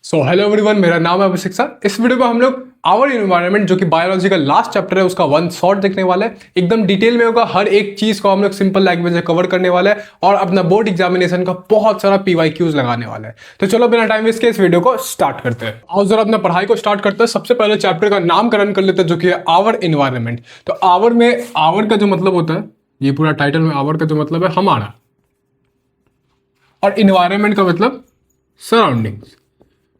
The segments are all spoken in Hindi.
सो हेलो एवरीवन, मेरा नाम है अभिषेक सर। इस वीडियो में हम लोग आवर इन्वायरमेंट जो कि बायोलॉजी का लास्ट चैप्टर है उसका वन शॉट देखने वाला है। एकदम डिटेल में होगा, हर एक चीज को हम लोग सिंपल लैंग्वेज में कवर करने वाला है और अपना बोर्ड एग्जामिनेशन का बहुत सारा PYQs लगाने वाला है। तो चलो बिना टाइम वेस्ट के इस वीडियो को स्टार्ट करते हैं और जरा अपना पढ़ाई को स्टार्ट करते हैं। सबसे पहले चैप्टर का नामकरण कर लेते हैं जो कि है आवर इन्वायरमेंट। तो आवर में आवर का जो मतलब होता है, ये पूरा टाइटल में आवर का जो मतलब है हमारा, और इन्वायरमेंट का मतलब सराउंडिंग्स।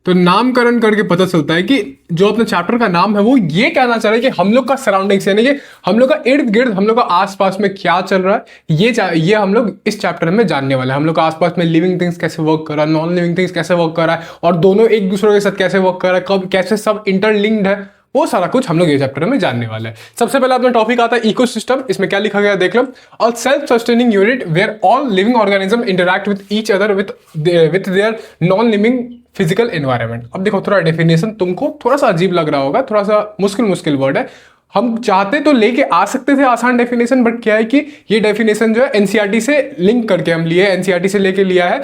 तो नामकरण करके पता चलता है कि जो अपने चैप्टर का नाम है वो ये कहना चाह रहा है कि हम लोग का सराउंडिंग्स यानी कि हम लोग का इर्द गिर्द, हम लोग का आसपास में क्या चल रहा है, ये हम लोग इस चैप्टर में जानने वाले हैं। हम लोग का आसपास में लिविंग थिंग्स कैसे वर्क कर रहा है, नॉन लिविंग थिंग्स कैसे वर्क कर रहा है, और दोनों एक दूसरे के साथ कैसे वर्क कर रहा है, कब कैसे सब इंटरलिंक्ड है, वो सारा कुछ हम लोग ये चैप्टर में जानने वाले हैं। सबसे पहले अपना टॉपिक आता है इकोसिस्टम। इसमें क्या लिखा गया देख लो, a self sustaining unit where all living organism interact with each other with their non living physical environment. अब देखो, थोड़ा डेफिनेशन तुमको थोड़ा सा अजीब लग रहा होगा, थोड़ा सा मुश्किल वर्ड है। हम चाहते तो लेके आ सकते थे आसान डेफिनेशन, बट क्या है कि ये डेफिनेशन जो है एनसीईआरटी से लिंक करके हम लिए, एनसीईआरटी से लेके लिया है।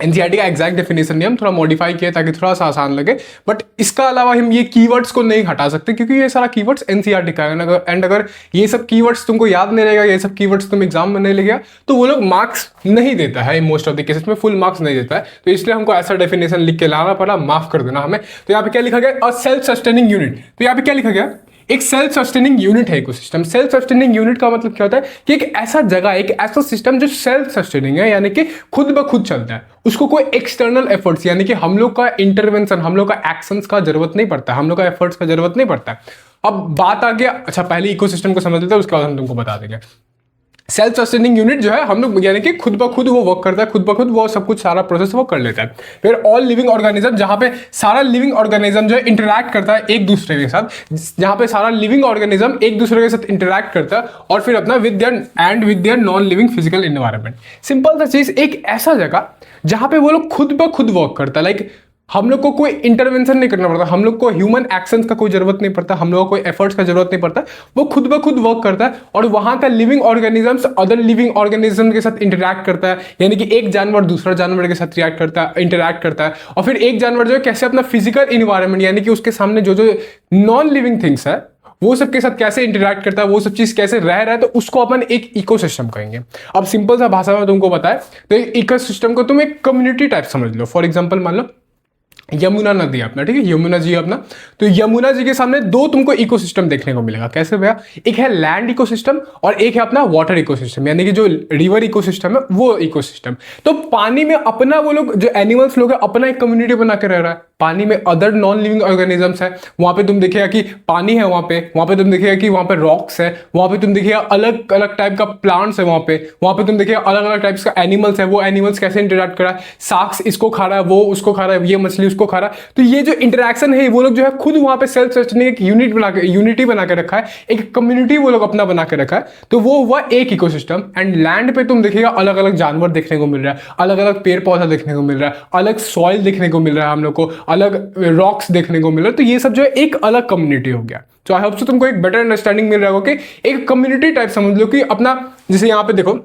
एनसीईआरटी का एग्जैक्ट डेफिनेशन नहीं, हम थोड़ा मॉडिफाई किया ताकि थोड़ा सा आसान लगे। बट इसका अलावा हम ये कीवर्ड्स को नहीं हटा सकते क्योंकि ये सारा कीवर्ड्स एनसीईआरटी का है। एंड अगर ये सब कीवर्ड्स तुमको याद नहीं रहेगा, ये सब कीवर्ड्स तुम एग्जाम में नहीं लिखा, तो वो लोग मार्क्स नहीं देता है। मोस्ट ऑफ द केसेस में फुल मार्क्स नहीं देता है, तो इसलिए हमको ऐसा डेफिनेशन लिख के लाना पड़ा, माफ कर देना हमें। तो यहाँ पे क्या लिखा गया, अ सेल्फ सस्टेनिंग यूनिट। तो यहाँ पे क्या लिखा गया, एक सेल्फ सस्टेनिंग यूनिट है इकोसिस्टम। सेल्फ सस्टेनिंग यूनिट का मतलब क्या होता है कि एक ऐसा जगह, एक ऐसा सिस्टम जो सेल्फ सस्टेनिंग है, यानी कि खुद ब खुद चलता है। उसको कोई एक्सटर्नल एफर्ट्स यानी कि हम लोग का इंटरवेंशन, हम लोग का एक्शंस का जरूरत नहीं पड़ता, हम लोग का एफर्ट्स का जरूरत नहीं पड़ता। अब बात आ गया, अच्छा पहले इकोसिस्टम को समझ लेते हैं, उसके बाद हम तुमको बता देंगे। सेल्फ सस्टेनिंग यूनिट जो है हम लोग यानी कि खुद ब खुद वो वर्क करता है, खुद ब खुद वो सब कुछ सारा प्रोसेस वो कर लेता है। फिर ऑल लिविंग ऑर्गेनिज्म, जहां पे सारा लिविंग ऑर्गेनिज्म जो है इंटरैक्ट करता है एक दूसरे के साथ, जहां पे सारा लिविंग ऑर्गेनिज्म एक दूसरे के साथ इंटरैक्ट करता है, और फिर अपना with their non living physical environment. Simple सा चीज, एक ऐसा जगह जहां पे वो लोग खुद ब खुद वर्क करता है। लाइक हम लोग को कोई इंटरवेंशन नहीं करना पड़ता, हम लोग को ह्यूमन एक्शंस का कोई जरूरत नहीं पड़ता, हम लोग को कोई एफर्ट्स का जरूरत नहीं पड़ता, वो खुद ब खुद वर्क करता है। और वहां का living organisms other living organism के साथ इंटरैक्ट करता है, यानी कि एक जानवर दूसरा जानवर के साथ रिएक्ट करता है, इंटरैक्ट करता है। और फिर एक जानवर जो है कैसे अपना फिजिकल इन्वायरमेंट यानी कि उसके सामने जो जो नॉन लिविंग थिंग्स है वो सब के साथ कैसे इंटरैक्ट करता है, वो सब चीज कैसे रह रहा है, तो उसको अपन एक इकोसिस्टम कहेंगे। अब सिंपल सा भाषा में तुमको बताए तो इकोसिस्टम को तुम एक कम्युनिटी टाइप समझ लो। फॉर एग्जाम्पल मान लो यमुना नदी अपना, ठीक है, यमुना जी अपना, तो यमुना जी के सामने दो तुमको इकोसिस्टम देखने को मिलेगा। कैसे भैया, एक है लैंड इकोसिस्टम और एक है अपना वाटर इकोसिस्टम, यानी कि जो रिवर इकोसिस्टम है वो इकोसिस्टम। तो पानी में अपना वो लोग जो एनिमल्स लोग है अपना एक कम्युनिटी बना के रह रहा है। पानी में अदर नॉन लिविंग ऑर्गेनिजम्स है, वहां पे तुम देखिएगा कि पानी है, वहां पे तुम देखिएगा कि वहां पे रॉक्स है, वहां पे तुम देखिएगा अलग अलग टाइप का प्लांट्स है, वहां पे तुम देखिएगा अलग अलग टाइप्स का एनिमल्स है, वो एनिमल्स कैसे इंटरैक्ट कर रहा है, साक्स इसको खा रहा है, वो उसको खा रहा है, ये मछली उसको खा रहा है। तो ये जो इंटरैक्शन है वो लोग जो है खुद वहां पे सेल्फ सस्टेनिंग एक यूनिटी बना के रखा है, एक कम्युनिटी वो लोग अपना बना के रखा है। तो वो हुआ एक इकोसिस्टम। एंड लैंड पे तुम देखिएगा अलग अलग जानवर देखने को मिल रहा है, अलग अलग पेड़ पौधा देखने को मिल रहा है, अलग सॉइल देखने को मिल रहा है, हम लोग को अलग रॉक्स देखने को मिल रहा है। तो ये सब जो है एक अलग कम्युनिटी हो गया। तो आई होप सो तुमको एक बेटर अंडरस्टैंडिंग मिल रहा होगा कि एक कम्युनिटी टाइप समझ लो कि अपना, जैसे यहाँ पे देखो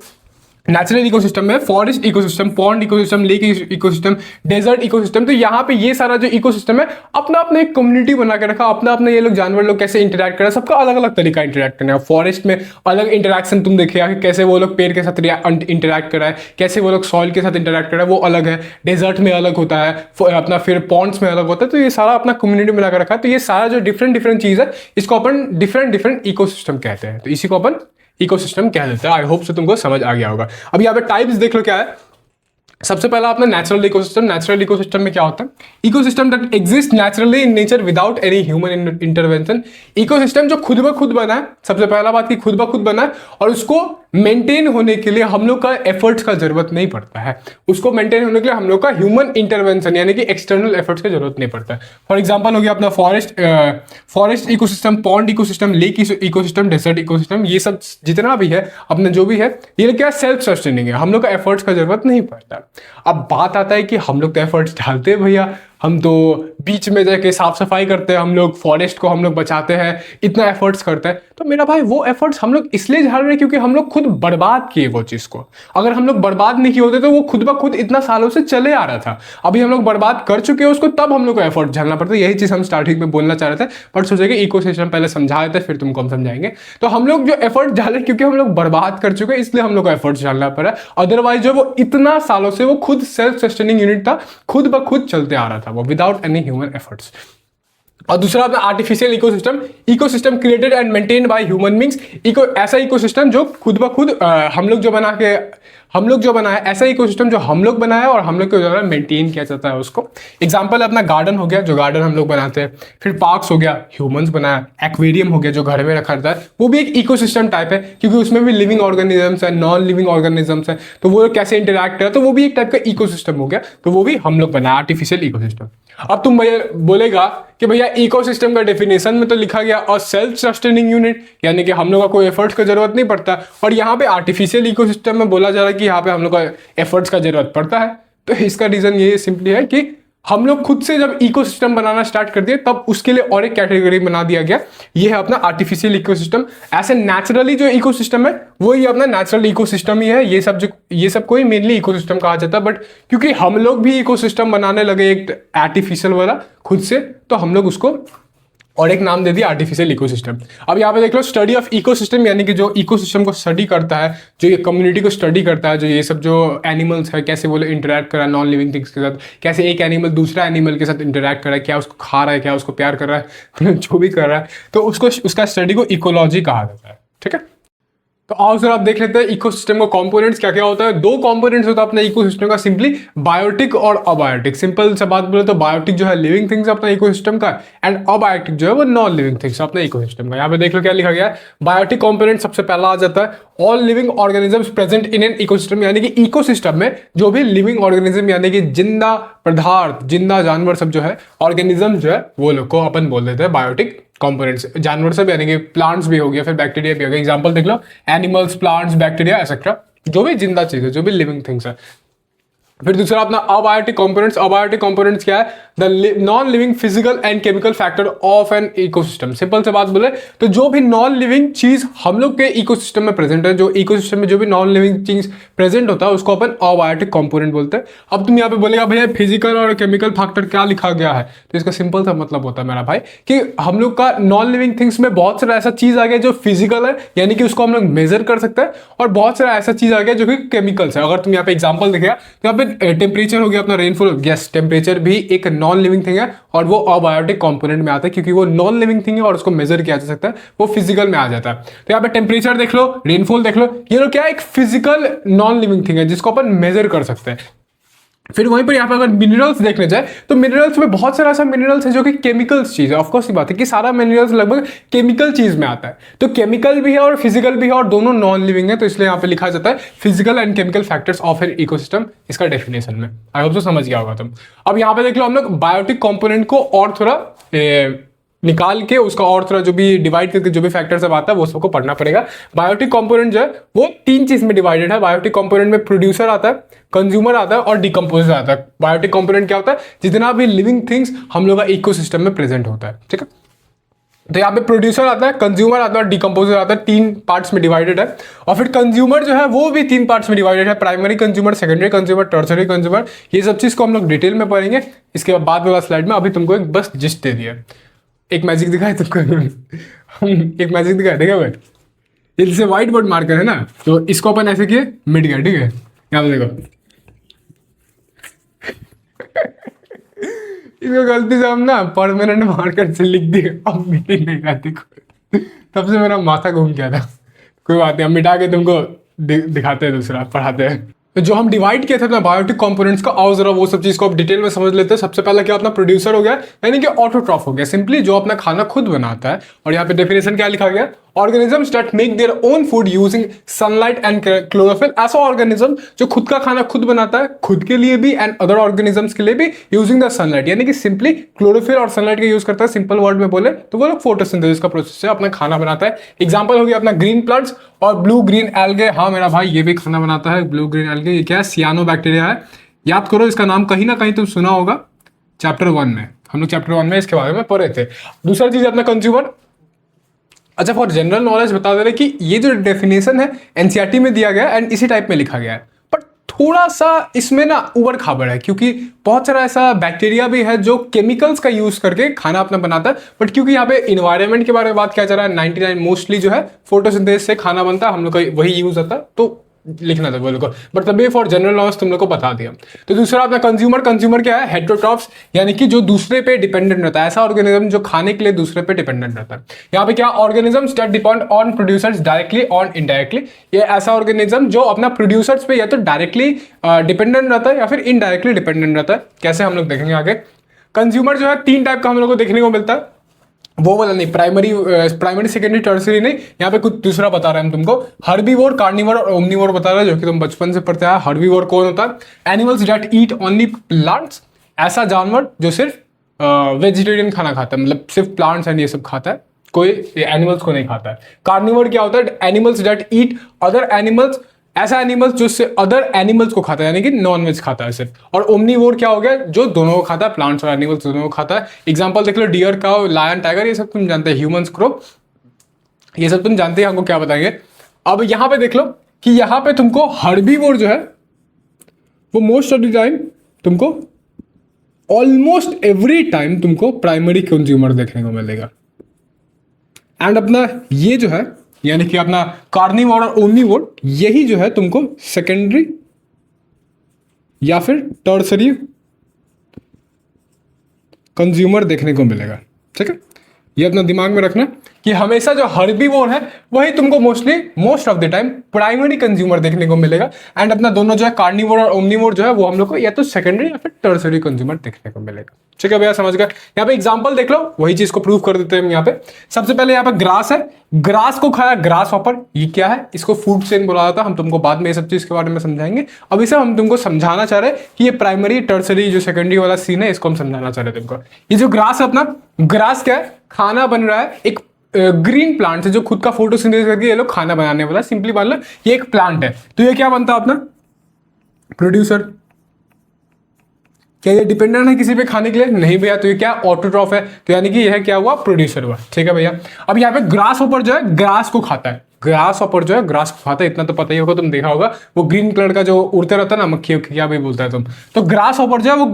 नेचुरल इकोसिस्टम में forest ecosystem, pond ecosystem, lake ecosystem, desert ecosystem. तो यहाँ पे ये सारा जो इकोसिस्टम है अपना अपना एक कम्युनिटी बना के रखा, अपना अपना ये लोग जानवर लोग कैसे इंटरैक्ट कर रहा है, सबका अलग अलग तरीका इंटरैक्ट करना है। फॉरेस्ट में अलग इंटरैक्शन तुम देखिएगा कि कैसे वो लोग पेड़ के साथ इंटरैक्ट कर रहा है, कैसे वो लोग सॉइल के साथ इंटरैक्ट कर रहा है, वो अलग है। डेजर्ट में अलग होता है अपना, फिर पॉन्ड्स में अलग होता है। तो ये सारा अपना कम्युनिटी बना के रखा है। तो ये सारा जो डिफरेंट चीज है इसको अपन डिफरेंट इकोसिस्टम कहते हैं। तो इसी को अपन इकोसिस्टम कह देते हैं। आई होप से तुमको समझ आ गया होगा। अब यहाँ पे टाइप्स देख लो क्या है। सबसे पहला अपना नेचुरल इकोसिस्टम। नेचुरल इकोसिस्टम में क्या होता है, ecosystem that exist naturally in nature without any human intervention. Ecosystem जो खुद ब खुद बना है, सबसे पहला बात कि खुद ब खुद बना है, और उसको मेंटेन होने के लिए हम लोग का एफर्ट्स का जरूरत नहीं पड़ता है। उसको मेंटेन होने के लिए हम लोग का ह्यूमन इंटरवेंशन यानी कि एक्सटर्नल एफर्ट्स की जरूरत नहीं पड़ता है। फॉर एग्जांपल हो गया अपना forest ecosystem, pond ecosystem, lake ecosystem, desert ecosystem. ये सब जितना भी है अपना जो भी है ये क्या सेल्फ सस्टेनिंग है, हम लोग का एफर्ट्स का जरूरत नहीं पड़ता। अब बात आता है कि हम लोग तो एफर्ट्स डालते हैं भैया, हम तो बीच में जाके साफ सफाई करते हैं, हम लोग फॉरेस्ट को हम लोग बचाते हैं, इतना एफर्ट्स करते हैं। तो मेरा भाई वो एफर्ट्स हम लोग इसलिए झाड़ रहे हैं क्योंकि हम लोग खुद बर्बाद किए वो चीज़ को। अगर हम लोग बर्बाद नहीं किए होते तो वो खुद ब खुद इतना सालों से चले आ रहा था। अभी हम लोग बर्बाद कर चुके हैं उसको, तब हम लोग को एफर्ट झेलना पड़ता है। यही चीज़ हम स्टार्टिंग में बोलना चाह रहे थे, बट सोचे कि इकोसिस्टम पहले समझा देते फिर तुमको हम समझाएंगे। तो हम लोग जो एफर्ट डाले क्योंकि हम लोग बर्बाद कर चुके हैं, इसलिए हम लोग को एफर्ट डालना पड़ा। अदरवाइज जो वो इतना सालों से वो खुद सेल्फ सस्टेनिंग यूनिट था, खुद ब खुद चलते आ रहा था वो विदाउट एनी ह्यूमन एफर्ट्स। और दूसरा अपना artificial ecosystem, ecosystem created and maintained by human beings. ऐसा इकोसिस्टम जो खुद ब खुद हम लोग जो बनाया, ऐसा इकोसिस्टम जो हम लोग बनाया और हम लोग के द्वारा मेंटेन किया जाता है उसको। एग्जांपल अपना गार्डन हो गया, जो गार्डन हम लोग बनाते हैं। फिर पार्क्स हो गया, ह्यूमंस बनाया। एक्वेरियम हो गया जो घर में रखा रहता है, वो भी एक इकोसिस्टम टाइप है क्योंकि उसमें भी लिविंग ऑर्गेनिजम्स है, नॉन लिविंग ऑर्गेनिजम्स है, तो वो कैसे इंटरैक्ट करे, तो वो भी एक टाइप का इकोसिस्टम हो गया। तो वो भी हम लोग बनाया आर्टिफिशियल इकोसिस्टम। अब तुम भैया बोलेगा कि भैया इकोसिस्टम का डेफिनेशन में तो लिखा गया और सेल्फ सस्टेनिंग यूनिट, यानी कि हम लोग का कोई एफर्ट्स का जरूरत नहीं पड़ता, और यहाँ पे आर्टिफिशियल इकोसिस्टम में बोला जा रहा है कि यहाँ पे हम लोग का एफर्ट्स का जरूरत पड़ता है। तो इसका रीजन ये सिंपली है कि हम लोग खुद से जब इकोसिस्टम बनाना स्टार्ट कर दिए तब उसके लिए और एक कैटेगरी बना दिया गया, ये है अपना आर्टिफिशियल इकोसिस्टम। ऐसे नेचुरली जो इकोसिस्टम है वो ही अपना नेचुरल इकोसिस्टम ही है। ये सब को ही मेनली इकोसिस्टम कहा जाता है, बट क्योंकि हम लोग भी इकोसिस्टम बनाने लगे एक आर्टिफिशियल वाला खुद से, तो हम लोग उसको और एक नाम दे दिया आर्टिफिशियल इकोसिस्टम। अब यहाँ पे देख लो, स्टडी ऑफ इकोसिस्टम, यानी कि जो इकोसिस्टम को स्टडी करता है, जो ये कम्युनिटी को स्टडी करता है, जो ये सब जो एनिमल्स है कैसे वो इंटरैक्ट कर रहा है नॉन लिविंग थिंग्स के साथ, कैसे एक एनिमल दूसरा एनिमल के साथ इंटरैक्ट कर रहा है, क्या उसको खा रहा है, क्या उसको प्यार कर रहा है जो भी कर रहा है, तो उसको उसका स्टडी को इकोलॉजी कहा जाता है। ठीक है, तो आओ सर आप देख लेते हैं इकोसिस्टम का कंपोनेंट्स क्या क्या होता है। दो कंपोनेंट्स होता है अपने इकोसिस्टम का, सिंपली बायोटिक और अबायोटिक। सिंपल से बात बोले तो बायोटिक जो है लिविंग थिंग्स अपना इकोसिस्टम का, एंड अबायोटिक जो है वो नॉन लिविंग थिंग्स अपना इकोसिस्टम का। यहाँ पे देख लो क्या लिखा गया है। बायोटिक कंपोनेंट सबसे पहला आ जाता है all living organisms present in an ecosystem, यानी कि इकोसिस्टम में जो भी लिविंग ऑर्गेनिज्म यानी कि जिंदा पदार्थ, जिंदा जानवर सब जो है, ऑर्गेनिज्म जो है, वो लोग को अपन बोल देते हैं बायोटिक कंपोनेंट्स। जानवर सब यानी कि प्लांट्स भी हो गया, फिर बैक्टीरिया भी हो गया। एग्जांपल देख लो, एनिमल्स, प्लांट्स, बैक्टीरिया एक्सेट्रा, जो भी जिंदा चीज है, जो भी लिविंग थिंग्स है। फिर दूसरा अपना अबायोटिक कंपोनेंट्स। अबायोटिक कंपोनेंट्स क्या है? The non living physical and chemical factor of an ecosystem. Simple से बात बोले तो जो भी नॉन लिविंग चीज हम लोग के इकोसिस्टम में प्रेजेंट है, जो इकोसिस्टम में जो भी नॉन लिविंग चीज प्रेजेंट होता है, उसको अपन अबायोटिक कंपोनेंट बोलते हैं। अब तुम यहाँ पे बोलेगा भैया फिजिकल और केमिकल फैक्टर क्या लिखा गया है, तो इसका सिंपल सा मतलब होता है मेरा भाई कि हम लोग का नॉन लिविंग थिंग्स में बहुत सारा ऐसा चीज आ गया जो फिजिकल है, यानी कि उसको हम लोग मेजर कर सकते हैं, और बहुत सारा ऐसा चीज आ गया जो कि केमिकल्स है। अगर तुम यहाँ पे एग्जाम्पल देखिएगा तो यहाँ पे टेम्परेचर हो गया अपना, रेनफॉल, गैस, टेम्परेचर भी एक नॉन लिविंग थिंग है और वो अबायोटिक कंपोनेंट में आता है क्योंकि वो नॉन लिविंग थिंग है और उसको मेजर किया जा सकता है, वो फिजिकल में आ जाता है। तो यहाँ पे टेम्परेचर देख लो, रेनफॉल देख लो, ये लोग क्या है, एक फिजिकल नॉन लिविंग थिंग है जिसको अपन मेजर कर सकते हैं। फिर वहीं पर यहाँ पर अगर मिनरल्स देखने जाए तो मिनरल्स में बहुत सारा ऐसा मिनरल्स है जो कि केमिकल्स चीज है। ऑफकोर्स ये बात है कि सारा मिनरल्स लगभग केमिकल चीज में आता है, तो केमिकल भी है और फिजिकल भी है और दोनों नॉन लिविंग है, तो इसलिए यहाँ पे लिखा जाता है physical and chemical factors of an ecosystem, इसका डेफिनेशन में। आई होप तो समझ गया होगा तुम। अब यहाँ पे देख लो, हम लोग बायोटिक कंपोनेंट को और थोड़ा निकाल के उसका और थोड़ा जो भी डिवाइड करके जो भी फैक्टर सब आता है वो सबको पढ़ना पड़ेगा। बायोटिक कंपोनेंट जो है वो तीन चीज में डिवाइडेड है। बायोटिक कंपोनेंट में प्रोड्यूसर आता है, कंज्यूमर आता है और डिकम्पोजर आता है। बायोटिक कंपोनेंट क्या होता है? जितना भी लिविंग थिंग्स हम लोग का इकोसिस्टम में प्रेजेंट होता है। ठीक है, तो यहाँ पे प्रोड्यूसर आता है, कंज्यूमर आता है और डिकम्पोजर आता है, तीन पार्ट्स में डिवाइडेड है। और फिर कंज्यूमर जो है वो भी तीन पार्ट्स में डिवाइडेड है, primary consumer, secondary consumer, tertiary consumer. ये सब चीज को हम लोग डिटेल में पढ़ेंगे इसके बाद वाला स्लाइड में। अभी तुमको एक बस जिस्ट दे दिया, एक मैजिक दिखाए तुमको एक मैजिक दिखाए, देखा भाई, ये जैसे व्हाइट बोर्ड मार्कर है ना, तो इसको अपन ऐसे किए, मिट गया। ठीक है, यहाँ पे देखो इसको गलती से हम ना परमानेंट मार्कर से लिख दिए, अब मिट ही नहीं रहा। देखो तब से मेरा माथा घूम गया था। कोई बात नहीं, हम मिटा के तुमको दिखाते हैं, दूसरा पढ़ाते हैं। तो जो हम डिवाइड किए थे अपना बायोटिक कंपोनेंट्स का, आओ जरा वो सब चीज को अब डिटेल में समझ लेते हैं। सबसे पहला क्या अपना प्रोड्यूसर हो गया, यानी कि ऑटोट्रॉफ हो गया, सिंपली जो अपना खाना खुद बनाता है। और यहाँ पे डेफिनेशन क्या लिखा गया? Organisms that make their own food using sunlight and chlorophyll. ऐसा ऑर्गेनिज्म जो खुद का खाना खुद बनाता है, खुद के लिए भी एंड अदर ऑर्गेनिजम्स के लिए भी, यूजिंग द सनलाइट, यानी कि सिंपली क्लोरोफिल और सनलाइट का यूज करता है। सिंपल वर्ड में बोले तो वो लोग फोटोसिंथेसिस का प्रोसेस से अपना खाना बनाता है। एग्जाम्पल हो गया अपना ग्रीन प्लांट्स और ब्लू ग्रीन एल्गे। हाँ मेरा भाई, ये भी खाना बनाता है ब्लू ग्रीन एल्गे। ये क्या है? सियानो बैक्टीरिया है, याद करो इसका नाम, कहीं ना कहीं तुम सुना होगा, चैप्टर 1 में, हम लोग चैप्टर 1 में इसके बारे में पढ़े थे। दूसरा चीज अपना कंज्यूमर। अच्छा, फॉर जनरल नॉलेज बता दे रहे कि ये जो डेफिनेशन है एनसीईआरटी में दिया गया है एंड इसी टाइप में लिखा गया है, बट थोड़ा सा इसमें ना उबड़ खाबड़ है, क्योंकि बहुत सारा ऐसा बैक्टीरिया भी है जो केमिकल्स का यूज करके खाना अपना बनाता है। बट क्योंकि यहाँ पे इन्वायरमेंट के बारे में बात किया जा रहा है, 99 मोस्टली जो है फोटोसिंथेसिस से खाना बनता है, हम लोग का वही यूज होता है, तो लिखना था वो लोग को, बट तभी फॉर जनरल नॉलेज तुम लोग को बता दिया। तो दूसरा अपना कंज्यूमर। कंज्यूमर क्या है? हेटेरोट्रॉफ्स, यानी कि जो दूसरे पे डिपेंडेंट रहता है, ऐसा ऑर्गेनिज्म जो खाने के लिए दूसरे पे डिपेंडेंट रहता है। यहाँ पे क्या? Organisms that depend on producers directly और इनडायरेक्टली। ये ऐसा ऑर्गेनिज्म जो अपना प्रोड्यूसर्स पे या तो डायरेक्टली डिपेंडेंट रहता है या फिर इनडायरेक्टली डिपेंडेंट रहता है। कैसे हम लोग देखेंगे आगे। कंज्यूमर जो है 3 टाइप का हम लोग को देखने को मिलता है, वो वाला नहीं, प्राइमरी सेकेंडरी टर्सरी नहीं, यहाँ पे कुछ दूसरा बता रहे हैं हम तुमको। हर्बीवोर, कार्निवोर और ओमनीवोर बता रहे हैं, जो कि तुम बचपन से पढ़ते हैं। हर्बीवोर कौन होता है? Animals that eat only plants, ऐसा जानवर जो सिर्फ वेजिटेरियन खाना खाता है, मतलब सिर्फ प्लांट्स एंड ये सब खाता है, कोई एनिमल्स को नहीं खाता है। कार्निवोर क्या होता है? Animals that eat other animals, ऐसा एनिमल्स जो से अदर एनिमल्स को खाता है, यानी कि नॉन वेज खाता है सिर्फ। और ओमनीवोर क्या हो गया? जो दोनों को खाता है, प्लांट्स और एनिमल्स दोनों को खाता है। एग्जांपल देख लो, डियर, काउ, लायन, टाइगर, ये सब तुम जानते हैं। ह्यूमंस, क्रो, ये सब तुम जानते हैं, हमको क्या बताएंगे। अब यहां पे देख लो कि यहां पे तुमको हर्बीवोर जो है वो मोस्ट ऑफ द टाइम तुमको, ऑलमोस्ट एवरी टाइम तुमको प्राइमरी कंज्यूमर देखने को मिलेगा। एंड अपना ये जो है, यानी कि अपना कार्निवोर और ओमनीवोर, यही जो है तुमको सेकेंडरी या फिर टर्सरी कंज्यूमर देखने को मिलेगा। ठीक है, ये अपना दिमाग में रखना कि हमेशा जो हर्बीवोर है वही तुमको most of the time primary consumer देखने को मिलेगा। एंड अपना दोनों जो है कार्निवोर और ओमनीवोर जो है वो हम लोग को या तो सेकेंडरी या फिर टर्सरी कंज्यूमर देखने को मिलेगा। ठीक है भैया, समझ गए। यहाँ पे एग्जांपल देख लो, वही चीज को प्रूव कर देते हैं हम। यहाँ पे सबसे पहले यहाँ पे ग्रास है, ग्रास को खाया ग्रास हॉपर। ये क्या है? इसको फूड चेन बोला जाता है। हम तुमको बाद में ये सब चीज के बारे में समझाएंगे। अब इसे हम तुमको समझाना चाह रहे हैं कि ये प्राइमरी टर्सरी जो सेकेंडरी वाला सीन है, इसको हम समझाना चाह रहे हैं तुमको। ये जो ग्रास है अपना, ग्रास क्या है? खाना बन रहा है, एक ग्रीन प्लांट है जो खुद का फोटोसिंथेसिस करके ये लोग खाना बनाने वाला। सिंपली मान लो ये एक प्लांट है, तो ये क्या बनता है? अपना प्रोड्यूसर। क्या ये डिपेंडेंट है किसी पे खाने के लिए? नहीं भैया। तो ये क्या? ऑटोट्रॉफ है, तो यानी कि यह क्या हुआ? प्रोड्यूसर हुआ। ठीक है भैया। अब यहाँ पे ग्रास हॉपर जो है ग्रास को खाता है, ग्रास हॉपर जो है ग्रास को खाता है, इतना तो पता ही होगा, तुम देखा होगा वो ग्रीन कलर का जो उड़ते रहता है ना, मक्खी क्या भी बोलता है तुम, तो ग्रास हॉपर जो है वो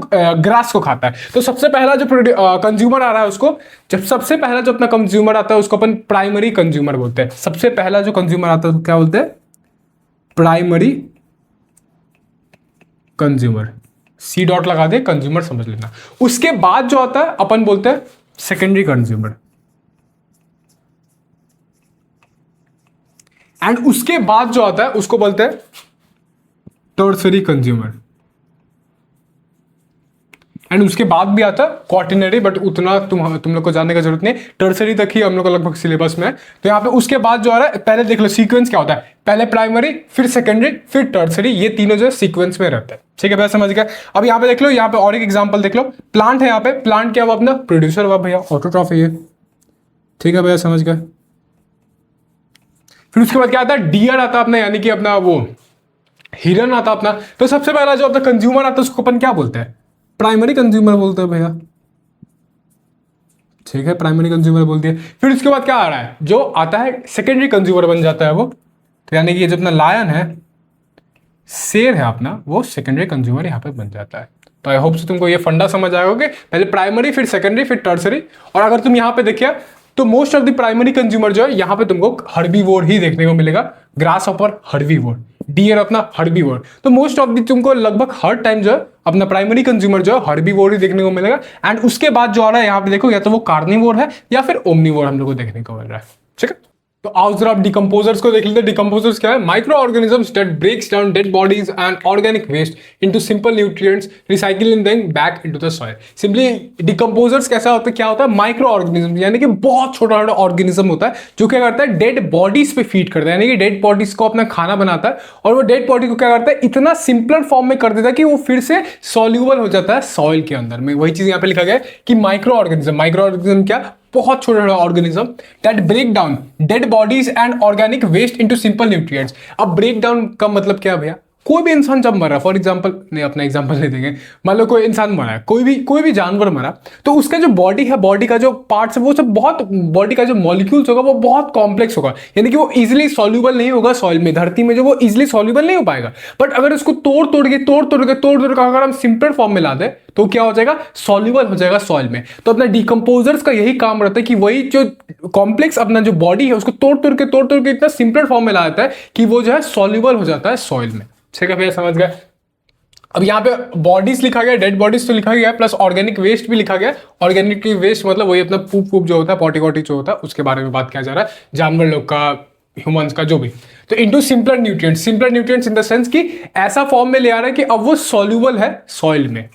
ग्रास को खाता है। तो सबसे पहला जो कंज्यूमर आ रहा है उसको, जब सबसे पहला जो अपना कंज्यूमर आता है उसको अपन प्राइमरी कंज्यूमर बोलते हैं। सबसे पहला जो कंज्यूमर आता है उसको क्या बोलते हैं? Primary consumer. सी डॉट लगा दे, कंज्यूमर समझ लेना। उसके बाद जो आता है अपन बोलते हैं सेकेंडरी कंज्यूमर। एंड उसके बाद जो आता है उसको बोलते हैं टर्सरी कंज्यूमर। एंड उसके बाद भी आता है क्वार्टिनरी, बट उतना तुम लोग को जानने का जरूरत नहीं, टर्सरी तक ही हम लोग को लगभग सिलेबस में है। तो यहाँ पे उसके बाद जो आ रहा है, पहले देख लो सीक्वेंस क्या होता है, पहले प्राइमरी, फिर सेकेंडरी, फिर टर्सरी, ये तीनों जो है सीक्वेंस में रहता है। ठीक है भैया, समझ गए। अब यहाँ पे देख लो, यहाँ पे और एक एग्जाम्पल देख लो, प्लांट है। यहाँ पे प्लांट क्या हुआ? अपना प्रोड्यूसर हुआ भैया, ऑटोट्रॉफ है ये। ठीक है भैया, समझ गए। फिर उसके बाद क्या आता है? डियर आता है अपना, यानी कि अपना वो हिरन आता अपना। तो सबसे पहला जो अपना कंज्यूमर आता है उसको अपन क्या बोलते हैं? प्राइमरी कंज्यूमर बोलते हैं भैया। ठीक है, प्राइमरी कंज्यूमर बोलते हैं। फिर उसके बाद क्या आ रहा है? जो आता है सेकेंडरी कंज्यूमर बन जाता है वो, तो यानी कि ये जो अपना लायन है, शेर है अपना, वो सेकेंडरी कंज्यूमर यहाँ पे बन जाता है। तो आई होप से तुमको ये फंडा समझ आएगा कि पहले प्राइमरी, फिर सेकेंडरी, फिर टर्सरी। और अगर तुम यहाँ पे देखिए तो most of the primary consumer जो है यहाँ पे तुमको हर्बीवोर ही देखने को मिलेगा। ग्रास हॉपर हर्बीवोर, डियर अपना हर्बीवोर। तो मोस्ट ऑफ द तुमको लगभग हर टाइम जो है अपना प्राइमरी कंज्यूमर जो है हर्बीवोर ही देखने को मिलेगा। एंड उसके बाद जो आ रहा है यहाँ पे देखो, या तो वो कार्निवोर है या फिर ओमनीवोर हम लोग को देखने को मिल रहा है। ठीक है, तो आओ जरा आप डिकम्पोजर्स को देख लेते हैं। डिकम्पोजर्स क्या है? Micro organisms that breaks down dead bodies and organic waste into simple nutrients, recycling them back into the soil. Simply decomposers कैसा होता है? क्या होता है? माइक्रो ऑर्गेनिज्म, यानी कि बहुत छोटा छोटा ऑर्गेनिज्म होता है जो क्या करता है? डेड बॉडीज पे फीड करता है, यानी कि डेड बॉडीज को अपना खाना बनाता है। और वो डेड बॉडी को क्या करता है? इतना सिंपलर फॉर्म में कर देता है कि वो फिर से सॉल्यूबल हो जाता है सॉइल के अंदर में। वही चीज यहाँ पे लिखा गया है कि माइक्रो ऑर्गेनिज्म। माइक्रो ऑर्गेनिज्म क्या? बहुत छोटा छोटा organism that break down dead bodies and organic waste into simple nutrients. अब ब्रेक डाउन का मतलब क्या है भैया? कोई भी इंसान जब मरा, फॉर एग्जाम्पल, नहीं अपना एग्जाम्पल नहीं देंगे, मान लो कोई इंसान मरा है, कोई भी जानवर मरा, तो उसका जो बॉडी है, बॉडी का जो पार्ट्स है वो सब बहुत, बॉडी का जो मॉलिक्यूल्स होगा वो बहुत कॉम्प्लेक्स होगा, यानी कि वो इजिली सॉल्यूबल नहीं होगा सॉइल में, धरती में जो वो इजिली सॉल्यूबल नहीं हो पाएगा। बट अगर उसको तोड़ अगर हम सिंपल फॉर्म में ला दे तो क्या हो जाएगा, सॉल्यूबल हो जाएगा सॉइल में। तो अपना डिकम्पोजर्स का यही काम रहता है कि वही जो कॉम्प्लेक्स अपना जो बॉडी है उसको तोड़ के इतना सिंपल फॉर्म में ला देता है कि वो जो है सॉल्यूबल हो जाता है सॉइल में। ठीक है भैया, समझ गए। अब यहाँ पे बॉडीज लिखा गया, डेड बॉडीज तो लिखा गया, प्लस ऑर्गेनिक वेस्ट भी लिखा गया। ऑर्गेनिक वेस्ट मतलब वही अपना पूप जो होता है, पॉटी कॉटी जो होता है, उसके बारे में बात किया जा रहा है, जानवर लोग का, ह्यूमंस का, जो भी। तो into simpler nutrients in the sense कि ऐसा फॉर्म में ले आ रहा है कि अब वो सॉल्यूबल है सॉइल में,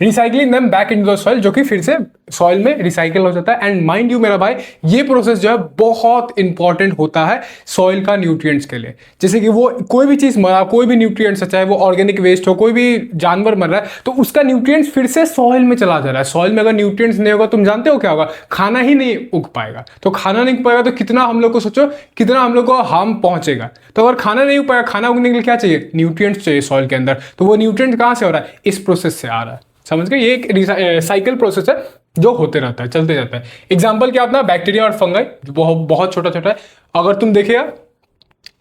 recycling them back into the soil, जो कि फिर से सॉइल में रिसाइकल हो जाता है। एंड माइंड यू मेरा भाई, ये प्रोसेस जो है बहुत इंपॉर्टेंट होता है सॉइल का न्यूट्रिएंट्स के लिए। जैसे कि वो कोई भी चीज मरा, कोई भी न्यूट्रिएंट्स, चाहे वो ऑर्गेनिक वेस्ट हो, कोई भी जानवर मर रहा है, तो उसका न्यूट्रिएंट्स फिर से सॉइल में चला जा रहा है। सॉइल में अगर न्यूट्रिएंट्स नहीं होगा, तुम जानते हो क्या होगा, खाना ही नहीं उग पाएगा। तो खाना नहीं उग पाएगा तो कितना हम लोग को, सोचो कितना हम लोग को हार्म पहुंचेगा। तो अगर खाना नहीं उग पाएगा, खाना उगने के लिए क्या चाहिए, न्यूट्रिएंट्स चाहिए सॉइल के अंदर। तो वो न्यूट्रिएंट कहां से हो रहा है, इस प्रोसेस से आ रहा है। समझ गए, ये एक साइकिल प्रोसेस है जो होते रहता है, चलते जाता है। एग्जाम्पल क्या अपना बैक्टीरिया और फंगाई, जो बहुत छोटा छोटा है। अगर तुम देखेगा,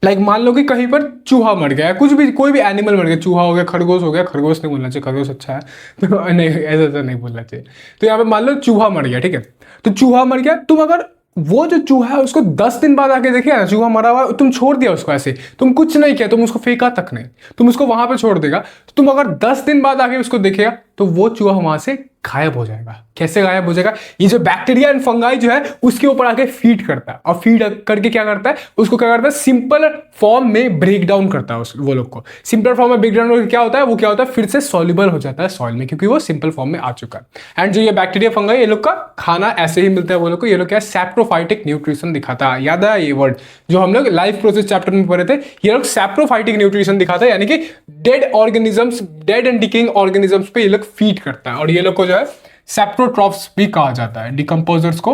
लाइक मान लो कि कहीं पर चूहा मर गया, कुछ भी, कोई भी एनिमल मर गया, चूहा हो गया, खरगोश हो गया, खरगोश नहीं बोलना चाहिए, खरगोश अच्छा है तो नहीं, ऐसा नहीं बोलना चाहिए। तो यहाँ पे मान लो चूहा मर गया, ठीक है। तो चूहा मर गया, तुम अगर वो जो चूहा है उसको 10 दिन बाद आके देखिए ना, चूहा मरा हुआ, तुम छोड़ दिया उसको ऐसे, तुम कुछ नहीं किया, तुम उसको फेंका तक नहीं, तुम उसको वहां पे छोड़ देगा। तो तुम अगर 10 दिन बाद आके उसको देखेगा तो वो चूहा वहां से गायब हो जाएगा। कैसे गायब हो जाएगा, ये जो बैक्टीरिया एंड फंगाई जो है उसके ऊपर आके फीड करता है, और फीड करके क्या करता है, उसको क्या करता है, सिंपल फॉर्म में ब्रेक डाउन करता है वो लोग को। सिंपल फॉर्म में ब्रेक डाउन करके क्या होता है, वो क्या होता है, फिर से सॉल्युबल हो जाता है सॉइल में, क्योंकि वो सिंपल फॉर्म में आ चुका है। एंड जो ये बैक्टीरिया फंगाई, ये लोग का खाना ऐसे ही मिलता है वो लोग को। ये लोग क्या सैप्रोफाइटिक न्यूट्रिशन दिखाता है, याद है ये वर्ड जो हम लोग लाइफ प्रोसेस चैप्टर में पढ़े थे। ये लोग सैप्रोफाइटिक न्यूट्रिशन दिखाता है, यानी कि dead organisms, dead and decaying organisms पे ये लोग फीड करता है। और ये लोग को जो है सैप्रोट्रॉप्स भी कहा जाता है, डिकम्पोजर्स को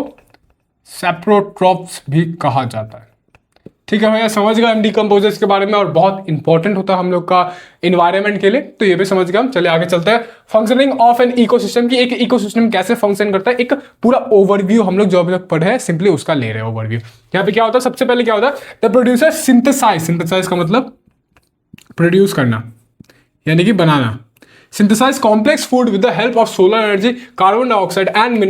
सैप्रोट्रॉप्स भी कहा जाता है। ठीक है भैया, समझ गए हम डिकम्पोजर्स के बारे में, और बहुत इंपॉर्टेंट होता है हम लोग का इन्वायरमेंट के लिए, तो ये भी समझ गए हम। चले आगे चलते हैं। फंक्शनिंग ऑफ एन इकोसिस्टम की, एक इकोसिस्टम कैसे फंक्शन करता है, एक पूरा ओवरव्यू हम लोग जो अभी तक पढ़े हैं, सिंपली उसका ले रहे हैं ओवरव्यू। यहाँ पे क्या होता है, सबसे पहले क्या होता है, द प्रोड्यूसर सिंथेसाइज का मतलब प्रोड्यूस करना, यानी कि बनाना। Synthesize complex food with the help of solar energy, carbon dioxide and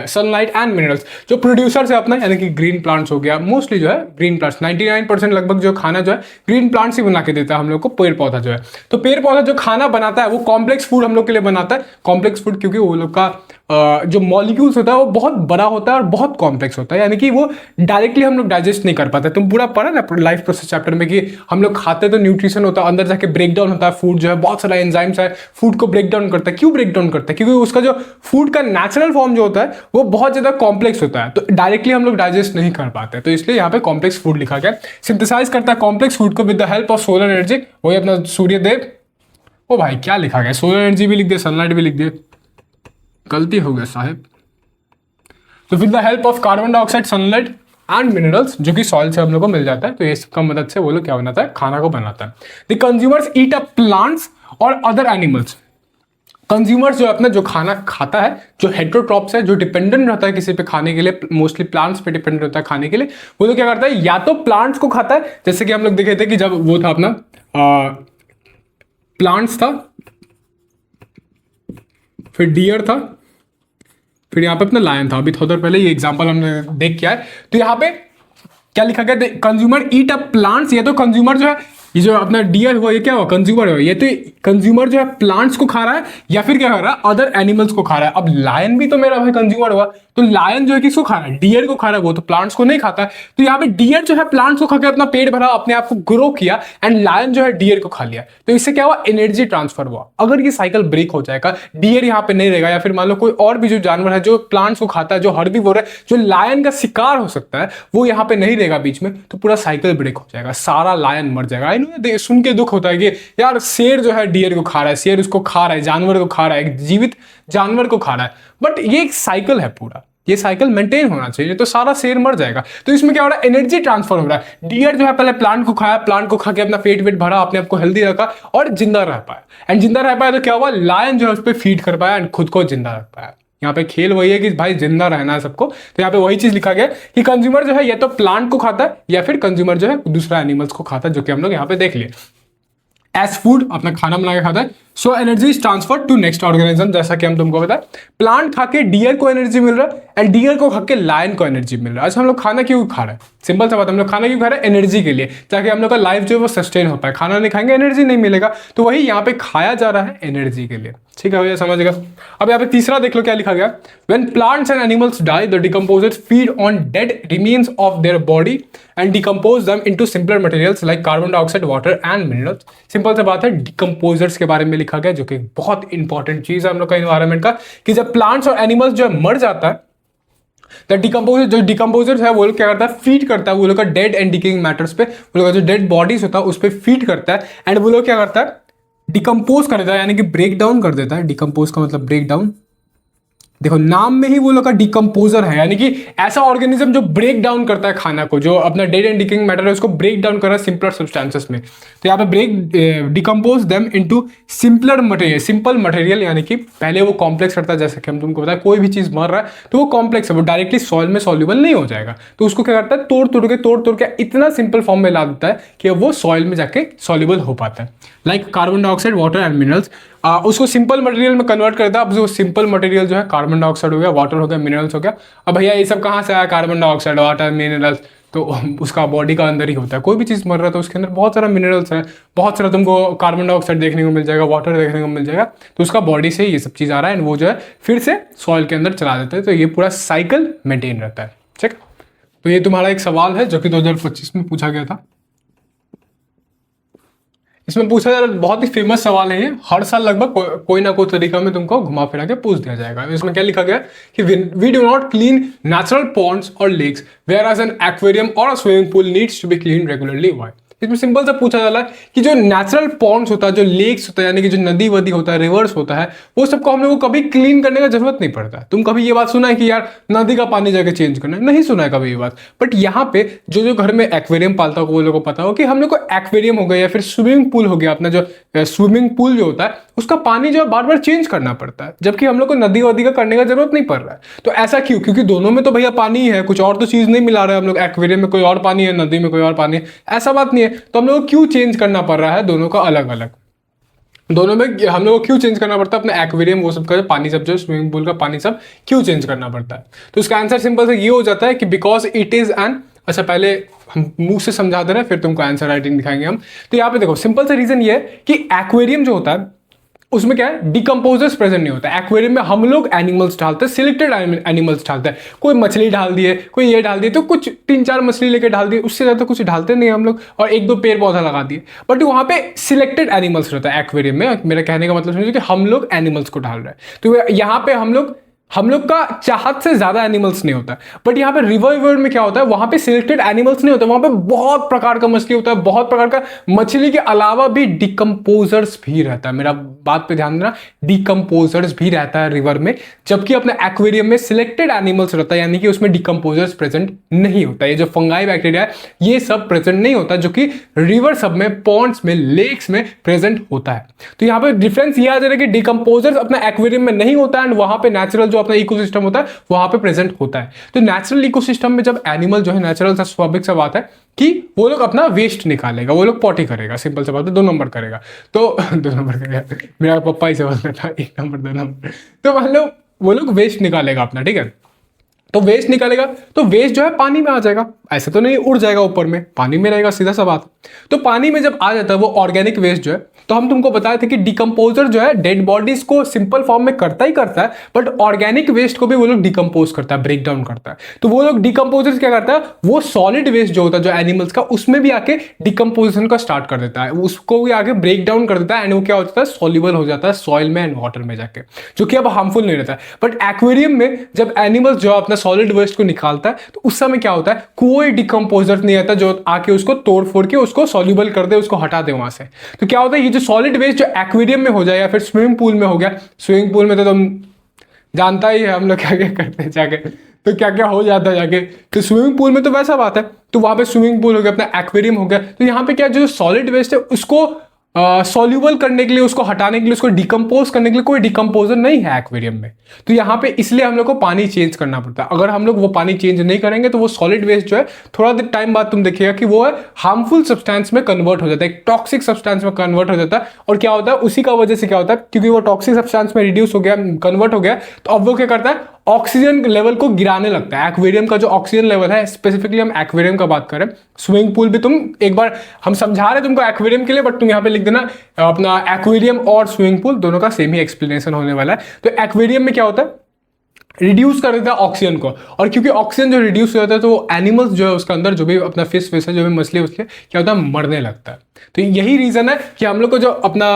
sunlight and minerals। जो प्रोड्यूसर्स है अपना, यानी कि ग्रीन प्लांट्स हो गया, मोस्टली जो है ग्रीन प्लांट्स, 99% लगभग जो खाना जो है ग्रीन प्लांट्स ही बना के देता है हम लोग को, पेड़ पौधा जो है। तो पेड़ पौधा जो खाना बनाता है वो कॉम्प्लेक्स फूड हम लोग के लिए बनाता है। कॉम्प्लेक्स फूड क्योंकि वो लोग का जो मॉलिक्यूल्स होता है वो बहुत बड़ा होता है और बहुत कॉम्प्लेक्स होता है, यानी कि वो डायरेक्टली हम लोग डाइजेस्ट नहीं कर पाते। तुम पूरा पढ़ा ना लाइफ प्रोसेस चैप्टर में कि हम लोग खाते तो न्यूट्रिशन होता है, अंदर जाके ब्रेक डाउन होता है फूड जो है, बहुत सारा एंजाइम्स है फूड को ब्रेक डाउन करता है। क्यों ब्रेक डाउन करता है, क्योंकि उसका जो फूड का नेचुरल फॉर्म जो होता है वो बहुत ज्यादा कॉम्प्लेक्स होता है, तो डायरेक्टली हम लोग डाइजेस्ट नहीं कर पाते। तो इसलिए यहाँ पे कॉम्प्लेक्स फूड लिखा गया। सिंथेसाइज करता है कॉम्प्लेक्स फूड को with the help of solar energy, वही अपना सूर्यदेव। ओ भाई क्या लिखा गया, सोलर एनर्जी भी लिख दिया, सनलाइट भी लिख दिया, गलती हो गया साहब। तो with the help of carbon dioxide, sunlight and minerals, जो कि सॉइल से हम लोग को मिल जाता है, तो इसका मदद से वो लोग क्या बनाता है, खाना को बनाता है। The consumers eat up plants और अदर एनिमल्स। कंज्यूमर्स जो अपना जो खाना खाता है, जो हेटेरोट्रॉप्स है, जो डिपेंडेंट रहता है किसी पे खाने के लिए, मोस्टली प्लांट्स पे डिपेंडेंट रहता है खाने के लिए, वो लोग क्या करता है, या तो प्लांट्स को खाता है, जैसे कि हम लोग देखे थे कि जब वो था अपना प्लांट्स था, फिर डियर था, फिर यहाँ पे अपना लायन था। अभी थोड़ी देर पहले ये एग्जांपल हमने देख किया है। तो यहाँ पे क्या लिखा गया, कंज्यूमर ईट अप प्लांट्स। ये तो कंज्यूमर जो है, ये जो अपना डियर हुआ, ये क्या हुआ, कंज्यूमर हुआ। ये तो कंज्यूमर जो है प्लांट्स को खा रहा है, या फिर क्या कर रहा है, अदर एनिमल्स को खा रहा है। अब लायन भी तो मेरा भाई कंज्यूमर हुआ, तो लायन जो है किसको खा रहा है, डियर को खा रहा है, वो तो प्लांट्स को नहीं खाता है। तो यहाँ पे डियर जो है प्लांट्स को खा के अपना पेट भरा, अपने आप को ग्रो किया, एंड लायन जो है डियर को खा लिया। तो इससे क्या हुआ, एनर्जी ट्रांसफर हुआ। अगर ये साइकिल ब्रेक हो जाएगा, डियर यहाँ पे नहीं रहेगा, या फिर मान लो कोई और भी जो जानवर है जो प्लांट्स को खाता है, जो हर्बीवोर है, जो लायन का शिकार हो सकता है, वो यहाँ पे नहीं रहेगा बीच में, तो पूरा साइकिल ब्रेक हो जाएगा, सारा लायन मर जाएगा। सुन के दुख होता है कि यार शेर जो है डियर को खा रहा है, शेर उसको खा रहा है, जानवर को खा रहा है, एक जीवित जानवर को खा रहा है। बट ये एक साइकिल है पूरा, ये साइकिल मेंटेन होना चाहिए, तो सारा शेर मर जाएगा। तो इसमें क्या हो रहा है, एनर्जी ट्रांसफर हो रहा है। डियर जो है पहले प्लांट को खाया, प्लांट को खा के अपना पेट वेट भरा, अपने आप को हेल्दी रखा और जिंदा रह पाया। एंड जिंदा रह पाया तो क्या हुआ, लायन जो है उस पर फीड कर पाया एंड खुद को जिंदा रख पाया। यहाँ पे खेल वही है कि भाई जिंदा रहना है सबको, तो यहाँ पे वही चीज लिखा गया कि कंज्यूमर जो है या तो प्लांट को खाता है या फिर कंज्यूमर जो है दूसरा एनिमल्स को खाता है, जो कि हम लोग यहाँ पे देख लिए। एज फूड अपना खाना बना के खाता है, so energy is transfer to next organism, जैसा कि हम तुमको बताया प्लांट खा के डियर को एनर्जी मिल रहा है एंड डियर को खा के लायन को एनर्जी मिल रहा है। अच्छा हम लोग खाना क्यों खा रहे हैं, सिंपल सा बात, हम लोग खाना क्यों खा रहे हैं, एनर्जी के लिए, ताकि हम लोग का लाइफ जो है वो सस्टेन हो पाए। खाना नहीं खाएंगे एनर्जी नहीं मिलेगा, तो वही यहाँ पे खाया जा रहा है एनर्जी के लिए। ठीक है भैया, समझेगा। अब यहाँ पे तीसरा देख लो क्या लिखा गया, when plants and animals die the decomposers feed on dead remains of their body and decompose them into simpler materials like carbon dioxide, water and minerals. Simple सा बात है, डिकम्पोजर्स के बारे में लिखा गया, जो कि बहुत इंपॉर्टेंट चीज है हम लोग का एनवायरमेंट का, कि जब प्लांट्स और एनिमल्स जो है मर जाता है, द डिकम्पोजर जो डिकम्पोजर है वो लोग क्या करता है, फीड करता है वो लोग का डेड एंड डिकेइंग मैटर्स पे, वो लोग का जो डेड बॉडीज होता है उस पर फीड करता है एंड वो लोग क्या करता है, डिकम्पोज कर देता है, यानी कि ब्रेक डाउन कर देता है। डिकम्पोज का मतलब ब्रेक डाउन, देखो नाम में ही वो लोग का डिकम्पोजर है, यानी कि ऐसा ऑर्गेनिज्म जो ब्रेक डाउन करता है खाना को, जो अपना डेड एंड डिकेइंग मैटर है उसको ब्रेक डाउन कर रहा है सिंपलर सब्सटेंसेस में। तो यहाँ पे break decompose them into simpler material, simple material, यानी कि पहले वो कॉम्प्लेक्स करता है, जैसे कि हम तुमको बताया कोई भी चीज मर रहा है तो वो कॉम्प्लेक्स है, वो डायरेक्टली सॉइल में सॉल्युबल नहीं हो जाएगा, तो उसको क्या करता है, तोड़ के इतना सिंपल फॉर्म में ला देता है कि वो सॉइल में जाके सॉल्युबल हो पाता है। Like carbon dioxide, water and minerals, उसको सिंपल मटेरियल में कन्वर्ट करता है। अब जो सिंपल मटेरियल जो है कार्बन डाइऑक्साइड हो गया, वाटर हो गया, मिनरल्स हो गया। अब भैया ये सब कहाँ से आया, कार्बन डाइऑक्साइड, वाटर, मिनरल्स, तो उसका बॉडी का अंदर ही होता है। कोई भी चीज़ मर रहा है तो उसके अंदर बहुत सारा मिनरल्स है, बहुत सारा तुमको कार्बन डाइऑक्साइड देखने को मिल जाएगा, वाटर देखने को मिल जाएगा, तो उसका बॉडी से ये सब चीज़ आ रहा है एंड वो जो है फिर से सॉइल के अंदर चला देते हैं, तो ये पूरा साइकिल मेंटेन रहता है। ठीक, तो ये तुम्हारा एक सवाल है जो कि 2025 में पूछा गया था। इसमें पूछा जा रहा बहुत ही फेमस सवाल है ये, हर साल लगभग कोई ना कोई तरीका में तुमको घुमा फिरा के पूछ दिया जाएगा। इसमें क्या लिखा गया कि we do not clean natural ponds और lakes whereas an aquarium और swimming pool needs to be clean regularly. Why? इसमें सिंपल सा पूछा जा रहा है कि जो नेचुरल पॉन्ड्स होता है, जो लेक्स होता है, यानी कि जो नदी वदी होता है, रिवर्स होता है, वो सबको हम लोग को कभी क्लीन करने का जरूरत नहीं पड़ता है। तुम कभी ये बात सुना है कि यार नदी का पानी जाके चेंज करना है? नहीं सुना है कभी ये बात। बट यहाँ पे जो घर में एक्वेरियम पालता हो वो लोगों को पता हो कि हम लोग को एक्वेरियम हो गया या फिर स्विमिंग पूल हो गया, अपना जो स्विमिंग पूल जो होता है उसका पानी जो है बार बार चेंज करना पड़ता है, जबकि हम लोग को नदी वदी का करने का जरूरत नहीं पड़ रहा है। तो ऐसा क्यों? क्योंकि दोनों में तो भैया पानी ही है, कुछ और तो चीज नहीं मिला रहा है हम लोग। एक्वेरियम में कोई और पानी है, नदी में कोई और पानी है, ऐसा बात नहीं है। तो हम लोग को क्यों चेंज करना पड़ रहा है दोनों का अलग अलग? दोनों में हम लोग को क्यों चेंज करना पड़ता है अपने एक्वेरियम वो सब का पानी, सब जो स्विमिंग पूल का पानी सब क्यों चेंज करना पड़ता है? तो उसका आंसर सिंपल से ये हो जाता है कि बिकॉज इट इज एन, अच्छा पहले हम मुंह से समझा दे रहे हैं फिर तुमको आंसर राइटिंग दिखाएंगे हम। तो यहाँ पे देखो सिंपल सा रीजन ये है कि एक्वेरियम जो होता है उसमें क्या है, डिकम्पोजर्स प्रेजेंट नहीं होता। एक्वेरियम में हम लोग एनिमल्स डालते हैं, सिलेक्टेड एनिमल्स डालते हैं। कोई मछली डाल दिए, कोई ये डाल दिए, तो कुछ 3-4 मछली लेके डाल दिए, उससे ज़्यादा कुछ डालते नहीं हम लोग, और 1-2 पेड़ पौधा लगा दिए। बट वहाँ पे सिलेक्टेड एनिमल्स रहता है एक्वेरियम में। मेरा कहने का मतलब समझिए कि हम लोग एनिमल्स को डाल रहे हैं, तो यहाँ पे हम लोग का चाहत से ज्यादा एनिमल्स नहीं होता। बट यहाँ पे रिवर में क्या होता है, वहां पे सिलेक्टेड एनिमल्स नहीं होता, वहां पे बहुत प्रकार का मछली होता है, बहुत प्रकार का मछली के अलावा भी डिकम्पोजर्स भी रहता है। मेरा बात पे ध्यान देना, डिकम्पोजर्स भी रहता है रिवर में, जबकि अपने एक्वेरियम में सिलेक्टेड एनिमल्स रहता है, यानी कि उसमें डिकम्पोजर्स प्रेजेंट नहीं होता। ये जो फंगाई बैक्टीरिया है ये सब प्रेजेंट नहीं होता, जो कि रिवर सब में, पॉन्ड्स में, लेक्स में प्रेजेंट होता है। तो यहाँ पे डिफरेंस ये आ जा रहा है कि डिकम्पोजर्स अपना एक्वेरियम में नहीं होता एंड वहां पे नेचुरल जो अपना इकोसिस्टम होता है वहां पे प्रेजेंट होता है। तो नेचुरल इकोसिस्टम में जब एनिमल जो है, नेचुरल सा स्वाभाविक सा बात है कि वो लोग अपना वेस्ट निकालेगा, वो लोग पॉटी करेगा, सिंपल सा बात है, 2 नंबर करेगा। तो 2 नंबर करेगा, मेरा पप्पा ही से बोलता था 1 नंबर 2 नंबर। तो मान लो वो लोग वेस्ट निकालेगा अपना, ठीक है, तो वेस्ट निकालेगा तो वेस्ट जो है पानी में आ जाएगा, ऐसे तो नहीं उड़ जाएगा ऊपर में, पानी में रहेगा, सीधा सा बात। तो पानी में जब आ जाता है वो ऑर्गेनिक वेस्ट जो है, तो हम तुमको बताए थे कि डिकम्पोजर जो है डेड बॉडीज को सिंपल फॉर्म में करता ही करता है, बट ऑर्गेनिक वेस्ट को भी वो लोग डिकम्पोज करता है, ब्रेक डाउन करता है। तो वो लोग डिकम्पोजर क्या करता है, वो सॉलिड वेस्ट जो होता है जो एनिमल्स का, उसमें भी आके डिकम्पोजिशन का स्टार्ट कर देता है, उसको भी आगे ब्रेक डाउन कर देता है एंड वो क्या हो जाता है, सॉल्युबल हो जाता है सॉइल में एंड वाटर में जाके, जो कि अब हार्मफुल नहीं रहता है। बट एक्वेरियम में जब एनिमल्स जो अपना सॉलिड वेस्ट को निकालता है तो उस समय क्या होता है, कोई डिकम्पोजर नहीं आता जो आके उसको तोड़ फोड़ के उसको सॉल्युबल कर दे, उसको हटा दे वहां से। तो क्या होता है, ये जो सॉलिड वेस्ट जो एक्वेरियम में हो जाए या फिर स्विमिंग पूल में हो गया, स्विमिंग पूल में तो तुम जानता ही है हम लोग क्या क्या करते हैं जाके, तो क्या क्या हो जाता है जाके। तो स्विमिंग पूल में तो वैसा बात है, तो वहां पे स्विमिंग पूल हो गया, अपना एक्वेरियम हो गया। तो यहाँ पे क्या, जो सॉलिड वेस्ट है उसको सॉल्यूबल करने के लिए, उसको हटाने के लिए, उसको डिकम्पोज करने के लिए कोई डिकम्पोजर नहीं है एक्वेरियम में। तो यहाँ पे इसलिए हम लोग को पानी चेंज करना पड़ता है। अगर हम लोग वो पानी चेंज नहीं करेंगे तो वो सॉलिड वेस्ट जो है थोड़ा देर टाइम बाद तुम देखिएगा कि वो है हार्मफुल सब्सटेंस में कन्वर्ट हो जाता है, एक टॉक्सिक सब्सटेंस में कन्वर्ट हो जाता है। और क्या होता है उसी का वजह से क्या होता है, क्योंकि वो टॉक्सिक सब्सटेंस में रिड्यूस हो गया, कन्वर्ट हो गया, तो अब वो क्या करता है, ऑक्सीजन लेवल को गिराने लगता है। एक्वेरियम का जो ऑक्सीजन लेवल है, स्पेसिफिकली हम एक्वेरियम का बात करें, स्विमिंग पूल भी तुम एक बार हम समझा रहे तुमको एक्वेरियम के लिए, बट तुम यहाँ पे लिख देना अपना एक्वेरियम और स्विमिंग पूल दोनों का सेम ही एक्सप्लेनेशन होने वाला है। तो एक्वेरियम में क्या होता है, रिड्यूस कर देता है ऑक्सीजन को, और क्योंकि ऑक्सीजन जो रिड्यूस हो जाता है तो वो एनिमल्स जो है उसके अंदर जो भी अपना फिश है, जो भी मछली उसके क्या होता है, मरने लगता है। तो यही रीजन है कि हम लोग को जो अपना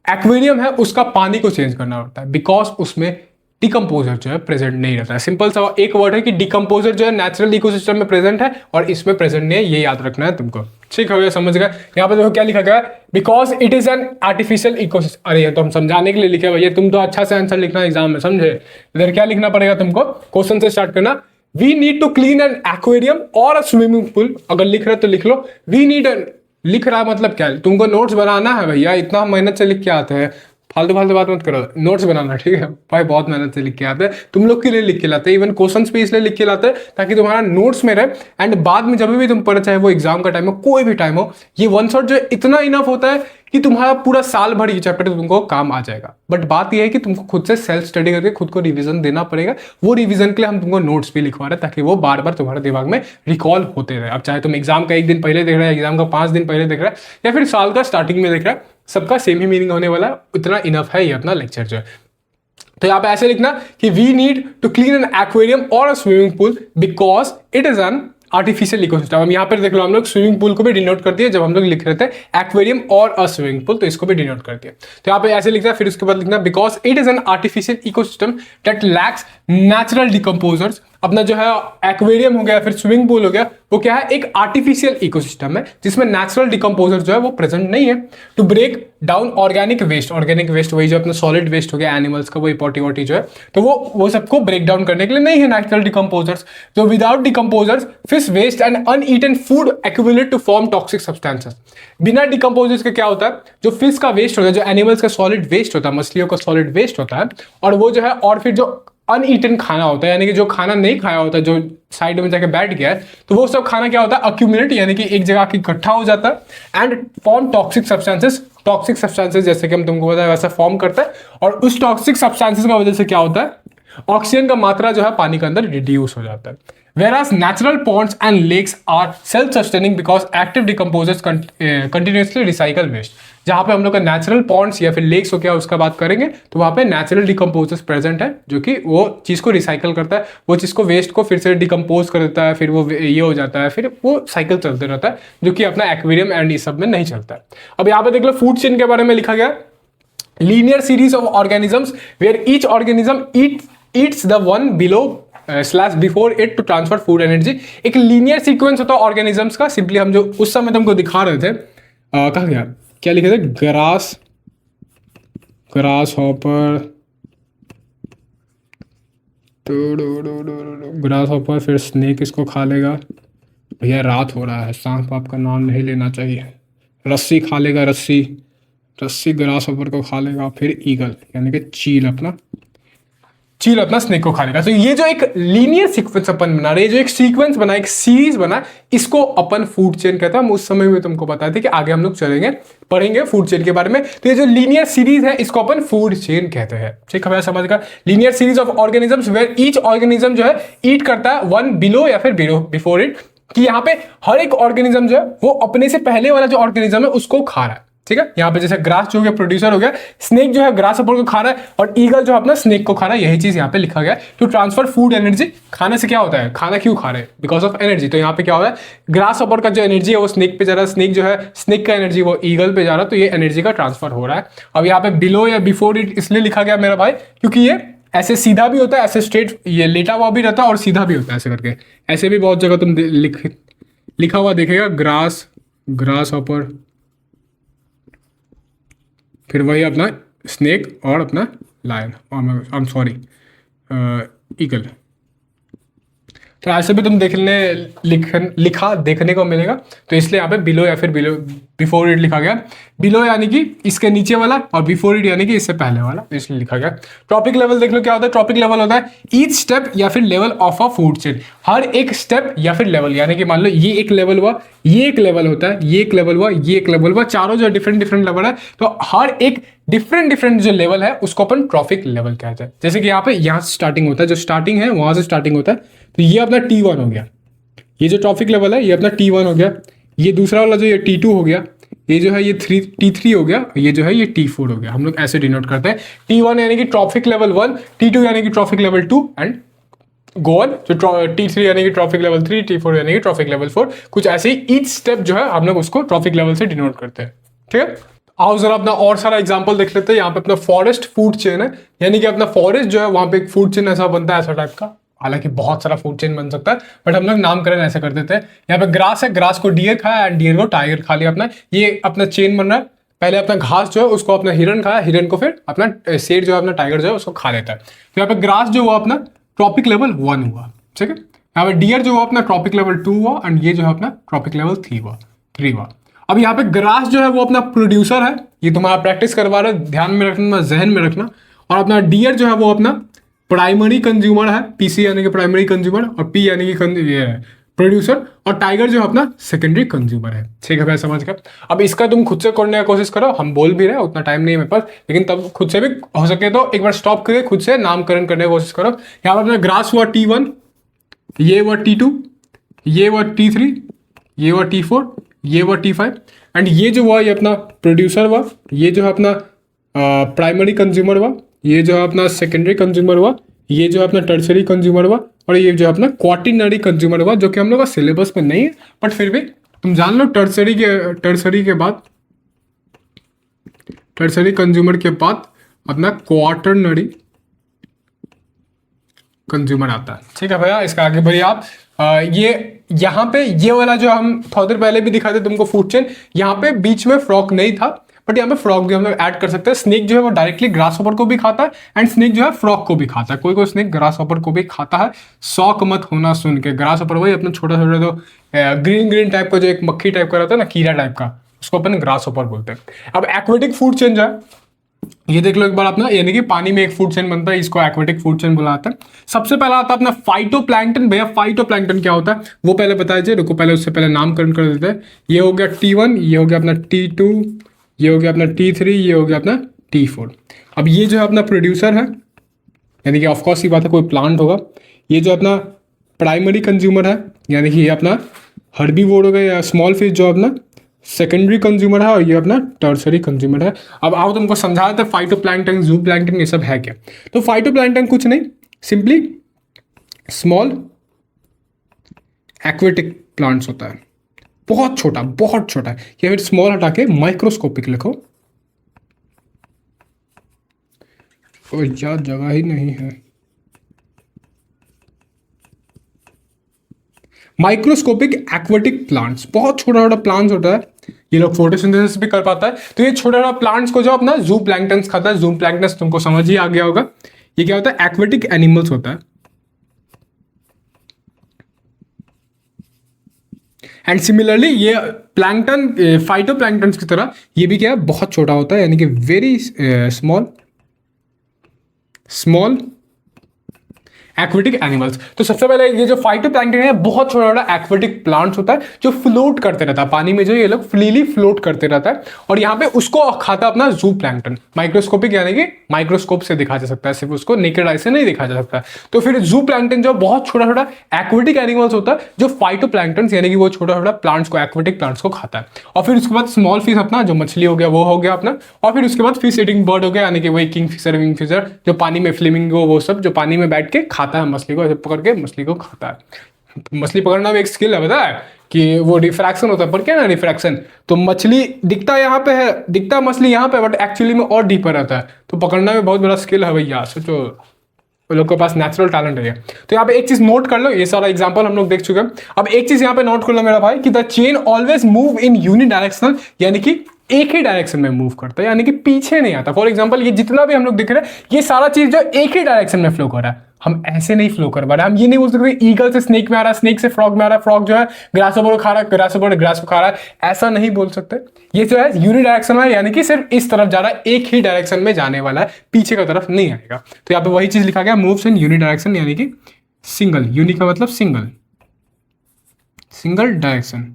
एक्वेरियम है उसका पानी को चेंज करना पड़ता है, बिकॉज उसमें डिकम्पोजर जो है प्रेजेंट नहीं रहता है। सिंपल सा एक वर्ड है कि डिकम्पोजर जो है नेचुरल इकोसिस्टम में प्रेजेंट है और इसमें प्रेजेंट नहीं है, ये याद रखना है तुमको। ठीक हो गया, समझ गए। यहाँ पे देखो क्या लिखा गया, because it is an artificial ecosystem. अरे ये तो हम समझाने के लिए लिखे भैया, तुम तो अच्छा से आंसर लिखना एग्जाम में, समझे। इधर क्या लिखना पड़ेगा तुमको, क्वेश्चन से स्टार्ट करना। We need to clean an aquarium और अ स्विमिंग पूल। अगर लिख रहे तो लिख लो, वी नीड एन, लिख रहा मतलब क्या है, तुमको नोट्स बनाना है भैया, इतना मेहनत से लिख के आते हैं, फालतू फालतू बात मत करो, नोट्स बनाना, ठीक है भाई, बहुत मेहनत से लिख के आते हैं, तुम लोग के लिए लिख के लाते हैं, इवन क्वेश्चंस भी इसलिए लिख के लाते हैं ताकि तुम्हारा नोट्स में रहे। एंड बाद में जब भी तुम पढ़े, चाहे वो एग्जाम का टाइम हो, कोई भी टाइम हो, ये वन शॉट जो है इतना इनफ होता है कि तुम्हारा पूरा साल भर ये चैप्टर तुमको काम आ जाएगा। बट बात यह है कि तुमको खुद से सेल्फ स्टडी करके खुद को रिवीजन देना पड़ेगा। वो रिवीजन के लिए हम तुमको नोट्स भी लिखवा रहे हैं ताकि वो बार बार तुम्हारे दिमाग में रिकॉल होते रहे। अब चाहे तुम एग्जाम का 1 दिन पहले देख रहे हैं, एग्जाम का 5 दिन पहले देख रहे हैं, या फिर साल का स्टार्टिंग में देख रहे हैं, सबका सेम ही मीनिंग होने वाला है। इतना इनफ है ये अपना लेक्चर जो है। तो यहाँ पे ऐसे लिखना कि we need to clean an aquarium और a swimming pool because it is an artificial ecosystem. हम यहाँ पर देख लो, हम लोग स्विमिंग पूल को भी डिनोट कर दिए जब हम लोग लिख रहे थे एक्वेरियम और अ स्विमिंग पूल, तो इसको भी डिनोट कर दिया। तो यहाँ पे ऐसे लिखना, फिर उसके बाद लिखना because it is an artificial ecosystem that lakhs natural decomposers. अपना जो है एक्वेरियम हो गया, फिर स्विमिंग पूल हो गया, वो क्या है, एक आर्टिफिशियल इकोसिस्टम है जिसमें नेचुरल डिकम्पोजर जो है वो प्रेजेंट नहीं है। To break down organic waste, organic waste वही जो अपना सॉलिड वेस्ट हो गया एनिमल्स का, वही पॉटी वॉटी जो है, तो वो सबको ब्रेक डाउन करने के लिए नहीं है नेचुरल डिकम्पोजर्स। तो without decomposers fish waste and uneaten food accumulate to form toxic substances. बिना डिकम्पोजर्स के क्या होता है, जो फिश का वेस्ट होता है, जो एनिमल्स का सॉलिड वेस्ट होता है, मछलियों का सॉलिड वेस्ट होता है, और वो जो है, और फिर जो अनईटन खाना होता है, यानी कि जो खाना नहीं खाया होता, जो साइड में जाके बैठ गया है, तो वो सब खाना क्या होता है, अक्यूमुलेट, यानी कि एक जगह इकट्ठा हो जाता है and form toxic substances. Toxic substances जैसे कि हम तुमको बताया वैसा फॉर्म करता है, और उस टॉक्सिक सब्सटेंसेस की वजह से क्या होता है, ऑक्सीजन का मात्रा जो है पानी के अंदर रिड्यूस हो जाता है। Whereas natural ponds and lakes are self-sustaining because active decomposers continuously recycle waste। जहाँ पे हम लोग का नेचुरल पॉन्ड्स या फिर लेक्स हो गया उसका बात करेंगे, तो वहाँ पे नेचुरल डिकम्पोजर्स प्रेजेंट है जो कि वो चीज़ को रिसाइकल करता है, वो चीज़ को वेस्ट को फिर से डिकम्पोज कर देता है, फिर वो ये हो जाता है, फिर वो साइकिल चलते रहता है, जो कि अपना एक्वेरियम एंड इस सब में नहीं चलता है। अब यहाँ पे देख लो, फूड चेन के बारे में लिखा गया, linear series of organisms where each organism eats the one below slash before it to transfer food energy. एक लीनियर सीक्वेंस होता है ऑर्गेनिजम्स का। सिंपली हम जो उस समय तुमको दिखा रहे थे, कहा गया, क्या लिखे थे, ग्रास हॉपर, ग्रास हॉपर, फिर स्नेक इसको खा लेगा। भैया रात हो रहा है, सांप आपका नाम नहीं लेना चाहिए। रस्सी खा लेगा, रस्सी ग्रास हॉपर को खा लेगा। फिर ईगल यानी कि चील अपना स्नेक को खा लेगा। तो ये जो एक लीनियर सीक्वेंस अपन बना रहे हैं, जो एक सीक्वेंस बना, एक सीरीज बना, इसको अपन फूड चेन कहता है। हम उस समय में तुमको बताए थे कि आगे हम लोग चलेंगे, पढ़ेंगे फूड चेन के बारे में। तो ये जो लीनियर सीरीज है इसको अपन फूड चेन कहते हैं। ठीक है, समझ गया। Linear series of organisms where each organism जो है ईट करता है वन बिलो या फिर बिफोर इट, कि यहाँ पे हर एक ऑर्गेनिज्म जो है वो अपने से पहले वाला जो ऑर्गेनिज्म है उसको खा रहा है। ठीक है, यहाँ पे जैसे ग्रास जो हो गया प्रोड्यूसर हो गया, स्नेक जो है ग्रास हॉपर को खा रहा है, और ईगल जो अपना स्नेक को खा रहा है। यही चीज यहाँ पे लिखा गया है। टू ट्रांसफर फूड एनर्जी, खाने से क्या होता है, खाना क्यों खा रहे हैं, बिकॉज ऑफ एनर्जी। तो यहाँ पे क्या हो रहा है, ग्रास हॉपर का जो एनर्जी है वो स्नेक पे जा रहा है, स्नेक जो है स्नेक का एनर्जी वो ईगल पे जा रहा है, तो ये एनर्जी का ट्रांसफर हो रहा है। अब यहाँ पे बिलो या बिफोर इट इसलिए लिखा गया मेरा भाई, क्योंकि ये ऐसे सीधा भी होता है, ऐसे स्ट्रेट ये लेटा हुआ भी रहता है, और सीधा भी होता है ऐसे करके। ऐसे भी बहुत जगह तुम लिखा हुआ देखेगा, ग्रास हॉपर, फिर वही अपना स्नेक और अपना lion, I am sorry, equal. तो ऐसे भी तुम लिखा देखने को मिलेगा, तो इसलिए यहाँ पे बिलो या फिर बिलो बिफोर इट लिखा गया। बिलो यानी कि इसके नीचे वाला और बिफोर इट यानी कि इससे पहले वाला, इसलिए लिखा गया। ट्रॉपिक लेवल देख लो क्या होता है। ट्रॉपिक लेवल होता है ईच स्टेप या फिर level of a food chain. हर एक स्टेप या फिर लेवल, यानी कि मान लो ये एक लेवल हुआ, ये एक लेवल होता है, ये एक लेवल हुआ, ये एक लेवल हुआ, चारों जो डिफरेंट डिफरेंट लेवल है, तो हर एक डिफरेंट जो लेवल है उसको अपन ट्रॉपिक लेवल कहते हैं। जैसे कि यहाँ से स्टार्टिंग होता है, जो स्टार्टिंग है वहां से स्टार्टिंग होता है, तो ये अपना T1 हो गया। ये जो ट्रॉपिक लेवल है ये अपना T1 हो गया। ये दूसरा वाला जो ये T2 हो गया, ये जो है ये T3 हो गया, ये जो है ये T4 हो गया। हम लोग ऐसे डिनोट करते हैं। T1 यानी कि ट्रॉपिक लेवल 1, T2 यानी कि ट्रॉपिक लेवल 2 एंड गोवन, जो T3 यानी कि ट्रॉपिक लेवल 3, T4 यानी कि ट्रॉपिक लेवल 4। कुछ ऐसे ही ईच स्टेप जो है हम लोग उसको ट्रॉपिक लेवल से डिनोट करते हैं। ठीक है, आओ जरा अपना और सारा एग्जांपल देख लेते हैं। यहाँ पे अपना फॉरेस्ट फूड चेन है, यानी कि अपना फॉरेस्ट जो है वहां पे एक फूड चेन ऐसा बनता है, ऐसा टाइप का। हालांकि बहुत सारा फूड चेन बन सकता है, बट हम लोग नामकरण ऐसे कर देते हैं। यहाँ पे ग्रास है, ग्रास को डियर खाया एंड डियर को टाइगर खा लिया। अपना ये अपना चेन बन रहा है। पहले अपना घास जो है उसको अपना हिरन खाया, हिरन को फिर अपना शेर जो है अपना टाइगर जो है उसको खा लेता है। तो यहाँ पे ग्रास जो हुआ अपना ट्रॉपिक लेवल 1 हुआ। ठीक है, यहाँ पे डियर जो हुआ अपना ट्रॉपिक लेवल 2 हुआ एंड ये जो है अपना ट्रॉपिक लेवल 3 हुआ। अब यहाँ पे ग्रास जो है वो अपना प्रोड्यूसर है, ये तुम्हारा प्रैक्टिस करवा रहे, ध्यान में रखना, जहन में रखना। और अपना डियर जो है वो अपना प्राइमरी कंज्यूमर है, पीसी यानी कि प्राइमरी कंज्यूमर, और पी यानी कि प्रोड्यूसर, और टाइगर जो है अपना सेकेंडरी कंज्यूमर है। ठीक है भाई, समझ गए। अब इसका तुम खुद से करने की कोशिश करो, हम बोल भी रहे हैं, उतना टाइम नहीं है मेरे पास, लेकिन तब खुद से भी हो सके तो एक बार स्टॉप करके खुद से नामकरण करने की कोशिश करो। यहाँ पर अपना ग्रास हुआ T1, ये हुआ T2, ये हुआ T3, ये हुआ T4, ये हुआ T5 एंड ये जो हुआ ये अपना प्रोड्यूसर हुआ, ये जो है अपना प्राइमरी कंज्यूमर हुआ, ये जो है अपना सेकेंडरी कंज्यूमर हुआ, ये जो है अपना टर्सरी कंज्यूमर हुआ, और ये जो है अपना क्वार्टिनरी कंज्यूमर हुआ, जो कि हम लोग का सिलेबस में नहीं है, बट फिर भी तुम जान लो। टर्सरी कंज्यूमर के बाद अपना क्वार्टरनरी कंज्यूमर आता है। ठीक है भैया, इसका आगे बढ़िए आप। ये यहाँ पे ये वाला जो हम थोड़ी देर पहले भी दिखाते तुमको फूड चेन, यहाँ पे बीच में फ्रॉग नहीं था, बट यहाँ पे फ्रॉग भी हम लोग ऐड कर सकते हैं। स्नेक जो है वो डायरेक्टली ग्रास हॉपर को भी खाता है एंड स्नेक जो है फ्रॉग को भी खाता है। कोई स्नेक ग्रास हॉपर को भी खाता है। शौक मत होना सुन के। ग्रास हॉपर वही अपना छोटा छोटा जो ग्रीन टाइप का जो एक मक्खी टाइप का रहता है ना, कीड़ा टाइप का, उसको अपन ग्रास हॉपर बोलते हैं। अब एक्वेटिक फूड चेन जो है ये देख लो एक बार अपना, यानी कि पानी में एक फूड चेन बनता है, इसको एक्वेटिक फूड चेन बोला जाता है। सबसे पहला आता है अपना फाइटोप्लैंक्टन। भैया फाइटोप्लैंक्टन क्या होता है वो पहले बताया जाए, रुको पहले उससे पहले नामकरण कर देते हैं। ये हो गया T1, ये हो गया अपना T2, ये हो गया अपना T3, ये हो गया अपना T4। अब ये जो है अपना प्रोड्यूसर है, यानी कि ऑफकोर्स ये बात है कोई प्लांट होगा। ये जो अपना प्राइमरी कंज्यूमर है, यानी कि ये अपना हर्बीवोर हो गया या स्मॉल फिश जो अपना सेकेंडरी कंज्यूमर है, और ये अपना टर्सरी कंज्यूमर है। अब आओ तुमको समझा देते फाइटोप्लैंक्टन, ज़ूप्लैंक्टन ये सब है क्या। तो फाइटोप्लैंक्टन कुछ नहीं, सिंपली स्मॉल एक्वेटिक प्लांट्स होता है, बहुत छोटा है। या फिर स्मॉल हटा के माइक्रोस्कोपिक लिखो, और यार जगह ही नहीं है। माइक्रोस्कोपिक एक्वेटिक प्लांट्स, बहुत छोटा प्लांट्स होता है। ये लोग फोटोसिंथेसिस भी कर पाता है। तो ये छोटा प्लांट्स को जो अपना ज़ूप्लैंक्टन खाता है। ज़ूप्लैंक्टन तुमको समझ ही आ गया होगा, ये क्या होता है, एक्वेटिक एनिमल्स होता है। एंड सिमिलरली ये प्लैंक्टन, फाइटोप्लैंक्टन की तरह ये भी क्या है, बहुत छोटा होता है, यानी कि वेरी स्मॉल एक्वेटिक एनिमल्स। तो सबसे पहले ये जो फाइटोप्लैंक्टन है बहुत छोटा एक्वेटिक प्लांट्स होता है जो फ्लोट करते रहता है पानी में, जो ये लोग फ्रीली फ्लोट करते रहता है, और यहाँ पे उसको खाता अपना ज़ूप्लैंक्टन। माइक्रोस्कोपिक यानी कि माइक्रोस्कोप से दिखा जा सकता है, सिर्फ उसको नेकेड आई से नहीं दिखा जा सकता। तो फिर ज़ूप्लैंक्टन जो बहुत छोटा एक्वेटिक एनिमल्स होता है जो फाइटोप्लैंक्टन यानी कि वो छोटा प्लांट्स को, एक्वेटिक प्लांट्स को खाता है। और फिर उसके बाद स्मॉल फिश अपना जो मछली हो गया वो हो गया अपना, और फिर उसके बाद फिश ईटिंग बर्ड हो गया, यानी कि वही किंग फिशर, विंग फिशर जो पानी में, फ्लेमिंगो, वो सब जो पानी में बैठ के खाता है मछली को, ऐसे पकड़ के मछली को खाता है। मछली पकड़ना भी एक स्किल है, पता है कि वो रिफ्रैक्शन होता है, पर क्या ना रिफ्रैक्शन, तो मछली दिखता यहाँ पे है, दिखता मछली यहाँ पे, बट एक्चुअली में और डीपर रहता है। तो पकड़ना भी बहुत बड़ा स्किल है भैया, सोचो वो लोग के पास नेचुरल टैलेंट है। तो यहाँ पे एक चीज नोट कर लो, ये सारा एग्जांपल हम लोग देख चुके हैं। अब एक चीज यहाँ पे नोट कर लो मेरा भाई कि the chain always move in unidirectional, यानी कि एक ही डायरेक्शन में मूव करता है, यानी कि पीछे नहीं आता। फॉर एग्जांपल ये जितना भी हम लोग दिख रहे हैं ये सारा चीज जो एक ही डायरेक्शन में फ्लो कर रहा है, हम ऐसे नहीं फ्लो कर पा रहे। हम ये नहीं बोल सकते ईगल से स्नेक में आ रहा है, स्नेक से फ्रॉग में आ रहा है, फ्रॉग जो है ग्रास को खा रहा है, ग्रास को खा रहा है, ऐसा नहीं बोल सकते। ये जो है यूनिडायरेक्शन में, यानी कि सिर्फ इस तरफ जा रहा है, एक ही डायरेक्शन में जाने वाला है, पीछे की तरफ नहीं आएगा। तो यहाँ पे वही चीज लिखा गया, मूव्स इन यूनिडायरेक्शन, यानी कि सिंगल, यूनि का मतलब सिंगल, सिंगल डायरेक्शन।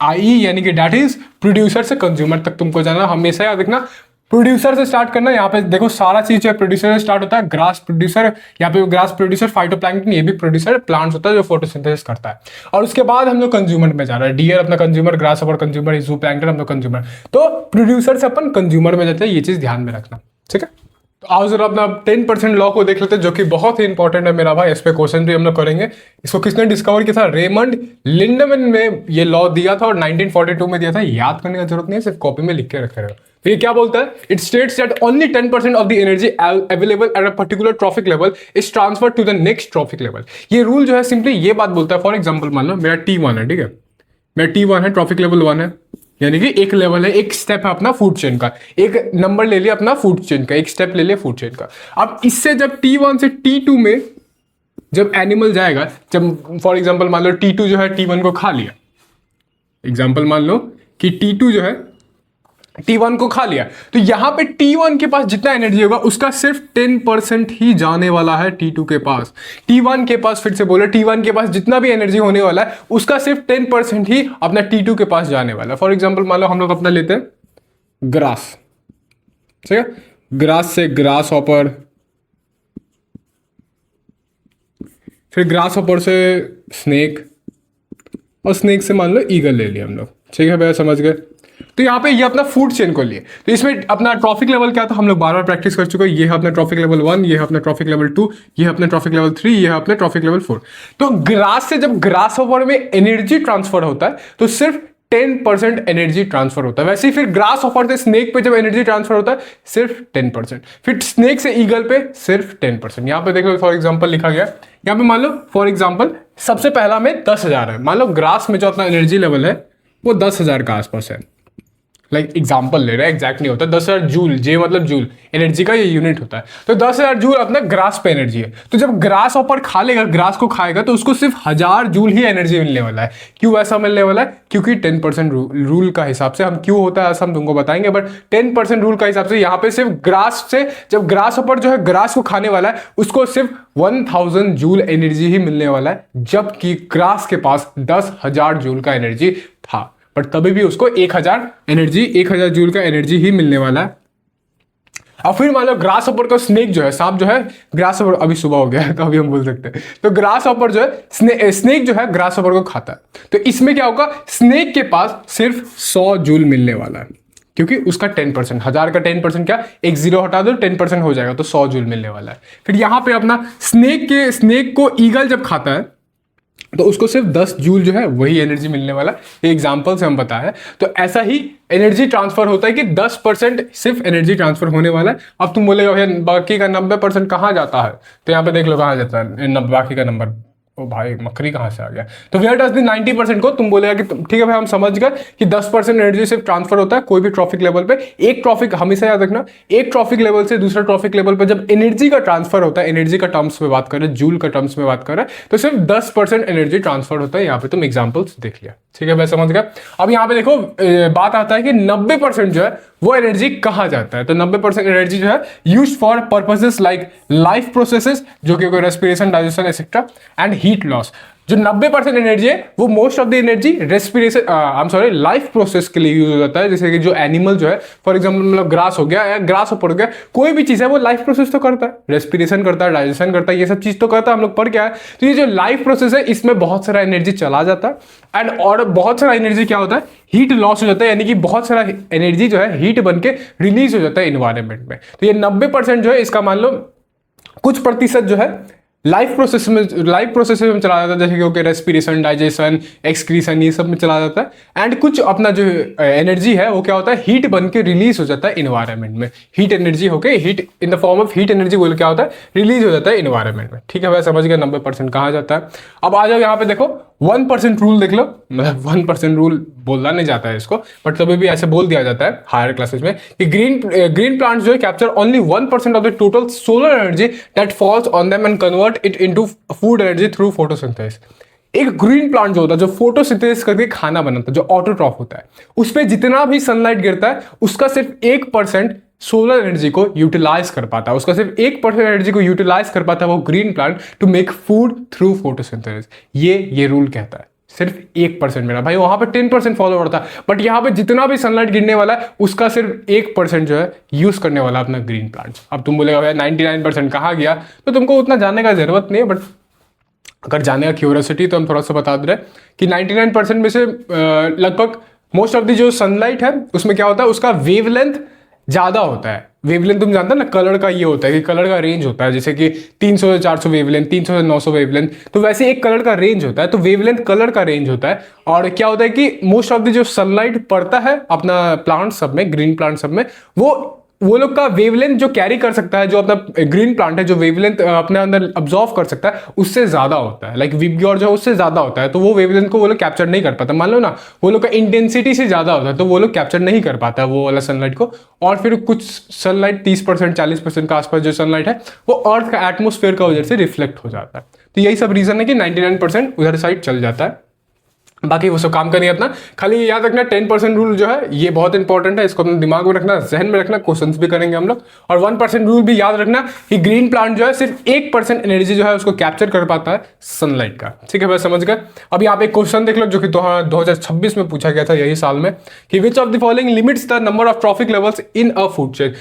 आई यानी कि डेट इज प्रोड्यूसर से कंज्यूमर तक तुमको जाना, हमेशा याद रखना प्रोड्यूसर से स्टार्ट करना। यहाँ पे देखो सारा चीज जो है प्रोड्यूसर से स्टार्ट होता है। ग्रास प्रोड्यूसर, यहाँ पे ग्रास प्रोड्यूसर, फाइटोप्लैंक्टन ये भी प्रोड्यूसर, प्लांट्स होता है जो फोटोसिंथेसिस करता है। और उसके बाद हम लोग कंज्यूमर में जा रहे हैं, डियर अपना कंज्यूमर, ग्रास ओवर कंज्यूमर, जू प्लैंक्टन हम लोग कंज्यूमर। तो प्रोड्यूसर से अपन कंज्यूमर में जाते हैं, ये चीज ध्यान में रखना, ठीक है। तो आओ जरा अपना 10% लॉ को देख लेते हैं, जो कि बहुत ही इंपॉर्टेंट है मेरा भाई, इस पे क्वेश्चन भी हम लोग करेंगे। इसको किसने डिस्कवर किया था? रेमंड लिंडमैन में ये लॉ दिया था और 1942 में दिया था। याद करने की जरूरत नहीं है, सिर्फ कॉपी में लिख के रखे रहो। तो ये क्या बोलता है? It states that only 10% of the energy available at a particular trophic level is transfer to the next trophic level. ये रूल जो है सिंपली ये बात बोलता है, फॉर एग्जाम्पल मान लो मेरा T1 है, ठीक है, मेरा T1 है, ट्रॉफिक लेवल 1 है, यानी कि एक लेवल है, एक स्टेप है अपना फूड चेन का, एक नंबर ले लिया अपना फूड चेन का, एक स्टेप ले लिया फूड चेन का। अब इससे जब T1 से T2 में जब एनिमल जाएगा, जब फॉर एग्जांपल मान लो T2 जो है T1 को खा लिया, एग्जांपल मान लो कि T2 जो है T1 को खा लिया, तो यहां पे T1 के पास जितना एनर्जी होगा उसका सिर्फ 10% ही जाने वाला है T2 के पास। T1 के पास, फिर से बोले, T1 के पास जितना भी एनर्जी होने वाला है उसका सिर्फ 10% ही अपना T2 के पास जाने वाला है। फॉर एग्जांपल मान लो हम लोग अपना लेते हैं ग्रास, ठीक है, ग्रास से ग्रास हॉपर, फिर ग्रास हॉपर से स्नेक, और स्नेक से मान लो ईगल ले लिया हम लोग, ठीक है भैया, समझ गए। तो यहाँ पे ये अपना फूड चेन को लिए, तो इसमें अपना ट्रॉफिक लेवल क्या था हम लोग बार बार प्रैक्टिस कर चुके हैं। ये है अपना ट्रॉफिक लेवल 1, ये है अपना ट्रॉफिक लेवल 2, ये है अपना ट्रॉफिक लेवल 3, ये है अपना ट्रॉफिक लेवल 4। तो ग्रास से जब ग्रास ओवर में एनर्जी ट्रांसफर होता है तो सिर्फ 10% एनर्जी ट्रांसफर होता है। वैसे ही फिर ग्रास ओवर से स्नेक पे जब एनर्जी ट्रांसफर होता है सिर्फ 10%, फिर स्नेक से ईगल पे सिर्फ 10%। यहाँ पे देख लो फॉर एग्जाम्पल लिखा गया, यहाँ पे मान लो फॉर एग्जाम्पल सबसे पहला में 10,000 है, मान लो ग्रास में जो अपना एनर्जी लेवल है वो 10,000 का आसपास है, लाइक एग्जाम्पल ले रहे हैं, एग्जैक्ट नहीं होता। 10,000 जूल, जे मतलब जूल, एनर्जी का ये यूनिट होता है। तो 10,000 जूल अपना ग्रास पे एनर्जी है। तो जब ग्रास ऊपर खा लेगा, ग्रास को खाएगा, तो उसको सिर्फ 1000 जूल ही एनर्जी मिलने वाला है। क्यों ऐसा मिलने वाला है? क्योंकि 10% रूल का हिसाब से, हम क्यों होता है ऐसा हम तुमको बताएंगे, बट 10% रूल का हिसाब से यहाँ पे सिर्फ ग्रास से, जब ग्रास ऊपर जो है ग्रास को खाने वाला है उसको सिर्फ 1000 जूल एनर्जी ही मिलने वाला है, जबकि ग्रास के पास 10,000 जूल का एनर्जी था, बट तभी भी उसको 1000 जूल का एनर्जी ही मिलने वाला है। और फिर मान लो ग्रास ऊपर का स्नेक जो है, सांप जो है, ग्रास ऊपर, अभी सुबह हो गया है तो अभी हम बोल सकते हैं, तो ग्रास ऊपर जो है स्नेक जो है ग्रास ऊपर को खाता है। तो इसमें क्या होगा? स्नेक के पास सिर्फ 100 जूल मिलने वाला है, क्योंकि उसका 10%, 1000 का 10% क्या, एक जीरो हटा दो 10% हो जाएगा, तो 100 जूल मिलने वाला है। फिर यहां पे अपना स्नेक को ईगल जब खाता है तो उसको सिर्फ 10 जूल जो है वही एनर्जी मिलने वाला। ये एग्जांपल से हम बताया। तो ऐसा ही एनर्जी ट्रांसफर होता है कि 10% सिर्फ एनर्जी ट्रांसफर होने वाला है। अब तुम बोलेगा भैया बाकी का 90% कहाँ जाता है? तो यहाँ पे देख लो कहाँ जाता है बाकी का नंबर। ओ भाई मकरी कहाँ से आ गया? तो वेयर डज द 90% को तुम बोलेगा कि ठीक है भाई हम समझ गए कि 10% एनर्जी सिर्फ ट्रांसफर होता है कोई भी ट्रॉफिक लेवल पे। एक ट्रॉफिक, हमेशा याद रखना, एक ट्रॉफिक लेवल से दूसरा ट्रॉफिक लेवल पे जब एनर्जी का ट्रांसफर होता है, एनर्जी का टर्म्स में बात करें, जूल का टर्म्स में बात करें, तो सिर्फ 10% एनर्जी ट्रांसफर होता है। यहाँ पे तुम एग्जाम्पल्स देख लिया, ठीक है भाई, समझ गया। अब यहाँ पे देखो बात आता है कि 90% जो है वो एनर्जी कहाँ जाता है? तो 90% एनर्जी जो है used for purposes like life processes, जो कि respiration, digestion etcetera, and heat loss. जो 90% एनर्जी है वो most of the energy respiration, I am sorry, life process के लिए यूज हो जाता है। जैसे कि जो एनिमल जो है, फॉर एग्जांपल मतलब ग्रास हो गया या ग्रास ऊपर हो गया, कोई भी चीज है वो लाइफ प्रोसेस तो करता है, रेस्पिरेशन करता है, डाइजेशन करता है, ये सब चीज तो करता है, हम लोग पढ़ के आए। तो ये जो लाइफ प्रोसेस है इसमें बहुत सारा एनर्जी चला जाता है एंड और बहुत सारा एनर्जी क्या होता है? हीट लॉस हो जाता है, यानी कि बहुत सारा एनर्जी जो है हीट बन के रिलीज हो जाता है इन्वायरमेंट में। तो ये 90% जो है इसका मान लो कुछ प्रतिशत जो है लाइफ प्रोसेस में चला जाता है, जैसे कि रेस्पिरेशन, डाइजेशन, एक्सक्रीशन, ये सब में चला जाता है। एंड कुछ अपना जो एनर्जी है वो क्या होता है? हीट बन के रिलीज हो जाता है इन्वायरमेंट में। हीट एनर्जी होके, heat in the form of heat energy बोल क्या होता है? रिलीज हो जाता है इन्वायरमेंट में। ठीक है भाई, समझ गए 90% कहाँ जाता है। अब आ जाओ यहाँ पे देखो 1% रूल देख लो, मतलब 1% रूल बोलना नहीं जाता है इसको, बट कभी भी ऐसे बोल दिया जाता है हायर क्लासेस में कि ग्रीन प्लांट्स जो है capture only 1% of the total solar energy that falls on them and convert it into food energy through photosynthesis. एक ग्रीन प्लांट जो होता है, जो फोटोसिंथेसिस करके खाना बनाता है, जो ऑटोट्रॉफ होता है, उस पर जितना भी सनलाइट गिरता है उसका सिर्फ 1% सोलर एनर्जी को यूटिलाइज कर पाता है, उसका सिर्फ 1% एनर्जी को यूटिलाइज कर पाता है वो green plant to make food through photosynthesis. ये रूल कहता है सिर्फ 1% मेरा भाई, वहां पे 10% फॉलो करता है, बट यहाँ पे जितना भी सनलाइट गिरने वाला है उसका सिर्फ 1% जो है यूज करने वाला अपना ग्रीन प्लांट। अब तुम बोलेगा भाई 99% कहाँ गया, तो तुमको उतना जानने का जरूरत नहीं है, बट अगर जाने का क्यूरियोसिटी तो हम थोड़ा सा बता दे रहे हैं कि 99% में से लगभग मोस्ट ऑफ द जो सनलाइट है उसमें क्या होता है, उसका वेवलेंथ ज्यादा होता है। वेवलेंथ तुम जानते हो ना, कलर का ये होता है कि कलर का रेंज होता है, जैसे कि 300 से 400 वेवलेंथ, 300 से 900 वेवलेंथ, तो वैसे एक कलर का रेंज होता है, तो वेवलेंथ कलर का रेंज होता है। और क्या होता है कि मोस्ट ऑफ द जो सनलाइट पड़ता है अपना प्लांट सब में, ग्रीन प्लांट सब में, वो लोग का वेवलेंथ जो कैरी कर सकता है, जो अपना ग्रीन प्लांट है जो वेवलेंथ अपने अंदर अब्जॉर्व कर सकता है उससे ज्यादा होता है, लाइक विबग्योर जो है उससे ज्यादा होता है, तो वो वेवलेंथ को वो लोग कैप्चर नहीं कर पाता। मान लो ना वो लोग का इंटेंसिटी से ज्यादा होता है तो वो लोग कैप्चर नहीं कर पाता वो वाला सनलाइट को। और फिर कुछ सनलाइट 30% 40% का आसपास जो सनलाइट है वो अर्थ का एटमोस्फेयर का वजह से रिफ्लेक्ट हो जाता है। तो यही सब रीजन है कि 99% उधर साइड चल जाता है, बाकी वो सब काम करिए अपना। खाली ये याद रखना 10% रूल जो है ये बहुत इंपॉर्टेंट है, इसको अपने दिमाग में रखना, जहन में रखना, क्वेश्चंस भी करेंगे हम लोग। और 1% रूल भी याद रखना कि ग्रीन प्लांट जो है सिर्फ 1% एनर्जी जो है उसको कैप्चर कर पाता है सनलाइट का। ठीक है भाई, समझ गए। अब यहाँ पे एक क्वेश्चन देख लो जो कि 2026 में पूछा गया था यही साल में, कि which of the following limits the number of trophic levels in a food chain.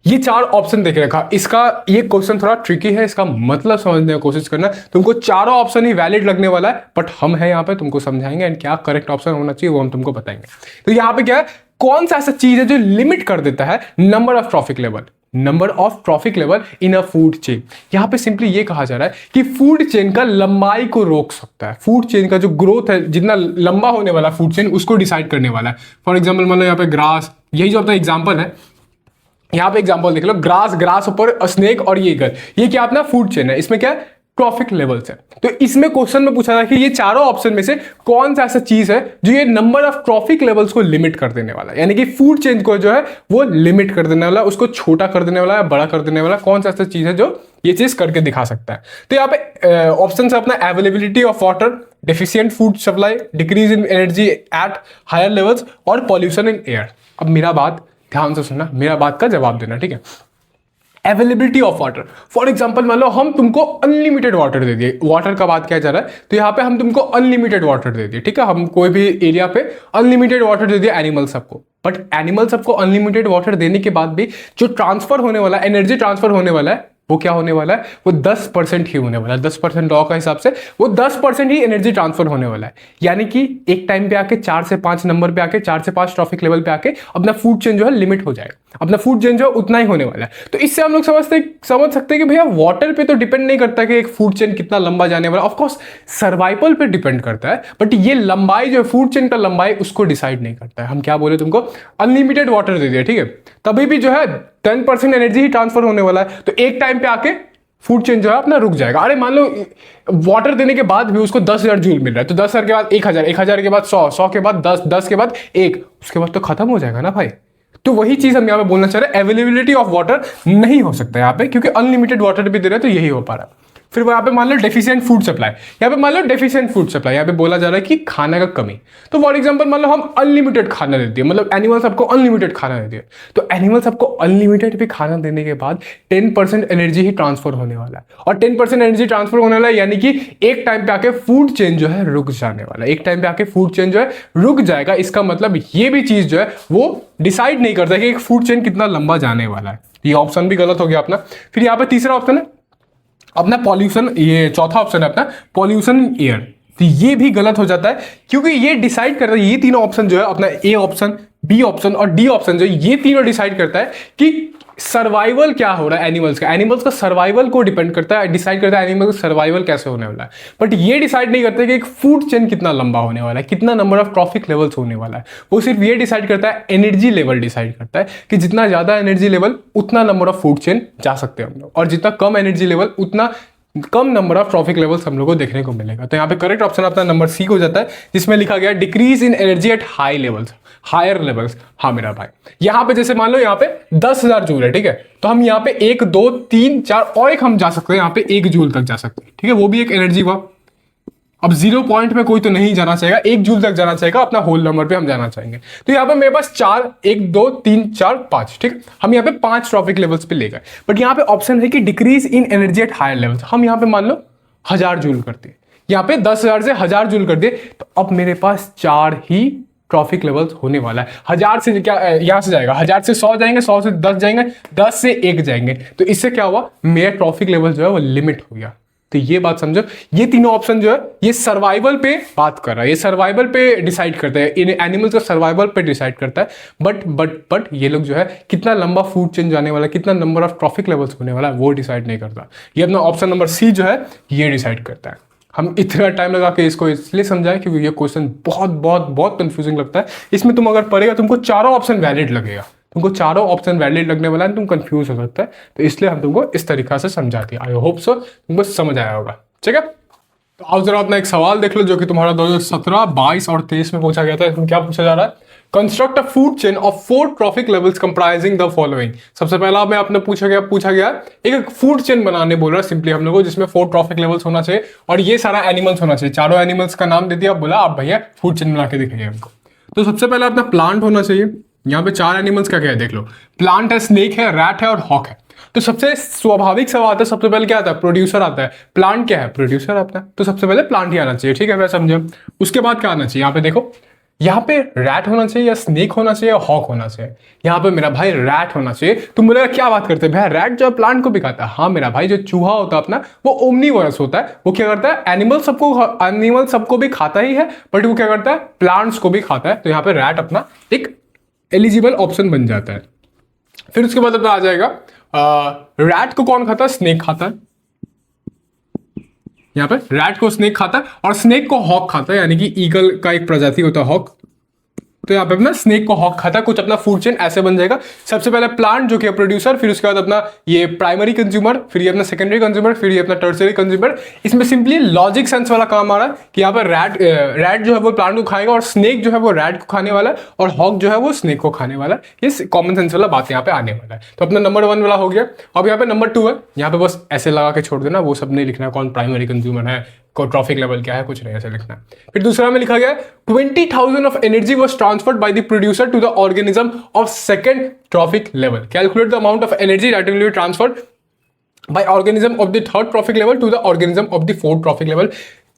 ये 4 ऑप्शन देख रखा, इसका ये क्वेश्चन थोड़ा ट्रिकी है, इसका मतलब समझने की कोशिश करना। तुमको चारों ऑप्शन ही वैलिड लगने वाला है, बट हम हैं यहाँ पे तुमको समझाएंगे एंड क्या करेक्ट ऑप्शन होना चाहिए वो हम तुमको बताएंगे। तो यहाँ पे क्या है, कौन सा ऐसा चीज है जो लिमिट कर देता है number of trophic level, number of trophic level in a food chain. यहां पे सिंपली ये कहा जा रहा है कि फूड चेन का लंबाई को रोक सकता है, फूड चेन का जो ग्रोथ है, जितना लंबा होने वाला फूड चेन उसको डिसाइड करने वाला है। फॉर एग्जाम्पल मान लो यहाँ पे ग्रास, यही जो अपना एग्जाम्पल है, यहाँ पे एग्जांपल देख लो, ग्रास ऊपर स्नेक और ये ईगल, ये क्या अपना फूड चेन है, इसमें क्या है ट्रॉफिक लेवल्स है। तो इसमें क्वेश्चन में पूछा था कि ये चारों ऑप्शन में से कौन सा ऐसा चीज है जो ये नंबर ऑफ ट्रॉफिक लेवल्स को लिमिट कर देने वाला है, यानी कि फूड चेन को जो है वो लिमिट कर देने वाला, उसको छोटा कर देने वाला है, बड़ा कर देने वाला, कौन सा ऐसा चीज है जो ये चीज करके दिखा सकता है। तो यहाँ पे ऑप्शन है अपना availability of water, deficient food supply, decrease in energy at higher levels और पॉल्यूशन इन एयर। अब मेरा बात ध्यान से सुनना, मेरा बात का जवाब देना, ठीक है। Availability of water, for example मान लो हम तुमको अनलिमिटेड वाटर दे दिए, वाटर का बात किया जा रहा है, तो यहाँ पे हम तुमको अनलिमिटेड वाटर दे दिए, ठीक है, हम कोई भी एरिया पे अनलिमिटेड वाटर दे दिया एनिमल सबको, बट एनिमल सबको अनलिमिटेड वाटर देने के बाद भी जो ट्रांसफर होने वाला, एनर्जी ट्रांसफर होने वाला है, वो क्या होने वाला है, वो 10% ही होने वाला है। 10% लॉ का हिसाब से वो 10% ही एनर्जी ट्रांसफर होने वाला है, यानी कि एक टाइम पे आके 4 से 5 नंबर पे आके 4 से 5 ट्रॉफिक लेवल पे आके अपना फूड चेन जो है लिमिट हो जाएगा, अपना फूड चेन जो है उतना ही होने वाला है। तो इससे हम लोग समझ सकते हैं कि भैया वाटर पे तो डिपेंड नहीं करता कि एक फूड चेन कितना लंबा जाने वाला, ऑफकोर्स सर्वाइवल पे डिपेंड करता है, बट ये लंबाई जो फूड चेन का लंबाई उसको डिसाइड नहीं करता है। हम क्या बोले तुमको, अनलिमिटेड वाटर दे दिया, ठीक है, तभी भी जो है 10% एनर्जी ही ट्रांसफर होने वाला है, तो एक टाइम पे आके फूड चेन जो है अपना रुक जाएगा। अरे मान लो वाटर देने के बाद भी उसको 10,000 जूल मिल रहा है, तो 10,000 के बाद 1,000, 1,000 के बाद 100, 100 के बाद 10, 10 के बाद 1, उसके बाद तो खत्म हो जाएगा ना भाई। तो वही चीज हम यहाँ पे बोलना चाह रहे हैं, अवेलेबिलिटी ऑफ वाटर नहीं हो सकता यहाँ पे, क्योंकि अनलिमिटेड वाटर भी दे रहे हैं, तो यही हो पा रहा है। फिर यहाँ पे मान लो डेफिशिएंट फूड सप्लाई, यहाँ पे मान लो डेफिशिएंट फूड सप्लाई, यहाँ पे बोला जा रहा है कि खाना का कमी। तो फॉर एग्जांपल मान लो हम अनलिमिटेड खाना दे दिए, मतलब एनिमल सबको अनलिमिटेड खाना दे दिए, तो एनिमल सबको अनलिमिटेड भी खाना देने के बाद 10% एनर्जी ही ट्रांसफर होने वाला है, और 10% एनर्जी ट्रांसफर होने वाला है, यानी कि एक टाइम पे आके फूड चेन जो है रुक जाने वाला है, एक टाइम पे आके फूड चेन जो है रुक जाएगा। इसका मतलब ये भी चीज जो है वो डिसाइड नहीं करता कि एक फूड चेन कितना लंबा जाने वाला है। ये ऑप्शन भी गलत हो गया अपना। फिर यहाँ पे तीसरा ऑप्शन है अपना पॉल्यूशन, ये चौथा ऑप्शन है अपना पॉल्यूशन एयर, तो ये भी गलत हो जाता है, क्योंकि ये डिसाइड करता है, ये तीनों ऑप्शन जो है अपना ए ऑप्शन, बी ऑप्शन और डी ऑप्शन जो ये तीनों डिसाइड करता है कि सर्वाइवल क्या हो रहा है एनिमल्स का, एनिमल्स का सर्वाइवल को डिपेंड करता है, डिसाइड करता है एनिमल का सर्वाइवल कैसे होने वाला है, बट ये डिसाइड नहीं करता कि एक फूड चेन कितना लंबा होने वाला है, कितना नंबर ऑफ ट्रॉफिक लेवल्स होने वाला है। वो सिर्फ ये डिसाइड करता है, एनर्जी लेवल डिसाइड करता है कि जितना ज्यादा एनर्जी लेवल उतना नंबर ऑफ फूड चेन जा सकते हैं हम लोग, और जितना कम एनर्जी लेवल उतना कम नंबर ऑफ ट्रॉफिक लेवल्स हम लोग को देखने को मिलेगा। तो यहाँ पे करेक्ट ऑप्शन अपना नंबर सी हो जाता है, जिसमें लिखा गया decrease in energy at high levels, higher levels. हाँ मेरा भाई, यहाँ पे जैसे मान लो यहाँ पे 10,000 जूल है, ठीक है, तो हम यहाँ पे 1 2 3 4 और एक हम जा सकते हैं, यहाँ पे 1 जूल तक जा सकते हैं, ठीक है, वो भी एक एनर्जी हुआ। अब 0 पॉइंट पे कोई तो नहीं जाना चाहेगा, 1 जूल तक जाना चाहेगा, अपना होल नंबर पे हम जाना चाहेंगे। तो यहाँ पे मेरे पास 4 1 2 3 4 5, ठीक, हम यहाँ पे 5 ट्रॉफिक लेवल्स पे ले गए। बट यहाँ पे ऑप्शन है कि decrease in energy at higher levels, हम यहाँ पे मान लो 1000 जूल करते हैं, यहाँ पे 10,000 से 1000 जूल कर दिए, तो अब मेरे पास 4 ही ट्रॉफिक लेवल्स होने वाला है। 1000 से क्या यहाँ से जाएगा, 1000 से 100 जाएंगे, 100 से 10 जाएंगे, 10 से 1 जाएंगे, तो इससे क्या हुआ, मेरा ट्रॉफिक लेवल जो है वो लिमिट हो गया। तो ये बात समझो, ये तीनों ऑप्शन जो है ये सर्वाइवल पे बात कर रहा है, ये सर्वाइवल पे डिसाइड करता है, इन एनिमल्स का सर्वाइवल पे डिसाइड करता है। बट ये लोग जो है कितना लंबा फूड चेन जाने वाला है, कितना नंबर ऑफ ट्रॉफिक लेवल्स होने वाला है, वो डिसाइड नहीं करता। ये अपना ऑप्शन नंबर सी जो है ये डिसाइड करता है। हम इतना टाइम लगा के इसको इसलिए समझाएं क्योंकि ये क्वेश्चन बहुत बहुत बहुत कंफ्यूजिंग लगता है। इसमें तुम अगर पढ़ेगा तुमको चारों ऑप्शन वैलिड लगेगा, तुमको चारों ऑप्शन वैलिड लगने वाला है, तुम कंफ्यूज हो सकता है, तो इसलिए हम तुमको इस तरीका से समझाते हैं। आई होप सो तुमको समझ आया होगा, ठीक है। तो आओ जरा अपना एक सवाल देख लो जो कि तुम्हारा 2017, 22 और 23 में पूछा गया था। इसमें क्या पूछा जा रहा है, construct a food chain of 4 trophic levels comprising the following. सबसे पहला में आपने पूछा गया एक फूड चेन बनाने बोल रहा है सिंपली हम लोग को, जिसमें 4 ट्रॉफिक लेवल्स होना चाहिए और ये सारा एनिमल्स होना चाहिए। चारों एनिमल्स का नाम दे दिया, बोला आप भैया फूड चेन बना के दिखाइए हमको। तो सबसे पहले अपना प्लांट होना चाहिए। यहाँ पे 4 एनिमल्स क्या क्या है देख लो, प्लांट है, स्नेक है, रैट है और हॉक है। तो सबसे स्वाभाविक सा आता है, सबसे पहले क्या आता है, प्रोड्यूसर आता है। प्लांट क्या है, प्रोड्यूसर आता है, तो सबसे पहले प्लांट ही आना चाहिए, ठीक है, मैं समझे। उसके बाद क्या आना चाहिए, यहाँ पे देखो, यहाँ पे रैट होना चाहिए या स्नेक होना चाहिए या हॉक होना चाहिए। यहाँ पे मेरा भाई रैट होना चाहिए। तुम बोलेगा क्या बात करते हैं भैया, रैट जो है प्लांट को भी खाता है। हाँ मेरा भाई, जो चूहा होता है अपना वो ओमनीवोरस होता है, वो क्या करता है, एनिमल सबको भी खाता ही है, बट वो क्या करता है, प्लांट्स को भी खाता है। तो यहाँ पे रैट अपना एक एलिजिबल ऑप्शन बन जाता है। फिर उसके बाद आ जाएगा रैट को कौन खाता है, स्नेक खाता है। यहाँ पे रैट को स्नेक खाता है और स्नेक को हॉक खाता है, यानी कि ईगल का एक प्रजाति होता है हॉक। तो यहाँ पे अपना स्नेक को हॉक खाता है। कुछ अपना फूड चेन ऐसे बन जाएगा, सबसे पहले प्लांट जो कि प्रोड्यूसर, फिर उसके बाद अपना ये प्राइमरी कंज्यूमर, फिर ये अपना सेकेंडरी कंज्यूमर, फिर ये अपना टर्सरी कंज्यूमर। इसमें सिंपली लॉजिक सेंस वाला काम आ रहा है कि यहाँ पर रैट जो है वो प्लांट को खाएगा और स्नेक जो है वो रैट को खाने वाला है और हॉक जो है वो स्नेक को खाने वाला है। ये कॉमन सेंस वाला बात यहाँ पे आने वाला है। तो अपना नंबर 1 वाला हो गया। अब यहाँ पे नंबर 2 है, यहाँ पे बस ऐसे लगा के छोड़ देना, वो सब नहीं लिखना है, कौन प्राइमरी कंज्यूमर है, ट्रॉफिक लेवल क्या है, कुछ नहीं ऐसे लिखना। फिर दूसरा में लिखा गया 20,000 of energy was transferred by the producer to the organism of second trophic level. Calculate the amount of energy that will be transferred by organism of the third trophic level to the organism of the fourth trophic level.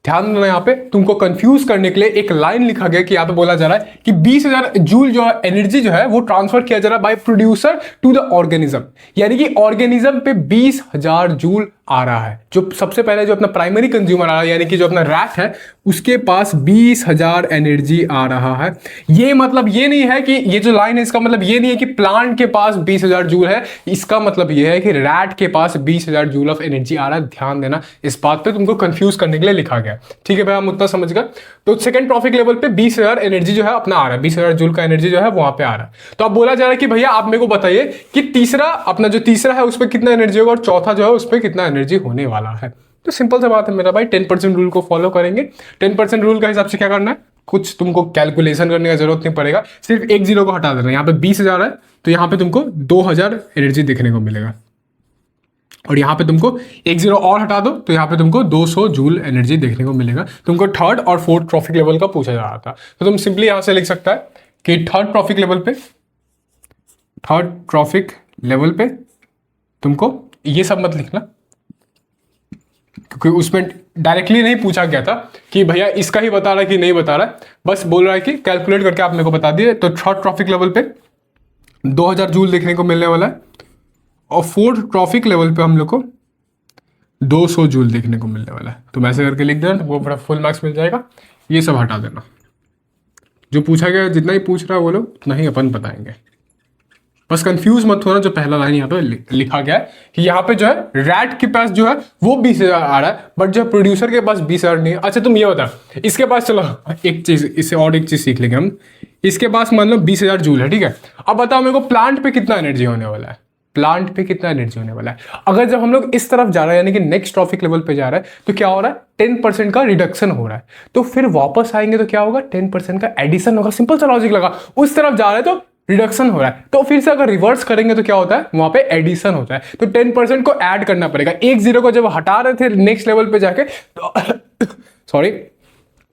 ध्यान देना, यहाँ पे तुमको कंफ्यूज करने के लिए एक लाइन लिखा गया कि यहाँ पे बोला जा रहा है कि 20,000 जूल जो है एनर्जी जो है वो ट्रांसफर किया जा रहा है by producer to the organism, यानी कि ऑर्गेनिज्म पे 20,000 जूल आ रहा है। जो सबसे पहले जो अपना प्राइमरी कंज्यूमर आ रहा है, यानी कि जो अपना रैट है, उसके पास 20,000 एनर्जी आ रहा है। ये मतलब ये नहीं है कि ये जो लाइन है इसका मतलब ये नहीं है कि प्लांट के पास 20,000 जूल है, इसका मतलब ये है कि रैट के पास 20,000 जूल ऑफ एनर्जी आ रहा है। ध्यान देना, इस बात पे तुमको कंफ्यूज करने के लिए लिखा गया, ठीक है भाई, हम उतना समझ गए। तो सेकंड ट्रॉफिक लेवल पे 20,000 एनर्जी जो है अपना आ रहा है, 20,000 जूल का एनर्जी जो है वहां पे आ रहा है। तो अब बोला जा रहा है कि भैया आप मेरे को बताइए कि तीसरा अपना जो तीसरा है उस पर कितना एनर्जी होगा और चौथा जो है उस पर कितना एनर्जी होने वाला है। तो सिंपल सा बात है मेरा भाई, 10% रूल को फॉलो करेंगे। 10% रूल का हिसाब से क्या करना है, कुछ तुमको कैलकुलेशन करने का जरूरत नहीं पड़ेगा, सिर्फ एक जीरो को हटा देना। यहाँ पे 20,000 है तो यहाँ पे तुमको 2,000 एनर्जी देखने को मिलेगा और यहाँ पे तुमको एक जीरो और हटा दो तो यहाँ पे तुमको 200 जूल एनर्जी देखने को मिलेगा। तुमको थर्ड और फोर्थ ट्रॉफिक लेवल का पूछा जा रहा था, तो तुम सिंपली यहाँ से लिख सकता है कि थर्ड ट्रॉफिक लेवल पे तुमको ये सब मत लिखना, क्योंकि उसमें डायरेक्टली नहीं पूछा गया था कि भैया इसका ही बता रहा है कि नहीं बता रहा है, बस बोल रहा है कि कैलकुलेट करके आप मेरे को बता दिए। तो थर्ड ट्रॉफिक लेवल पे 2,000 जूल देखने को मिलने वाला है और फोर्थ ट्रॉफिक लेवल पे हम लोग को 200 जूल देखने को मिलने वाला है। तो मैं ऐसे करके लिख देना, तो वो बड़ा फुल मार्क्स मिल जाएगा। ये सब हटा देना, जो पूछा गया जितना ही पूछ रहा है वो लोग उतना ही अपन बताएंगे। बस कंफ्यूज मत होना, जो पहला लाइन यहाँ पे लिखा गया है कि यहाँ पे जो है रैट के पास जो है वो 20,000 आ रहा है, बट जो प्रोड्यूसर के पास 20,000 नहीं है। अच्छा तुम ये बता, इसके पास चलो एक चीज, इससे और एक चीज सीख लेंगे हम। इसके पास मान लो 20,000 जूल है, ठीक है। अब बताओ मेरे को प्लांट पे कितना एनर्जी होने वाला है। प्लांट पे कितना एनर्जी होने वाला है। अगर जब हम लोग इस तरफ जा रहे हैं यानी कि नेक्स्ट ट्रॉफिक लेवल पे जा रहा है तो क्या हो रहा है, 10% का रिडक्शन हो रहा है। तो फिर वापस आएंगे तो क्या होगा, 10% का एडिशन होगा। सिंपल सा लॉजिक लगा, उस तरफ जा रहे हैं तो रिडक्शन हो रहा है, तो फिर से अगर रिवर्स करेंगे तो क्या होता है, वहां पे एडिशन होता है। तो 10% को ऐड करना पड़ेगा। एक जीरो को जब हटा रहे थे नेक्स्ट लेवल पे जाके तो सॉरी,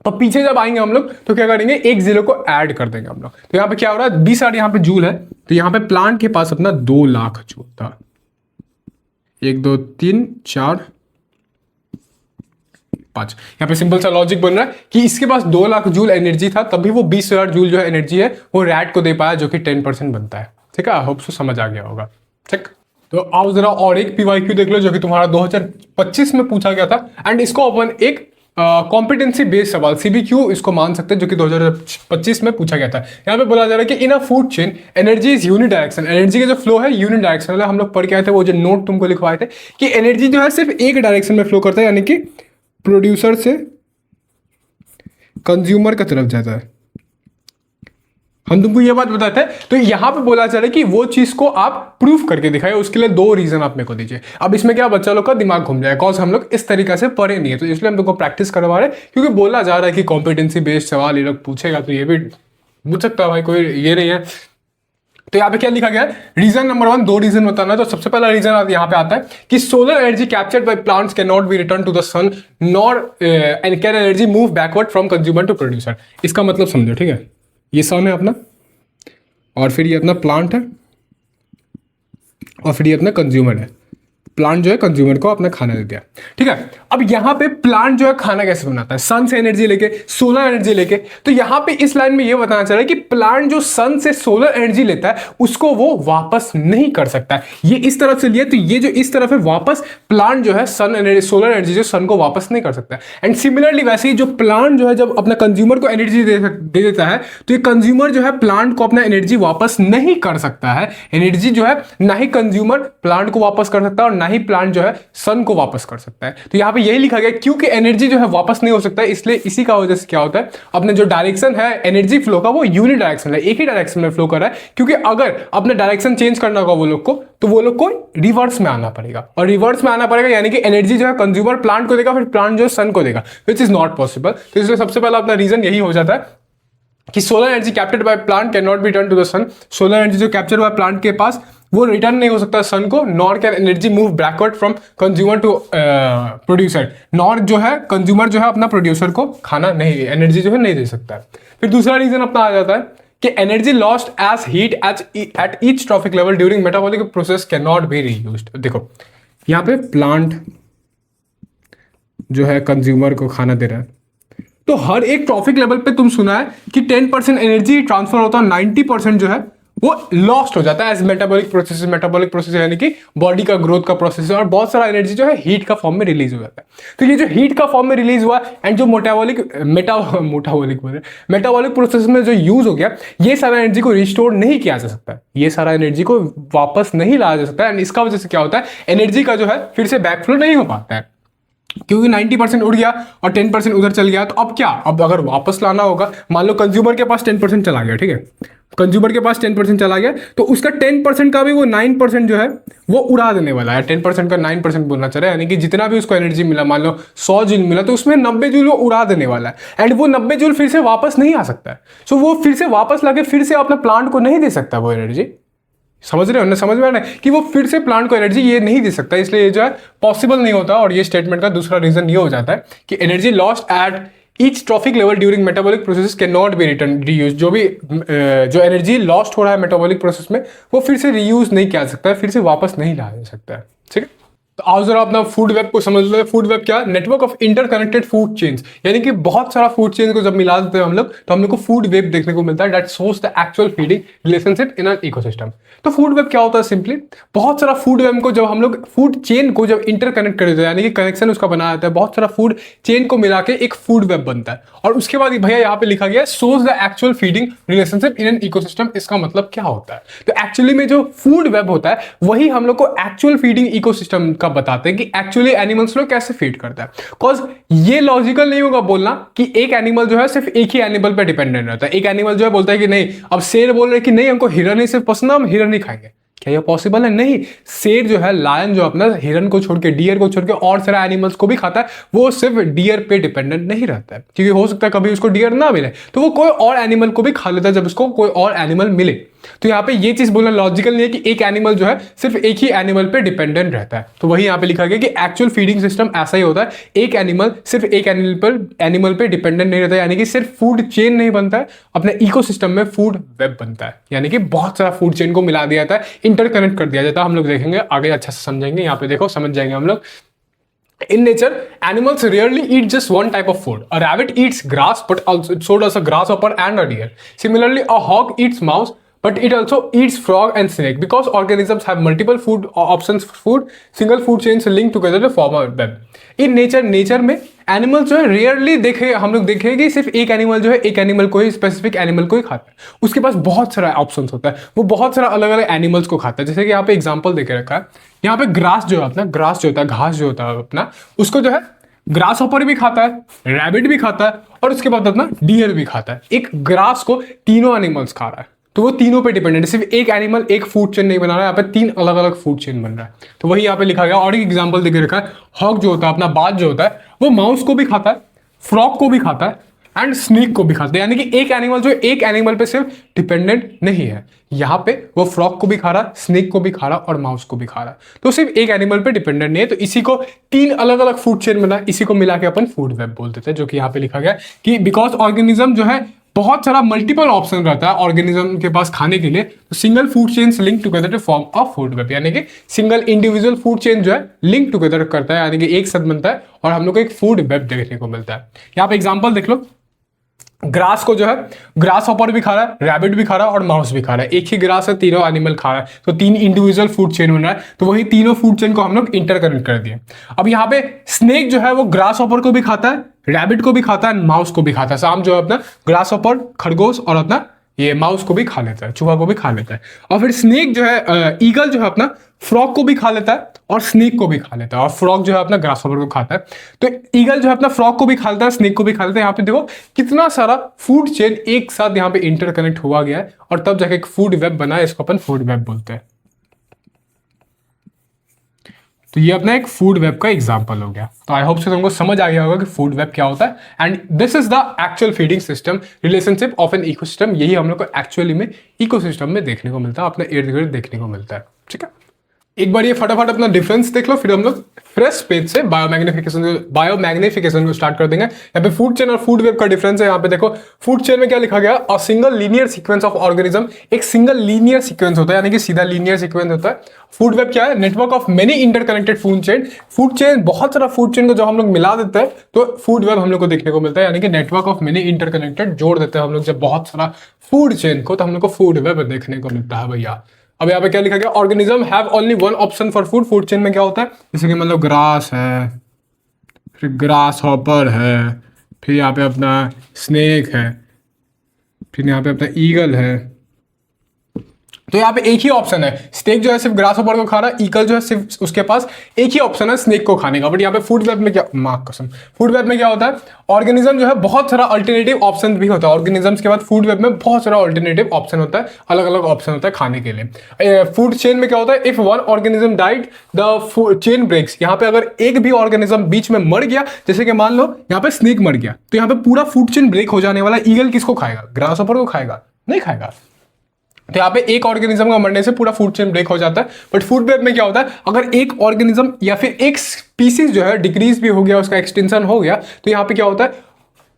तो पीछे जब आएंगे हम लोग तो क्या करेंगे, एक जीरो को ऐड कर देंगे हम लोग। तो यहाँ पे क्या हो रहा है, 20 यहाँ पे जूल है, तो यहाँ पे प्लांट के पास अपना 2 लाख जूल था। 1 2 3 4 5। यहाँ पे सिंपल सा लॉजिक बन रहा है कि इसके पास 2 लाख जूल एनर्जी था, तभी वो 20,000 जूल जो है एनर्जी है वो रैट को दे पाया, जो कि 10% बनता है। ठीक है, होप सो समझ आ गया होगा। ठीक, तो आओ जरा और एक पीवाईक्यू देख लो जो कि तुम्हारा 2025 में पूछा गया था, एंड इसको अपन एक कॉम्पिटेंसी बेस्ड सवाल सीबीक्यू इसको मान सकते हैं, जो कि 2025 में पूछा गया था। यहाँ पे बोला जा रहा है कि in a food chain energy is unidirection. Energy का जो फ्लो है यूनिडायरेक्शनल है। हम लोग पढ़ के आए थे, वो जो नोट तुमको लिखवाए थे कि एनर्जी जो है सिर्फ एक डायरेक्शन में फ्लो करता है, यानी कि प्रोड्यूसर से कंज्यूमर की तरफ जाता है। हम तुमको ये बात बताते हैं, तो यहां पे बोला जा रहा है कि वो चीज को आप प्रूफ करके दिखाए, उसके लिए 2 रीजन आप मेरे को दीजिए। अब इसमें क्या बच्चा लोग का दिमाग घूम जाए, कॉज हम लोग इस तरीके से पढ़े नहीं है, तो इसलिए हम तुमको प्रैक्टिस करवा रहे हैं, क्योंकि बोला जा रहा है कि कॉम्पिटेंसी बेस्ड सवाल ये लोग पूछेगा, तो ये भी पूछ सकता है भाई, कोई ये नहीं है। तो यहाँ पे क्या लिखा गया है, रीजन नंबर 1, 2 रीजन बताना है। तो सबसे पहला रीजन यहाँ पे आता है कि solar energy captured by plants can not be return to the sun nor and can energy move backward from consumer to producer. इसका मतलब समझो, ठीक है, ये सन है अपना, और फिर ये अपना प्लांट है, और फिर ये अपना कंज्यूमर है। प्लांट जो है कंज्यूमर को अपना खाना दे दिया। ठीक है, अब यहां पे प्लांट जो है खाना कैसे बनाता है, सन से एनर्जी लेके, सोलर एनर्जी लेके। तो यहां पे इस लाइन में ये बताना चाह रहा है कि प्लांट जो सन से सोलर एनर्जी लेता है उसको वो वापस नहीं कर सकता है। ये इस तरफ से लिया, तो ये जो इस तरफ है वापस प्लांट जो है सन एनर्जी, सोलर एनर्जी जो सन को वापस नहीं कर सकता है। एंड सिमिलरली वैसे ही जो प्लांट जो है जब अपना कंज्यूमर को एनर्जी दे देता है, तो ये कंज्यूमर जो है प्लांट को अपना एनर्जी वापस नहीं कर सकता है। एनर्जी जो है ना ही कंज्यूमर प्लांट को वापस कर सकता है और ना ही प्लांट जो है सन को वापस कर सकता है। तो यहां पे यही लिखा गया, क्योंकि एनर्जी जो है वापस नहीं हो सकता है, इसलिए इसी का वजह से क्या होता है, अपने जो डायरेक्शन है एनर्जी फ्लो का वो यूनि डायरेक्शन है, एक ही डायरेक्शन में फ्लो कर रहा है। क्योंकि अगर अपने डायरेक्शन चेंज करना होगा वो लोग को, तो वो लोग को रिवर्स में आना पड़ेगा, और रिवर्स में आना पड़ेगा यानी कि एनर्जी जो है कंज्यूमर प्लांट को देगा, फिर प्लांट जो है सन को देगा, विच इज नॉट पॉसिबल। तो इसलिए सबसे पहला अपना रीजन यही हो जाता है कि solar energy captured by plant can not be return to the sun. Solar energy जो कैप्चर हुआ प्लांट के पास वो रिटर्न नहीं हो सकता सन को, nor can energy move backward from consumer to producer. Nor जो है कंज्यूमर जो है अपना प्रोड्यूसर को खाना नहीं, एनर्जी जो है नहीं दे सकता है। फिर दूसरा रीजन अपना आ जाता है कि energy lost as heat at each trophic level during metabolic process can not be reused. देखो यहाँ पे प्लांट जो है कंज्यूमर को खाना दे रहा है, तो हर एक ट्रॉफिक लेवल पे तुम सुना है कि 10% एनर्जी ट्रांसफर होता है, 90% जो है वो लॉस्ट हो जाता है as metabolic process. Metabolic process यानी कि बॉडी का ग्रोथ का प्रोसेस है, और बहुत सारा एनर्जी जो है हीट का फॉर्म में रिलीज हो जाता है। तो ये जो हीट का फॉर्म में रिलीज हुआ एंड जो मेटाबॉलिक प्रोसेस में जो यूज हो गया, ये सारा एनर्जी को रिस्टोर नहीं किया जा सकता है, ये सारा एनर्जी को वापस नहीं लाया जा सकता है। एंड इसका वजह से क्या होता है, एनर्जी का जो है फिर से बैकफ्लो नहीं हो पाता है, क्योंकि 90% उड़ गया और 10% उधर चल गया। तो अब क्या, अब अगर वापस लाना होगा, मान लो कंज्यूमर के पास 10% चला गया, ठीक है, कंज्यूमर के पास 10% चला गया, तो उसका 10% का भी वो 9% जो है वो उड़ा देने वाला है। 10% का 9% बोलना चाह रहा है, यानी कि जितना भी उसको एनर्जी मिला, मान लो 100 जूल मिला, तो उसमें 90 जूल वो उड़ा देने वाला है। एंड वो 90 जूल फिर से वापस नहीं आ सकता है। सो वो फिर से वापस लाके फिर से अपना प्लांट को नहीं दे सकता वो एनर्जी। समझ रहे हो ना, समझ में आ रहा है कि वो फिर से प्लांट को एनर्जी ये नहीं दे सकता, इसलिए ये जो है पॉसिबल नहीं होता। और ये स्टेटमेंट का दूसरा रीजन ये हो जाता है कि energy lost eight each trophic level during metabolic process can not be return reuse. जो भी जो एनर्जी लॉस्ट हो रहा है मेटाबॉलिक प्रोसेस में, वो फिर से रीयूज नहीं किया जा सकता है, फिर से वापस नहीं लाया जा सकता है। ठीक है, तो आओ जरा अपना फूड वेब को समझ लो। फूड वेब क्या, network of interconnected food chains, यानी कि बहुत सारा फूड चेन को जब मिला देते हैं हम लोग, तो हम लोग को फूड वेब देखने को मिलता है that shows the actual feeding relationship in an ecosystem. तो फूड वेब क्या होता है, सिंपली बहुत सारा फूड वेब को जब हम लोग फूड चेन को जब इंटरकनेक्ट कर देते हैं, यानी कि कनेक्शन उसका बनाया जाता है, बहुत सारा फूड चेन को मिला के एक फूड वेब बनता है। और उसके बाद भैया यहाँ पे लिखा गया shows the actual feeding relationship in an ecosystem. इसका मतलब क्या होता है, तो एक्चुअली में जो फूड वेब होता है वही हम लोग को एक्चुअल फीडिंग इकोसिस्टम का बताते हैं कि एक्चुअली एनिमल्स लोग कैसे फीड करता है। बिकॉज ये लॉजिकल नहीं होगा बोलना कि एक एनिमल जो है सिर्फ एक ही एनिमल पे डिपेंडेंट रहता है। एक एनिमल जो है बोलता है कि नहीं, अब शेर बोल रहे कि नहीं हमको हिरन ही सिर्फ पसंद है, हम हिरन ही खाएंगे, क्या ये पॉसिबल है? नहीं। शेर जो है, लायन जो अपना हिरन को छोड़ के, डियर को छोड़ के और सारे एनिमल्स को भी खाता है, वो सिर्फ डियर पे डिपेंडेंट नहीं रहता है, क्योंकि हो सकता है कभी उसको डियर ना मिले तो वो कोई और एनिमल को भी खा लेता है जब उसको कोई और एनिमल मिले। तो यहाँ पे ये चीज बोलना लॉजिकल नहीं है कि एक एनिमल जो है सिर्फ एक ही एनिमल पे डिपेंडेंट रहता है। तो वही यहाँ पे लिखा गया कि एक्चुअल फीडिंग सिस्टम ऐसा ही होता है, एक एनिमल सिर्फ एक एनिमल पे डिपेंडेंट नहीं रहता है, यानी कि सिर्फ फूड चेन नहीं बनता है, अपने इकोसिस्टम में फूड वेब बनता है, यानी कि बहुत सारा फूड चेन को मिला दिया जाता है, इंटरकनेक्ट कर दिया जाता है। हम लोग देखेंगे आगे, अच्छा से समझेंगे। यहाँ पे देखो, समझ जाएंगे हम लोग। In nature, animals rarely eat just one type of food. A rabbit eats grass, but also so does a grasshopper and a deer. Similarly, a hawk eats mouse, but it also eats frog and snake. Because organisms have multiple food options for food, single food chains link together to form a web. In nature में एनिमल जो है रेयरली देखे, हम लोग देखेंगे कि सिर्फ एक एनिमल जो है एक एनिमल को ही, स्पेसिफिक एनिमल को ही खाता है। उसके पास बहुत सारा ऑप्शंस होता है, वो बहुत सारा अलग अलग एनिमल्स को खाता है। जैसे कि यहाँ पे एग्जांपल देके रखा है, यहाँ पे ग्रास जो है अपना, ग्रास जो होता है, घास जो होता है अपना, उसको जो है ग्रास हॉपर भी खाता है, रैबिट भी खाता है और उसके बाद अपना डियर भी खाता है। एक ग्रास को तीनों एनिमल्स खा रहा है, तो वो तीनों पे डिपेंडेंट है, सिर्फ एक एनिमल एक फूड चेन नहीं बना रहा है, यहाँ पे तीन अलग अलग फूड चेन बन रहा है। तो वही यहाँ पे लिखा गया। और एक एग्जांपल देके रखा है, हॉक जो होता है अपना, बाज जो होता है, वो माउस को भी खाता है, फ्रॉग को भी खाता है एंड स्नेक को भी खाता है, यानी कि एक एनिमल जो एक एनिमल पे सिर्फ डिपेंडेंट नहीं है, यहाँ पे वो फ्रॉग को भी खा रहा है, स्नेक को भी खा रहा है और माउस को भी खा रहा है, तो सिर्फ एक एनिमल पे डिपेंडेंट नहीं है। तो इसी को तीन अलग अलग फूड चेन बना, इसी को मिला के अपन फूड वेब बोल देते हैं, जो कि यहाँ पे लिखा गया कि बिकॉज ऑर्गेनिज्म जो है बहुत सारा मल्टीपल ऑप्शन रहता है ऑर्गेनिज्म के पास खाने के लिए, तो single food chains link together to form a food web, यानी कि सिंगल इंडिविजुअल फूड चेन जो है लिंक टुगेदर करता है, यानी कि एक साथ बनता है और हम लोग को एक फूड वेब देखने को मिलता है। यहाँ पे एग्जांपल देख लो, ग्रास को जो है ग्रास हॉपर भी खा रहा है, रैबिट भी खा रहा है और माउस भी खा रहा है। एक ही ग्रास है, तीनों एनिमल खा रहा है, तो तीन इंडिविजुअल फूड चेन बन रहा है, तो वही तीनों फूड चेन को हम लोग इंटरकनेक्ट कर दिए। अब यहाँ पे स्नेक जो है वो ग्रास हॉपर को भी खाता है, रैबिट को भी खाता है, माउस को भी खाता है। शाम जो है अपना ग्रास हॉपर, खरगोश और अपना ये माउस को भी खा लेता है, चूहा को भी खा लेता है। और फिर स्नेक जो है, ईगल जो है अपना फ्रॉग को भी खा लेता है और स्नेक को भी खा लेता है, और फ्रॉग जो है अपना ग्रास हॉपर को खाता है। तो ईगल जो है अपना फ्रॉग को भी खा लेता है, स्नेक को भी खा लेता है। यहाँ पे देखो कितना सारा फूड चेन एक साथ यहाँ पे इंटरकनेक्ट हुआ गया है और तब जाके एक फूड वेब बना है, इसको अपन फूड वेब बोलते हैं। तो ये अपना एक फूड वेब का एग्जांपल हो गया। तो आई होप से तुमको समझ आ गया होगा कि फूड वेब क्या होता है and this is the actual feeding system relationship of an ecosystem. यही हम लोग को एक्चुअली में इकोसिस्टम में देखने को मिलता है, अपने इर्द गिर्द देखने को मिलता है। ठीक है, एक बार ये फटाफट अपना डिफरेंस देख लो, फिर हम लोग फ्रेश पेज से बायोमैग्निफिकेशन को स्टार्ट कर देंगे। यहाँ पे फूड चेन और फूड वेब का डिफरेंस है। यहाँ पे देखो फूड चेन में क्या लिखा गया, a single linear sequence of organism, एक सिंगल लीनियर सीक्वेंस होता है, यानी कि सीधा लीनियर सीक्वेंस होता है। फूड वेब क्या है, network of many interconnected food chain. Food chain, बहुत सारा फूड चेन को जब हम लोग मिला देते हैं तो फूड वेब हम लोग को देखने को मिलता है, यानी कि नेटवर्क ऑफ मेनी इंटरकनेक्टेड जोड़ देते हैं हम लोग जब बहुत सारा फूड चेन को, तो हम लोग को फूड वेब देखने को मिलता है भैया। अब यहाँ पे क्या लिखा गया, organism have only one option for food. Food chain में क्या होता है, जैसे कि मतलब ग्रास है, फिर ग्रास हॉपर है, फिर यहाँ पे अपना स्नेक है, फिर यहाँ पे अपना ईगल है। तो यहाँ पे एक ही ऑप्शन है, स्नेक जो है सिर्फ ग्रास हॉपर को खा रहा है, ईगल जो है सिर्फ उसके पास एक ही ऑप्शन है स्नेक को खाने का। बट यहाँ पे फूड वेब में क्या, माँ कसम, फूड वेब में क्या होता है, ऑर्गेनिज्म जो है बहुत सारा अल्टरनेटिव ऑप्शन भी होता है। ऑर्गेनिजम्स के बाद फूड वेब में बहुत सारा अल्टरनेटिव ऑप्शन होता है, अलग अलग ऑप्शन होता है खाने के लिए। फूड चेन में क्या होता है, if one organism died the chain breaks. यहाँ पे अगर एक भी ऑर्गेनिज्म बीच में मर गया, जैसे कि मान लो यहाँ पे स्नेक मर गया, तो यहाँ पे पूरा फूड चेन ब्रेक हो जाने वाला। ईगल किसको खाएगा, ग्रास हॉपर को खाएगा? नहीं खाएगा। तो यहाँ पे एक ऑर्गेनिज्म का मरने से पूरा फूड चेन ब्रेक हो जाता है। बट फूड वेब में क्या होता है, अगर एक ऑर्गेनिज्म या फिर एक स्पीसीज जो है डिक्रीज भी हो गया, उसका एक्सटेंशन हो गया, तो यहाँ पे क्या होता है,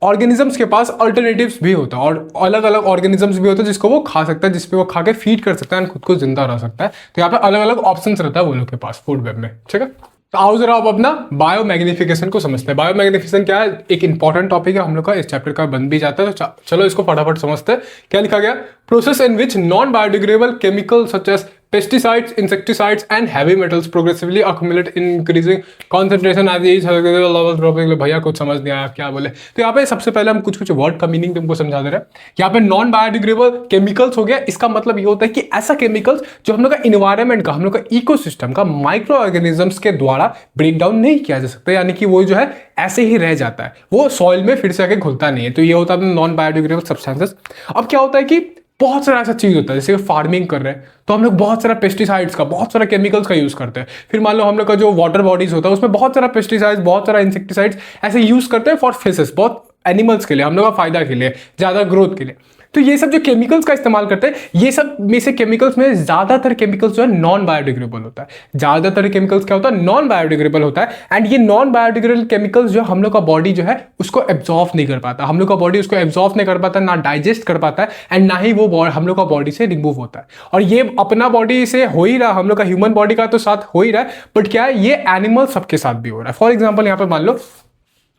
ऑर्गेनिजम्स के पास अल्टरनेटिव्स भी होता है और अलग अलग ऑर्गेनिजम्स भी होते हैं जिसको वो खा सकता है, जिसपे वो खा के फीड कर सकता है, खुद को जिंदा रह सकता है। तो यहाँ पे अलग अलग ऑप्शंस रहता है वो लोग के पास फूड वेब में। ठीक है, तो आओ जरा अब अपना बायोमैग्निफिकेशन को समझते हैं। बायोमैग्निफिकेशन क्या है, एक इंपॉर्टेंट टॉपिक है हम लोग का, इस चैप्टर का बन भी जाता है। तो चलो इसको फटाफट समझते हैं। क्या लिखा गया, process in which non biodegradable chemical such as pesticides, insecticides and heavy metals progressively accumulate in increasing concentration as each level drop. भैया कुछ समझ नहीं आया क्या बोले। तो यहाँ पे सबसे पहले हम कुछ कुछ वर्ड का मीनिंग तुमको समझा दे रहे हैं। यहाँ पे नॉन बायोडिग्रेडेबल केमिकल्स हो गया, इसका मतलब ये होता है कि ऐसा केमिकल्स जो हम लोग का इन्वायरमेंट का, हम लोग का इकोसिस्टम का माइक्रो ऑर्गेनिजम्स के द्वारा ब्रेक डाउन नहीं किया जा सकता, यानी कि वो जो है ऐसे ही रह जाता है, वो सॉइल में फिर से आके घुलता नहीं है। तो ये होता है नॉन बायोडिग्रेडेबल सब्सटेंसेस। अब क्या होता है कि बहुत सारा ऐसा चीज होता है, जैसे फार्मिंग कर रहे हैं तो हम लोग बहुत सारा पेस्टिसाइड्स का, बहुत सारा केमिकल्स का यूज करते हैं। फिर मान लो हम लोग का जो वाटर बॉडीज होता है उसमें बहुत सारा पेस्टिसाइड्स, बहुत सारा इंसेक्टिसाइड्स ऐसे यूज करते हैं फॉर फिशेस, बहुत एनिमल्स के लिए, हम लोग का फायदा के लिए, ज्यादा ग्रोथ के लिए। तो ये सब जो केमिकल्स का इस्तेमाल करते हैं, ये सब में से केमिकल्स में ज्यादातर केमिकल्स जो है नॉन बायोडिग्रेडेबल होता है। ज्यादातर केमिकल्स क्या होता है, नॉन बायोडिग्रेडेबल होता है। एंड ये नॉन बायोडिग्रेडेबल केमिकल्स जो हम लोग का बॉडी जो है उसको एब्जॉर्व नहीं कर पाता, हम लोग का बॉडी उसको एब्जॉर्व नहीं कर पाता, ना डाइजेस्ट कर पाता है, एंड ना ही वो हम लोग का बॉडी से रिमूव होता है। और ये अपना बॉडी से हो ही रहा, हम लोग का ह्यूमन बॉडी का तो साथ हो ही रहा है, बट क्या है, ये एनिमल सबके साथ भी हो रहा है। फॉर एग्जाम्पल यहाँ पे मान लो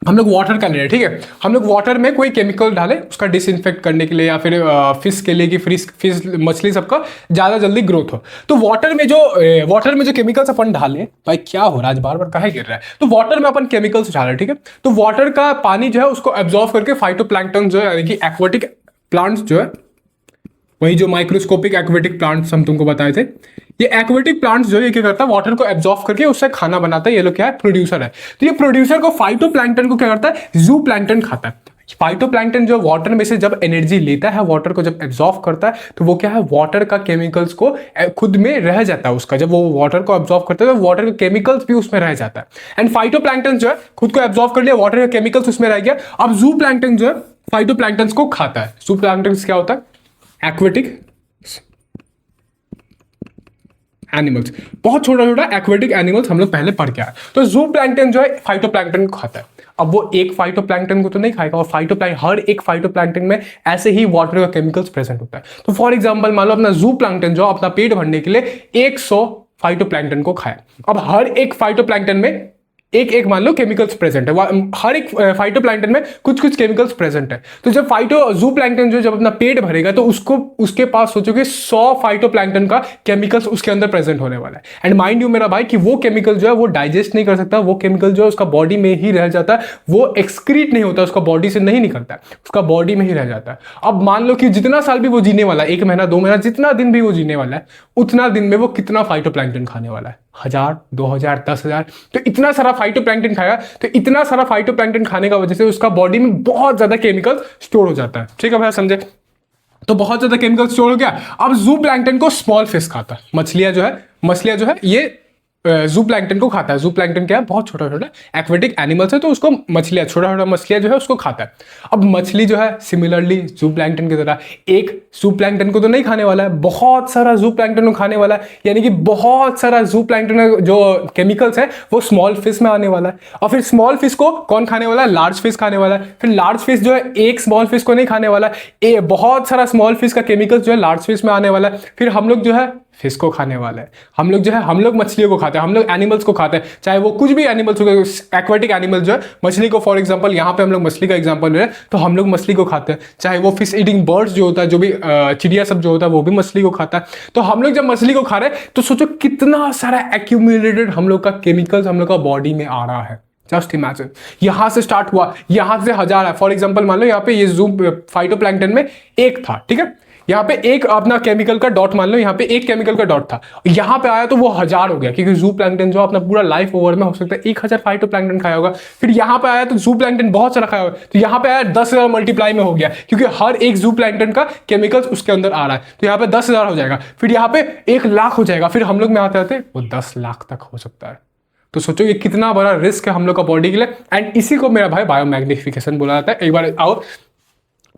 हम लोग वाटर का ले रहे हैं, ठीक है, हम लोग वाटर में कोई केमिकल डाले उसका डिसइंफेक्ट करने के लिए, या फिर फिश के लिए कि फिश मछली सबका ज़्यादा जल्दी ग्रोथ हो। तो वाटर में जो केमिकल्स अपन डाले, भाई क्या हो रहा है आज बार बार काहे गिर रहा है, तो वाटर में अपन केमिकल्स डाले, ठीक है, तो वाटर का पानी जो है उसको एब्जॉर्व करके फाइटोप्लैंक्टन जो है, यानी कि एक्वाटिक प्लांट्स जो है, वही जो माइक्रोस्कोपिक एक्वेटिक प्लांट्स हम तुमको बताए थे, ये एक्वेटिक प्लांट्स जो है क्या करता है, वाटर को एब्जॉर्ब करके उससे खाना बनाता है। ये लोग क्या है, प्रोड्यूसर है। तो ये प्रोड्यूसर को फाइटोप्लैंक्टन को क्या करता है, जू प्लैंक्टन खाता है। फाइटोप्लैंक्टन जो वाटर में से जब एनर्जी लेता है, वाटर को जब एब्जॉर्ब करता है, तो वो क्या है, वाटर का केमिकल्स को खुद में रह जाता है उसका। जब वो वाटर को एब्जॉर्ब करता है तो वाटर का केमिकल्स भी उसमें रह जाता है। एंड फाइटोप्लैंक्टन जो है खुद को एब्जॉर्ब कर लिया, वाटर का केमिकल्स उसमें रह गया। अब जू प्लैंक्टन जो है फाइटोप्लैंक्टन को खाता है। जू प्लैंक्टन क्या होता है, एक्वेटिक एनिमल्स, बहुत छोटा छोटा एक्वेटिक एनिमल्स हम लोग पहले पढ़ के आए। तो जू प्लैंक्टन जो है फाइटोप्लैंक्टन को खाता है। अब वो एक फाइटोप्लैंक्टन को तो नहीं खाएगा, और हर एक फाइटोप्लैंक्टन में ऐसे ही वाटर का केमिकल्स प्रेजेंट होता है। तो फॉर एग्जांपल मान लो अपना जू प्लैंक्टन जो अपना पेट भरने के लिए 100 फाइटोप्लैंक्टन को खाया। अब हर एक फाइटोप्लैंक्टन में एक मान लो केमिकल्स प्रेजेंट है, हर एक फाइटोप्लैंक्टन में कुछ कुछ केमिकल्स प्रेजेंट है। तो जब जू प्लैंक्टन जो जब अपना पेट भरेगा तो उसके पास सोचो कि 100 फाइटोप्लैंक्टन का केमिकल्स उसके अंदर प्रेजेंट होने वाला है। एंड माइंड यू मेरा भाई कि वो केमिकल जो है वो डाइजेस्ट नहीं कर सकता, वो केमिकल जो है उसका बॉडी में ही रह जाता है, वो एक्सक्रीट नहीं होता, उसका बॉडी से नहीं निकलता है, उसका बॉडी में ही रह जाता है। अब मान लो कि जितना साल भी वो जीने वाला है, 1 महीना 2 महीना, जितना दिन भी वो जीने वाला है, उतना दिन में वो कितना फाइटोप्लैंक्टन खाने वाला है, 1000, 2000, 10,000। तो इतना सारा फाइटोप्लैंक्टन खाएगा, तो इतना सारा फाइटोप्लैंक्टन खाने का वजह से उसका बॉडी में बहुत ज्यादा केमिकल स्टोर हो जाता है। ठीक है भैया, समझे? तो बहुत ज्यादा केमिकल स्टोर हो गया। अब जू प्लैंक्टन को स्मॉल फिश खाता है, मछलियां जो है ये जू प्लैंक्टन को खाता है। जू प्लैंक्टन क्या है, बहुत छोटा छोटा एक्वेटिक एनिमल्स है, तो उसको मछलियां, छोटा छोटा मछलियां जो है उसको खाता है। अब मछली जो है सिमिलरली जू प्लैंक्टन की तरह एक जू प्लैंक्टन को तो नहीं खाने वाला है, बहुत सारा जू प्लैंक्टन को खाने वाला है, यानी कि बहुत सारा जू प्लैंक्टन जो केमिकल्स है वो स्मॉल फिश में आने वाला है। और फिर स्मॉल फिश को कौन खाने वाला है, लार्ज फिश खाने वाला है। फिर लार्ज फिश जो है एक स्मॉल फिश को नहीं खाने वाला है, बहुत सारा स्मॉल फिश का केमिकल्स जो है लार्ज फिश में आने वाला है। फिर हम लोग जो है फिश को खाने वाला है, हम लोग मछलियों को खाते हैं, हम लोग एनिमल्स को खाते हैं, चाहे वो कुछ भी एनिमल्स हो, एक्वेटिक एनिमल जो है मछली को, फॉर एग्जांपल यहाँ पे हम लोग मछली का एग्जांपल ले रहे हैं, तो हम लोग मछली को खाते हैं। चाहे वो फिश ईटिंग बर्ड्स जो होता है, जो भी चिड़िया सब जो होता है वो भी मछली को खाता है। तो हम लोग जब मछली को खा रहे हैं तो सोचो कितना सारा एक्यूमुलेटेड हम लोग का केमिकल्स हम लोग का बॉडी में आ रहा है। जस्ट इमेजिन, यहां से स्टार्ट हुआ, यहां से 1000 है। फॉर एग्जांपल मान लो यहाँ पे ये जू फाइटोप्लैंक्टन में एक था, ठीक है, यहाँ पे एक अपना केमिकल का डॉट मान लो, यहाँ पे एक केमिकल का डॉट था, यहाँ पे आया तो वो 1000 हो गया, क्योंकि जू प्लैंक्टन जो अपना पूरा लाइफ ओवर में हो सकता है 1000 फाइटोप्लैंक्टन खाया होगा। फिर यहाँ पे आया तो जू प्लैंक्टन बहुत सारा खाया होगा, तो यहाँ पे आया 10,000 मल्टीप्लाई में हो गया, क्योंकि हर एक जू प्लैंक्टन का केमिकल्स उसके अंदर आ रहा है। तो यहाँ पे 10,000 हो जाएगा, फिर यहाँ पे 1,00,000 हो जाएगा, फिर हम लोग में आते आते वो 10 लाख तक हो सकता है। तो सोचो ये कितना बड़ा रिस्क है हम लोग का बॉडी के लिए। एंड इसी को मेरा भाई बायोमैग्निफिकेशन बोला जाता है। एक बार आओ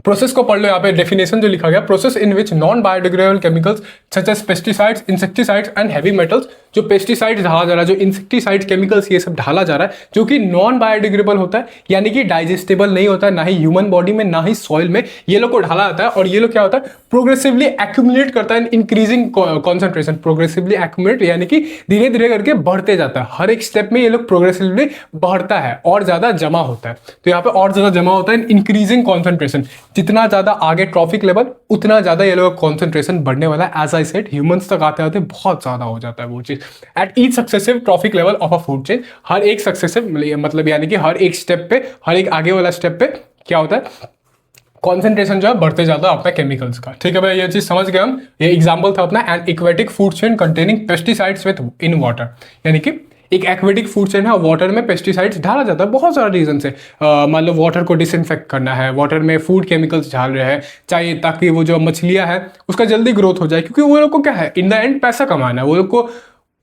प्रोसेस को पढ़ लो, यहाँ पे डेफिनेशन जो लिखा गया, process in which non biodegradable chemicals such as pesticides, insecticides and heavy metals, जो पेस्टिसाइड्स डाला जा रहा है, जो इंसेक्टिसाइड केमिकल्स ये सब ढाला जा रहा है, जो कि नॉन बायोडिग्रेडेबल होता है, यानी कि डाइजेस्टेबल नहीं होता है, ना ही ह्यूमन बॉडी में ना ही सॉइल में, ये लोग को ढाला जाता है। और ये लोग क्या होता है, प्रोग्रेसिवली एक्यूमुलेट करता है, इंक्रीजिंग कॉन्सेंट्रेशन, प्रोग्रेसिवली एक्यूमुलेट यानी कि धीरे धीरे करके बढ़ते जाता है। हर एक स्टेप में ये लोग प्रोग्रेसिवली बढ़ता है और ज्यादा जमा होता है। तो यहाँ पे और ज्यादा जमा होता है, इंक्रीजिंग कॉन्सेंट्रेशन, जितना ज्यादा आगे ट्रॉफिक लेवल उतना ज्यादा ये लोग कॉन्सेंट्रेशन बढ़ने वाला है। एज आई सेड, ह्यूमंस तक आते आते बहुत ज्यादा हो जाता है वो चीज। At each successive trophic level of a food chain, हर एक सक्सेसिव मतलब यानी कि हर एक स्टेप पे, हर एक आगे वाला स्टेप पे क्या होता है, कॉन्सेंट्रेशन जो है बढ़ते जाता है अपना केमिकल्स का। ठीक है भाई, ये चीज समझ गए हम। ये एग्जांपल था अपना N aquatic food chain containing pesticides with in water, यानी कि एक एक्वेटिक फूड चेन है, वाटर में पेस्टिसाइड्स डाला जाता है बहुत सारा रीजन से। मान लो वाटर को डिसइंफेक्ट करना है, वाटर में फूड केमिकल्स डाल रहे हैं चाहिए ताकि वो जो मछलियां है उसका जल्दी ग्रोथ हो जाए, क्योंकि वो लोग को क्या है, इन द एंड पैसा कमाना है। वो लोग को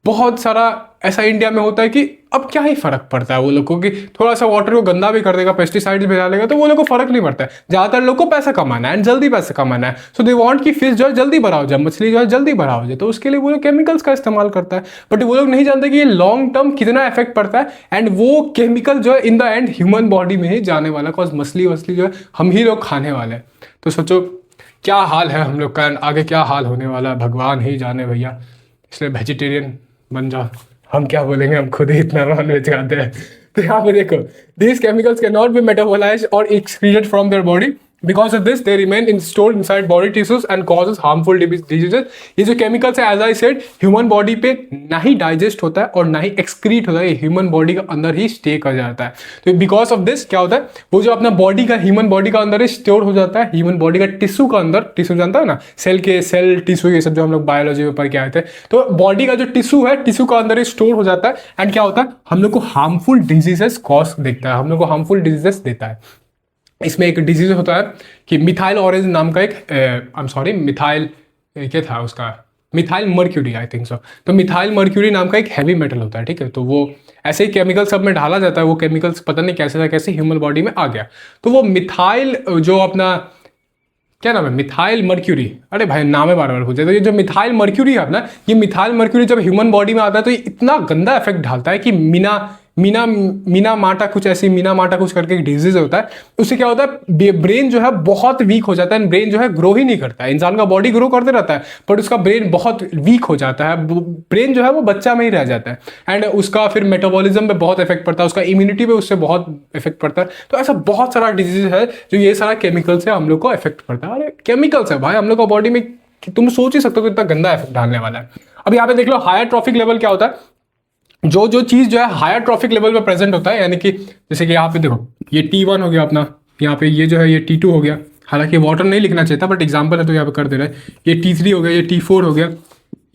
बहुत सारा ऐसा इंडिया में होता है कि अब क्या ही फर्क पड़ता है वो लोग को, कि थोड़ा सा वाटर को गंदा भी कर देगा, पेस्टिसाइड्स भी डालेगा, तो वो लोग को फर्क नहीं पड़ता है। ज्यादातर लोग को पैसा कमाना है एंड जल्दी पैसा कमाना है, सो दे वांट कि फिश जो है जल्दी बड़ा हो जाए, मछली जो है जल्दी बड़ा हो जाए, तो उसके लिए वो लोग केमिकल्स का इस्तेमाल करता है। बट वो लोग नहीं जानते कि ये लॉन्ग टर्म कितना इफेक्ट पड़ता है, एंड वो केमिकल जो है in the end human body में ही जाने वाला, बिकॉज मछली वछली जो है हम ही लोग खाने वाले हैं। तो सोचो क्या हाल है हम लोग का, आगे क्या हाल होने वाला है भगवान ही जाने भैया। इसलिए वेजिटेरियन बन जाओ, हम क्या बोलेंगे, हम खुद ही इतना नॉन वेज खाते हैं। तो यहाँ पे देखो, these chemicals cannot be metabolized or excreted from their body. Because of this, they remain stored inside body tissues and causes harmful diseases. ये जो chemicals है, as I said, human body पे ना ही digest होता है और ना ही excrete होता है, ये human body का अंदर ही stay कर जाता है। तो because of this क्या होता है, वो जो अपना body का human body का अंदर ही store हो जाता है, human body का tissue का अंदर, tissue जानता है ना, सेल टिश्यू, ये सब जो हम लोग बायोलॉजी में पढ़ के आए थे, तो बॉडी का जो टिश्यू है, टिश्यू का अंदर ही स्टोर हो जाता है, एंड क्या होता है, हम लोग को हार्मफुल डिजीजेस कॉज देखता है, हम लोग को हार्मफुल डिजीजेस देता है। इसमें एक डिजीज होता है कि मिथाइल ऑरेंज नाम का एक, आई एम सॉरी, मिथाइल क्या था उसका, methyl mercury, I think so. तो मिथाइल मर्क्यूरी नाम का एक हैवी मेटल होता है, ठीक है। तो वो ऐसे ही केमिकल सब में डाला जाता है, वो केमिकल्स पता नहीं कैसे ना कैसे ह्यूमन बॉडी में आ गया। तो वो मिथाइल जो अपना क्या नाम है, मिथाइल मर्क्यूरी, अरे भाई नाम है बार बार पूछे। तो ये जो मिथाइल मर्क्यूरी है अपना, ये मिथाइल मर्क्यूरी जब ह्यूमन बॉडी में आता है तो ये इतना गंदा इफेक्ट डालता है कि मीना माटा कुछ ऐसी, मीना माटा कुछ करके एक डिजीज होता है। उससे क्या होता है, ब्रेन जो है बहुत वीक हो जाता है, ब्रेन जो है ग्रो ही नहीं करता है। इंसान का बॉडी ग्रो करते रहता है बट उसका ब्रेन बहुत वीक हो जाता है, ब्रेन जो है वो बच्चा में ही रह जाता है, एंड उसका फिर मेटाबॉलिज्म पे बहुत इफेक्ट पड़ता है, उसका इम्यूनिटी पे उससे बहुत इफेक्ट पड़ता है। तो ऐसा बहुत सारा डिजीज है जो ये सारा केमिकल से हम लोग को इफेक्ट पड़ता है। अरे केमिकल्स है भाई हम लोग का बॉडी में, तुम सोच ही सकते हो कितना गंदा इफेक्ट डालने वाला है। अब यहाँ पे देख लो हायर ट्रॉफिक लेवल क्या होता है, जो चीज जो है हायर ट्रॉफिक लेवल पे प्रेजेंट होता है, यानी कि जैसे कि यहाँ पे देखो ये T1 हो गया अपना, यहाँ पे ये जो है ये T2 हो गया, हालांकि वाटर नहीं लिखना चाहिए था बट एग्जांपल है तो यहाँ पे कर दे रहे हैं। ये T3 हो गया, ये T4 हो गया,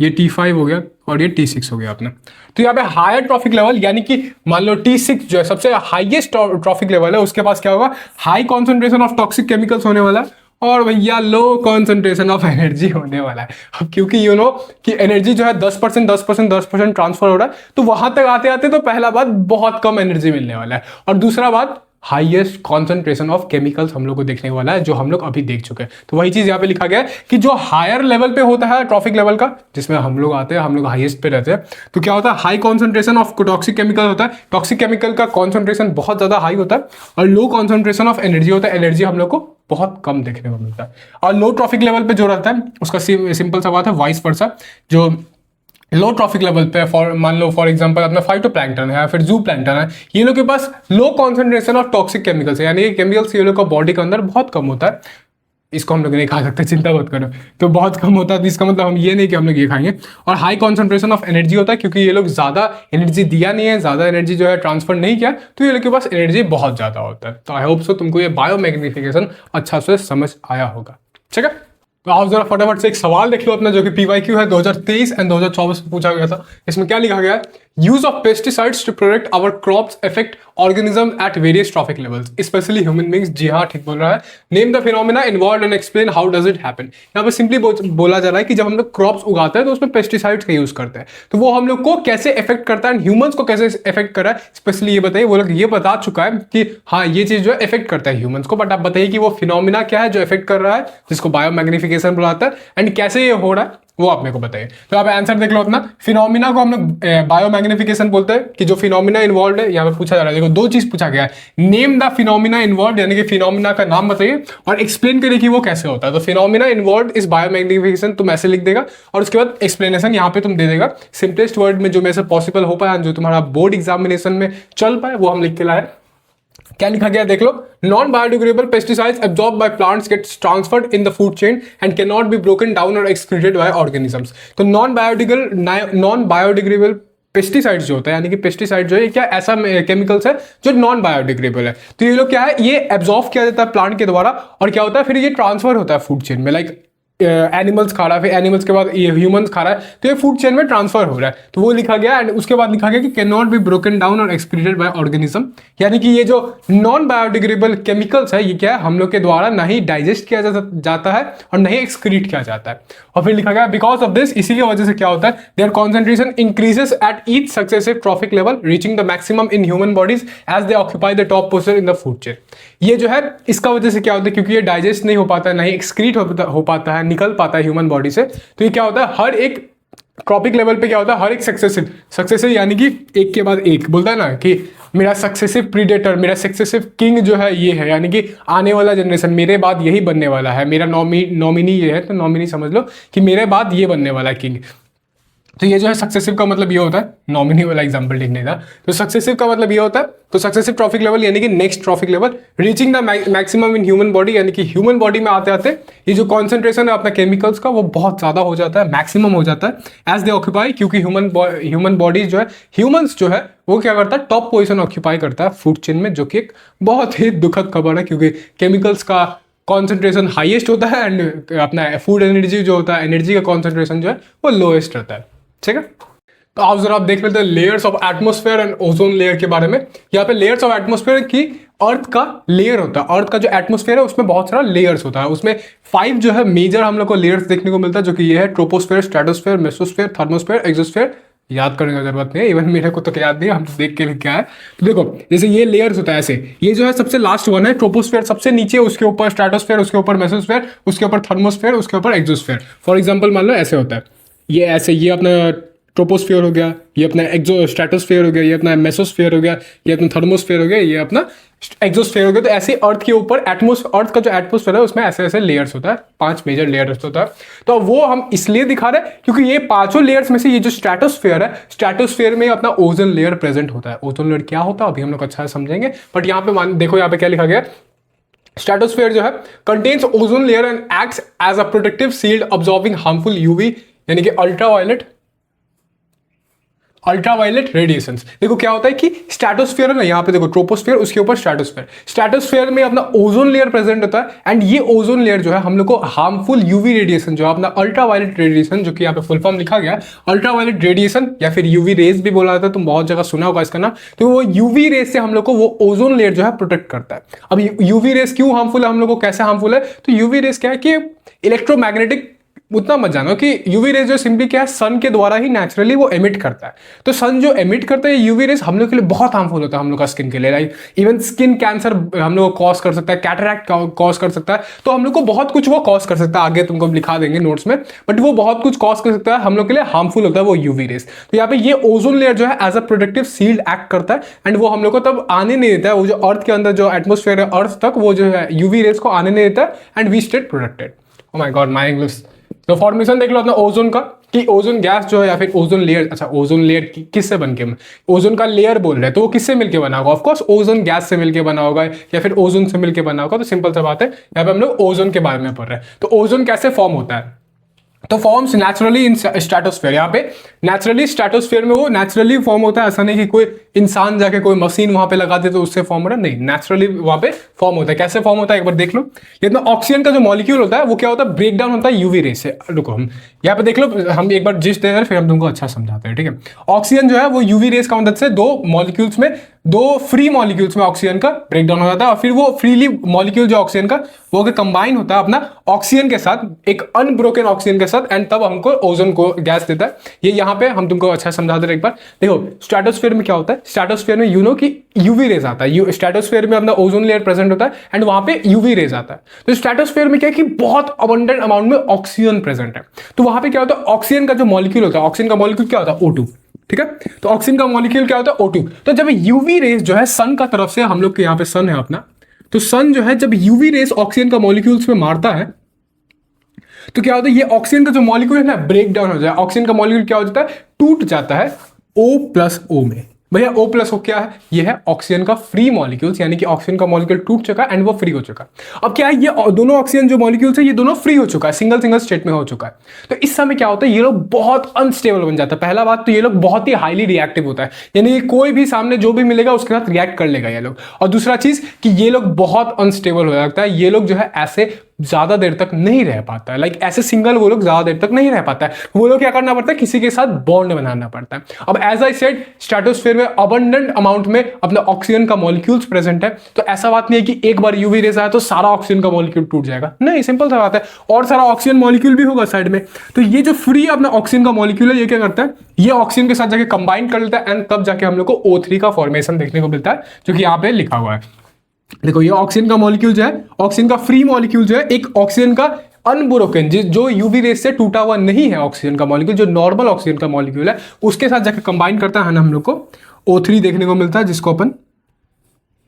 ये T5 हो गया और ये T6 हो गया अपना। तो यहाँ पे हायर ट्रॉफिक लेवल, यानी कि मान लो T6 जो है सबसे हाईएस्ट ट्रॉफिक लेवल है, उसके पास क्या होगा, high concentration of toxic chemicals होने वाला है, और भैया लो कॉन्सेंट्रेशन ऑफ एनर्जी होने वाला है। अब क्योंकि यू नो कि एनर्जी जो है 10% ट्रांसफर हो रहा है, तो वहां तक आते आते तो पहला बात बहुत कम एनर्जी मिलने वाला है, और दूसरा बात हाईएस्ट कॉन्सेंट्रेशन ऑफ केमिकल्स हम लोग को देखने वाला है, जो हम लोग अभी देख चुके हैं। तो वही चीज यहाँ पे लिखा गया है कि जो हायर लेवल पे होता है ट्रॉफिक लेवल का, जिसमें हम लोग आते हैं, हम लोग हाईएस्ट पे रहते हैं, तो क्या होता है, high concentration of toxic chemical होता है, टॉक्सिक केमिकल का कॉन्सेंट्रेशन बहुत ज्यादा हाई होता है, और लो कॉन्सेंट्रेशन ऑफ एनर्जी होता है, एनर्जी हम लोग को बहुत कम देखने को मिलता है। और लो ट्रॉफिक लेवल पे जो रहता है उसका सिंपल सा बात है वाइस वर्सा, जो लो ट्रॉफिक लेवल पे मान लो फॉर एग्जांपल अपना फाइटोप्लैंक्टन है या फिर जू प्लैंक्टन है, ये लोग के पास low concentration of toxic chemicals है, यानी कि केमिकल्स ये लोग का बॉडी के अंदर बहुत कम होता है। इसको हम लोग नहीं खा सकते, चिंता मत करो, तो बहुत कम होता है, तो इसका मतलब हम ये नहीं कि हम लोग ये खाएंगे। और हाई कॉन्सेंट्रेशन ऑफ एनर्जी होता है, क्योंकि ये लोग ज्यादा एनर्जी दिया नहीं है, ज्यादा एनर्जी जो है ट्रांसफर नहीं किया, तो ये लोग के पास एनर्जी बहुत ज्यादा होता है। तो आई होप सो तुमको ये बायोमैग्निफिकेशन अच्छा से समझ आया होगा, ठीक है। तो आप जरा फटाफट से एक सवाल देख लो अपना, जो कि PYQ है 2023 एंड 2024 में पूछा गया था। इसमें क्या लिखा गया है, use of pesticides to protect our crops affect organism at various trophic levels specially human beings. जी हाँ, ठीक बोल रहा है। Name the phenomena involved and explain how does it happen. यहाँ पे सिंपली बोला जा रहा है कि जब हम लोग क्रॉप्स उगाते हैं तो उसमें पेस्टिसाइड्स का यूज करते हैं, तो वो हम लोग को कैसे इफेक्ट करता है, ह्यूमंस को कैसे इफेक्ट कर रहा है, स्पेशली ये बताइए। वो लोग ये बता चुका है कि हाँ ये चीज जो है इफेक्ट करता है ह्यूमंस को, बट आप बताइए कि वो फिनोमेना क्या है जो इफेक्ट कर रहा है, जिसको बायोमैग्निफिकेशन बुलाता है, एंड कैसे ये हो रहा है वो आप मेरे को बताइए। तो आप आंसर देख लो अपना। फिनोमिना को हम लोग बायोमैग्निफिकेशन बोलते हैं, कि जो फिनोमिना इन्वॉल्व है, यहाँ पे पूछा जा रहा है, देखो दो चीज पूछा गया है, नेम द फिनोमिना इन्वॉल्व, यानी कि फिनोमिना का नाम बताइए, और एक्सप्लेन करिए कि वो कैसे होता है। तो फिनोमिना इन्वॉल्व इस बायोमैग्निफिकेशन तुम ऐसे लिख देगा, और उसके बाद एक्सप्लेनेशन यहाँ पे तुम दे देगा सिंपलेस्ट वर्ड में, जो मेरे से पॉसिबल हो पाया, जो तुम्हारा बोर्ड एग्जामिनेशन में चल पाए, वो हम लिख के लाए। क्या लिखा गया देख लो, non biodegradable pesticides absorb by plants gets transferred in the food chain and can not be broken down और एक्सक्रीटेड बाय ऑर्गेनिजम्स। तो नॉन बायोडिग्रेडेबल पेस्टिसाइड्स जो होता है, यानी कि पेस्टिसाइड जो है क्या ऐसा केमिकल्स है जो नॉन बायोडिग्रेडेबल है, तो ये लोग क्या है, ये एब्जॉर्ब किया जाता है प्लांट के द्वारा, और क्या होता है फिर ये ट्रांसफर होता है फूड चेन में। लाइक एनिमल्स खा रहा है, फिर एनिमल्स के बाद ये ह्यूमंस खा रहा है, तो ये फूड चेन में ट्रांसफर हो रहा है, तो वो लिखा गया। एंड उसके बाद लिखा गया कि can not be broken down और एक्सक्रीटेड बाय ऑर्गेनिज्म, यानी कि ये जो नॉन बायोडिग्रेडेबल केमिकल्स है ये क्या है, हम लोग के द्वारा ना ही डाइजेस्ट किया जाता है और ना ही एक्सक्रीट किया जाता है। और फिर लिखा गया बिकॉज ऑफ दिस, इसी की वजह से क्या होता है, their concentration increases at each successive trophic level reaching the maximum in human bodies as they occupy the top position in the food chain. ये जो है इसका वजह से क्या होता है, क्योंकि ये डाइजेस्ट नहीं हो पाता है, ना ही एक्सक्रीट हो पाता है, निकल पाता है ह्यूमन बॉडी से, तो ये क्या होता है हर एक ट्रॉपिक लेवल पे क्या होता है, हर एक सक्सेसिव यानी कि एक के बाद एक, बोलता है ना कि मेरा सक्सेसिव प्रीडेटर, मेरा सक्सेसिव किंग जो है ये है, यानी कि आने वाला जनरेशन मेरे बाद यही बनने वाला है, मेरा नॉमिनी ये है, तो नॉमिनी समझ लो कि मेरे बाद ये बनने वाला है किंग। तो ये जो है सक्सेसिव का मतलब ये होता है, नॉमिनी वाला एग्जांपल लिखने का, तो सक्सेसिव का मतलब ये होता है, तो सक्सेसिव ट्रॉफिक लेवल यानी कि next trophic level reaching the maximum in human body, यानी कि ह्यूमन बॉडी में आते आते ये जो कॉन्सेंट्रेशन है अपना केमिकल्स का वो बहुत ज्यादा हो जाता है, मैक्सिमम हो जाता है एज दे ऑक्यूपाई, क्योंकि ह्यूमन बॉडीज जो है, ह्यूमंस जो है वो क्या करता है, टॉप पोजिशन ऑक्यूपाई करता है फूड चेन में, जो कि एक बहुत ही दुखद खबर है, क्योंकि केमिकल्स का कॉन्सेंट्रेशन हाईएस्ट होता है एंड अपना फूड एनर्जी जो होता है, एनर्जी का कॉन्सेंट्रेशन जो है वो लोएस्ट रहता है। ठीक है, तो आप जरा आप देख लेते हैं layers of atmosphere and ozone layer के बारे में। यहाँ पे लेयर्स ऑफ एटमॉस्फेयर की अर्थ का लेयर होता है, अर्थ का जो एटमॉस्फेयर है उसमें बहुत सारा लेयर्स होता है, उसमें 5 जो है मेजर हम लोग को लेयर्स देखने को मिलता है, जो कि ये है troposphere, stratosphere, mesosphere, thermosphere, exosphere. याद करने की जरूरत नहीं है, इवन मेरे को तो याद नहीं है, हम तो देख के क्या है। तो देखो जैसे ये लेयर्स होता है ऐसे, ये जो है सबसे लास्ट वन है ट्रोपोस्फेयर, सबसे नीचे, उसके ऊपर स्ट्रेटोस्फेयर, उसके ऊपर मेसोस्फेयर, उसके ऊपर थर्मोस्फेयर, उसके ऊपर एक्सोस्फेयर। फॉर एग्जाम्पल मान लो ऐसे होता है, ये ऐसे, ये अपना ट्रोपोस्फेयर हो गया, ये अपना स्ट्रेटोस्फेयर हो गया, ये अपना मेसोस्फेयर हो गया, ये अपना थर्मोस्फेयर हो गया, ये अपना एक्सोस्फेयर हो गया। तो ऐसे अर्थ के ऊपर अर्थ का जो एटमॉस्फेयर है उसमें ऐसे ऐसे लेयर्स होता है, 5 मेजर लेयर्स होता है। तो वो हम इसलिए दिखा रहे हैं क्योंकि ये पांचों लेयर्स में से ये जो स्ट्रेटोस्फेयर है, स्ट्रेटोस्फेयर में अपना ओजोन लेयर प्रेजेंट होता है। ओजोन लेयर क्या होता है अभी हम लोग अच्छा समझेंगे, बट यहाँ पे देखो यहाँ पे क्या लिखा गया, स्ट्रेटोस्फेयर जो है contains ozone layer and acts as a protective shield absorbing harmful UV यानी कि अल्ट्रावायलेट रेडिएशंस। देखो क्या होता है कि स्ट्रेटोस्फेयर है ना, यहाँ पे देखो ट्रोपोस्फेयर, उसके ऊपर स्ट्रेटोस्फेयर में अपना ओजोन लेयर प्रेजेंट होता है एंड ये ओजोन लेयर जो है हम लोग को हार्मफुल यूवी रेडिएशन जो है अपना अल्ट्रावायलेट रेडिएशन, जो कि यहाँ पे फुल फॉर्म लिखा गया अल्ट्रावायलेट रेडिएशन या फिर यूवी रेज भी बोला जाता है, तुम बहुत जगह सुना होगा इसका नाम। तो वो यूवी रेज से हम लोग को वो ओजोन लेयर जो है प्रोटेक्ट करता है। अब यूवी रेज क्यों हार्मफुल है, हम लोग को कैसे हार्मफुल है, तो यूवी रेज क्या है कि इलेक्ट्रोमैग्नेटिक, उतना मत जानो कि यूवी रेज जो सिंपली क्या है, सन के द्वारा ही नेचुरली वो एमिट करता है। तो सन जो एमिट करता है यूवी रेज हम लोग के लिए बहुत हार्मफुल होता है, हम लोग का स्किन के लिए, लाइक इवन स्किन कैंसर हम लोग को कॉज कर सकता है, कैटरैक्ट कॉज कर सकता है, तो हम लोग को बहुत कुछ वो कॉज कर सकता है, आगे तुमको लिखा देंगे नोट्स में, बट वो बहुत कुछ कॉज कर सकता है, हम लोग के लिए हार्मफुल होता है वो यूवी रेज। तो यहाँ पे ये ओजोन लेयर जो है as a protective shield act करता है एंड वो हम लोग को तब आने नहीं देता है, वो जो अर्थ के अंदर जो एटमोस्फेयर है अर्थ तक, वो जो है यूवी रेज को आने नहीं देता है and we state protected. Oh my god my English. तो फॉर्मेशन देख लो अपना ओजोन का, कि ओजोन गैस जो है या फिर ओजोन लेयर, अच्छा ओजोन लेयर किससे बन के, ओजोन का लेयर बोल रहे हैं तो वो किससे मिलके बना होगा, ऑफकोर्स ओजोन गैस से मिलके बना होगा या फिर ओजोन से मिलके बना होगा। तो सिंपल सा बात है, यहाँ पे हम लोग ओजोन के बारे में पढ़ रहे हैं। तो ओजोन कैसे फॉर्म होता है, तो फॉर्म्स नेचुरली इन स्ट्रेटोस्फेयर, यहाँ पे नेचुरली स्ट्रेटोस्फेयर में वो नेचुरली फॉर्म होता है, ऐसा नहीं कि कोई इंसान जाके कोई मशीन वहां पे लगा दे तो उससे फॉर्म हो रहा है, नहीं, नेचुरली वहां पे फॉर्म होता है। कैसे फॉर्म होता है एक बार देख लो, ये तो ऑक्सीजन का जो मॉलिक्यूल होता है वो क्या होता है, ब्रेक डाउन होता है यूवी रे से। रुको हम यहाँ पे देख लो, हम एक बार जिस देर फिर हम तुमको अच्छा समझाते हैं, ठीक है। ऑक्सीजन जो है वो यूवी रेस का मदद से दो मॉलिक्यूल्स में, दो फ्री मॉलिक्यूल्स में ऑक्सीजन का ब्रेक डाउन हो जाता है और फिर वो फ्रीली मॉलिक्यूल जो ऑक्सीजन का वो कंबाइन होता है अपना ऑक्सीजन के साथ, एक अनब्रोकन ऑक्सीजन के साथ, एंड तब हमको ओजोन को गैस देता है। ये यहाँ पे हम तुमको अच्छा समझा दे रहे एक बार। देखो स्ट्रेटोस्फेयर में क्या होता है, स्ट्रेटोस्फेयर में यू नो कि यूवी रेज आता है, स्ट्रेटोस्फेयर में अपना ओजोन लेयर प्रेजेंट होता है एंड वहां पे यूवी रेज आता है। तो स्ट्रेटोस्फेयर में क्या है कि बहुत अबंडेंट अमाउंट में ऑक्सीजन प्रेजेंट है। तो वहां पे क्या होता है, ऑक्सीजन का जो मॉलिक्यूल होता है, ऑक्सीजन का मॉलिक्यूल क्या होता है, O2, ठीक है। तो ऑक्सीजन का मॉलिक्यूल क्या होता है, O2। तो जब यूवी रेज जो है सन का तरफ से, हम लोग के यहाँ पे सन है अपना, तो सन जो है जब यूवी रेज ऑक्सीजन का मॉलिक्यूल्स में मारता है तो क्या होता है, ये ऑक्सीजन का जो मॉलिक्यूल है ना ब्रेक डाउन हो जाए, ऑक्सीजन का मॉलिक्यूल क्या हो जाता है, टूट जाता है O+O में। भैया O+O क्या है, ये है ऑक्सीजन का फ्री मॉलिक्यूल्स, यानी कि ऑक्सीजन का मॉलिक्यूल टूट चुका है एंड वो फ्री हो चुका है। अब क्या है, ये दोनों ऑक्सीजन जो मॉलिक्यूल्स है ये दोनों फ्री हो चुका है, सिंगल स्टेट में हो चुका है। तो इस समय क्या होता है, ये लोग बहुत अनस्टेबल बन जाता है। पहला बात तो ये लोग बहुत ही हाईली रिएक्टिव होता है, यानी कि कोई भी सामने जो भी मिलेगा उसके साथ रिएक्ट कर लेगा ये लोग। और दूसरा चीज कि ये लोग बहुत अनस्टेबल हो जाता है, ये लोग जो है ऐसे ज्यादा देर तक नहीं रह पाता है। लाइक ऐसे सिंगल वो लोग ज्यादा देर तक नहीं रह पाता है, वो लोग क्या करना पड़ता है, किसी के साथ बॉन्ड बनाना पड़ता है। अब एज आई सेड, स्ट्रेटोस्फीयर में अबंडेंट अमाउंट में अपना ऑक्सीजन का मॉलिक्यूल्स प्रेजेंट है, तो ऐसा बात नहीं है कि एक बार यूवी रेज आया तो सारा ऑक्सीजन का मॉलिक्यूल टूट जाएगा, नहीं, सिंपल सा बात है, और सारा ऑक्सीजन मॉलिक्यूल भी होगा साइड में। तो ये जो फ्री अपना ऑक्सीजन का मॉलिक्यूल है, ये क्या करता है, ये ऑक्सीजन के साथ जाके कंबाइन कर लेता है, एंड तब जाके हम लोग को O3 का फॉर्मेशन देखने को मिलता है, जो कि यहाँ पे लिखा हुआ है। देखो ये ऑक्सीजन का मॉलिक्यूल जो है, ऑक्सीजन का फ्री मॉलिक्यूल जो है, एक ऑक्सीजन का अनब्रोकन, जो यूवी रेस से टूटा हुआ नहीं है ऑक्सीजन का मॉलिक्यूल, जो नॉर्मल ऑक्सीजन का मॉलिक्यूल है, उसके साथ जाकर कंबाइन करता है ना, हम लोग को O3 देखने को मिलता है, जिसको अपन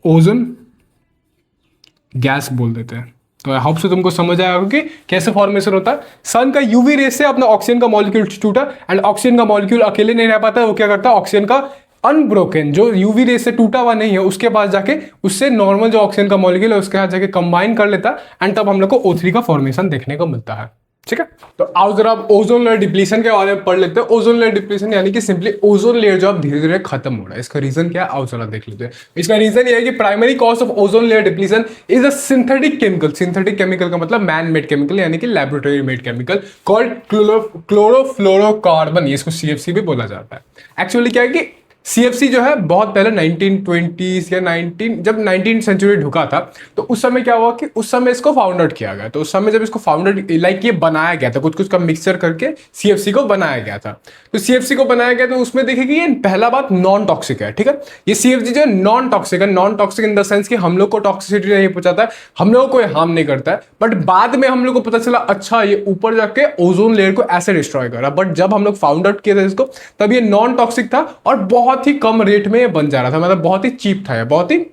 ओजोन गैस बोल देते हैं। तो आई होप से तुमको समझ आया होगा कि कैसे फॉर्मेशन होता है। सन का यूवी रेस से अपना ऑक्सीजन का मॉलिक्यूल टूटा, एंड ऑक्सीजन का मॉलिक्यूल अकेले नहीं रह पाता है, वो क्या करता है, ऑक्सीजन का अनब्रोकन, जो यूवी रेस से टूटा हुआ नहीं है, उसके पास जाके उससे नॉर्मल जो ऑक्सीजन का मॉलिक्यूल है उसके साथ जाके कंबाइन कर लेता है, एंड तब हम लोग को O3 का फॉर्मेशन देखने को मिलता है। ठीक है, तो आओ जरा आप ओजोन लेयर डिप्लीशन के बारे में पढ़ लेते हैं। ओजोन लेयर डिप्लीशन यानी कि सिंपली ओजोन लेयर जो अब धीरे धीरे खत्म हो रहा है। इसका रीजन क्या है, आओ जरा देख लेते हैं। इसका रीजन ये है कि primary cause of ozone layer depletion is a synthetic chemical. Synthetic chemical का मतलब मैन मेड केमिकल, यानी कि laboratory made chemical called chlorofluorocarbon, इसको CFC भी बोला जाता है। एक्चुअली क्या है कि CFC जो है बहुत पहले 1920s या 19th सेंचुरी ढुका था, तो उस समय क्या हुआ कि उस समय इसको फाउंड आउट किया गया। तो उस समय जब इसको फाउंड आउट लाइक ये बनाया गया था, कुछ कुछ का मिक्सचर करके CFC को बनाया गया था। तो CFC को बनाया गया तो उसमें देखिए कि ये पहला बात नॉन टॉक्सिक है। ठीक है, ये CFC जो है नॉन टॉक्सिक है। Non toxic in the sense कि हम लोग को टॉक्सिसिटी नहीं पहुंचाता है, हम लोग को हार्म नहीं करता है, बट बाद में हम लोग को पता चला अच्छा ये ऊपर जाके ओजोन लेयर को ऐसे डिस्ट्रॉय कर रहा है। बट जब हम लोग फाउंड आउट किए थे इसको, तब ये नॉन टॉक्सिक था और बहुत ही कम रेट में ये बन जा रहा था, मतलब बहुत ही चीप था, बहुत ही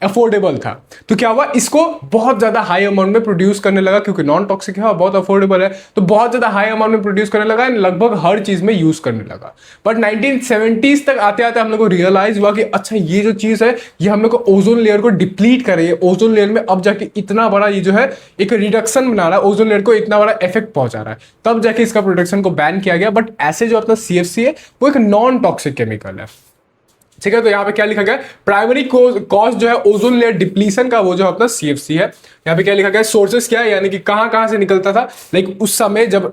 अफोर्डेबल था। तो क्या हुआ, इसको बहुत ज्यादा हाई अमाउंट में प्रोड्यूस करने लगा, क्योंकि नॉन टॉक्सिक है और बहुत अफोर्डेबल है, तो बहुत ज्यादा हाई अमाउंट में प्रोड्यूस करने लगा, लगभग हर चीज में यूज करने लगा। बट 1970s तक आते आते हम लोग को रियलाइज हुआ कि अच्छा ये जो चीज है ये हम लोग को ओजोन लेयर को डिप्लीट कर रही है। ओजोन लेयर में अब जाके इतना बड़ा ये जो है एक रिडक्शन बना रहा है, ओजोन लेयर को इतना बड़ा इफेक्ट पहुंचा रहा है, तब जाके इसका प्रोडक्शन को बैन किया गया। बट ऐसे जो अपना CFC है वो एक नॉन टॉक्सिक केमिकल है। ठीक है, तो यहाँ पे क्या लिखा गया, प्राइमरी कॉज जो है ओजोन लेयर डिप्लीशन का वो जो अपना CFC है। यहाँ पे क्या लिखा गया, सोर्सेस क्या है, यानी कि कहाँ कहाँ से निकलता था। लाइक उस समय जब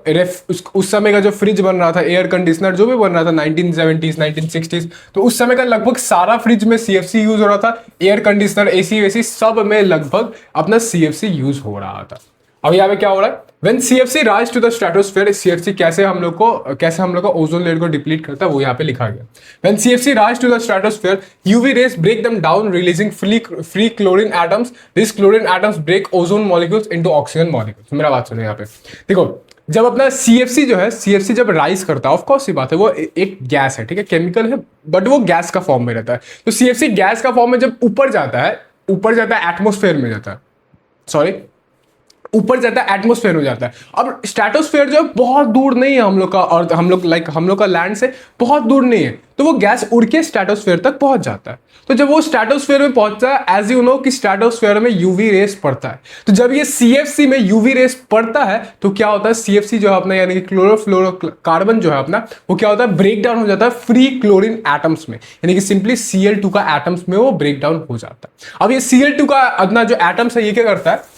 उस समय का जो फ्रिज बन रहा था, एयर कंडीशनर जो भी बन रहा था 1970s 1960s, तो उस समय का लगभग सारा फ्रिज में CFC यूज हो रहा था। एयर कंडीशनर, AC वेसी सब में लगभग अपना CFC यूज हो रहा था। अब यहाँ पे क्या हो रहा है, When CFC rise to the stratosphere, CFC कैसे हम लोग का ओजोन लेयर को डिप्लीट करता है वो यहाँ पे लिखा गया। When CFC rise to the stratosphere, UV rays break them down, releasing free chlorine atoms. These chlorine atoms break ozone molecules into oxygen molecules. मेरा बात सुनो यहाँ पे, देखो जब अपना CFC जो है, CFC जब राइज करता है, ऑफ कोर्स सी बात है, वो एक गैस है, ठीक है, केमिकल है, बट वो गैस का फॉर्म में रहता है। तो CFC गैस का फॉर्म में जब ऊपर जाता है एटमोस्फेयर में जाता है, सॉरी ऊपर जाता है एटमोस्फेयर में जाता है। अब स्ट्रेटोस्फेयर जो है बहुत दूर नहीं है हम लोग का, और हम लोग का लैंड से बहुत दूर नहीं है, तो वो गैस उड़ के स्ट्रेटोस्फेयर तक पहुंच जाता है। तो जब वो स्ट्रेटोस्फेयर में पहुंचता है, एज यू नो कि स्ट्रेटोस्फेयर में यूवी रेस पड़ता है, तो जब ये CFC में यूवी रेस पड़ता है तो क्या होता है, CFC जो है अपना यानी कि क्लोरोफ्लोरोकार्बन जो है अपना, वो क्या होता है, ब्रेक डाउन हो जाता है फ्री क्लोरीन एटम्स में, यानी कि सिंपली Cl2 का एटम्स में वो ब्रेक डाउन हो जाता है। अब ये Cl2 का अपना जो एटम्स है ये क्या करता है,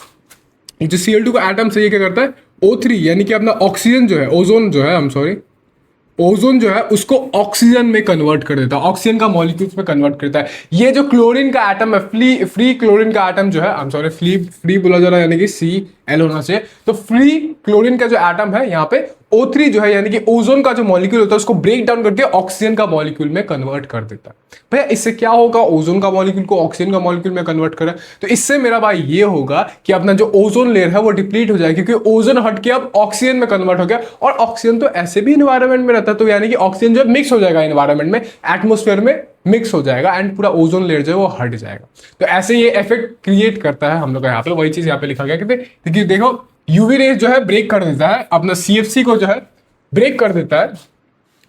जो Cl2 का एटम से ये क्या करता है, O3 यानी कि अपना ऑक्सीजन जो है, ओजोन जो है उसको ऑक्सीजन में कन्वर्ट कर देता है, ऑक्सीजन का मॉलिक्यूल्स में कन्वर्ट करता है। ये जो क्लोरीन का एटम है, फ्री क्लोरीन का एटम जो है, फ्री बोला जा रहा है, यानी कि Cl होना चाहिए। तो फ्री क्लोरीन का जो एटम है यहाँ पे O3 जो है, यानी कि ओजोन का जो मॉलिक्यूल होता है उसको ब्रेक डाउन करके ऑक्सीजन का मॉलिक्यूल में कन्वर्ट कर देता है। भैया इससे क्या होगा, ओजोन का मॉलिक्यूल को ऑक्सीजन का मॉलिक्यूल में कन्वर्ट करें, तो इससे मेरा भाई ये होगा कि अपना जो ओजोन लेयर है वो डिप्लीट हो जाएगी, क्योंकि ओजोन हट के अब ऑक्सीजन में कन्वर्ट हो गया, और ऑक्सीजन तो ऐसे भी एनवायरमेंट में रहता है, तो यानी कि ऑक्सीजन जो मिक्स हो जाएगा एनवायरमेंट में, एटमोस्फेयर में मिक्स हो जाएगा, एंड पूरा ओजोन लेयर जो है वो हट जाएगा। तो ऐसे ये इफेक्ट क्रिएट करता है हम लोग का। यहाँ पे वही चीज यहाँ पे लिखा गया कि देखो यूवी रेस जो है ब्रेक कर देता है, अपना CFC को जो है ब्रेक कर देता है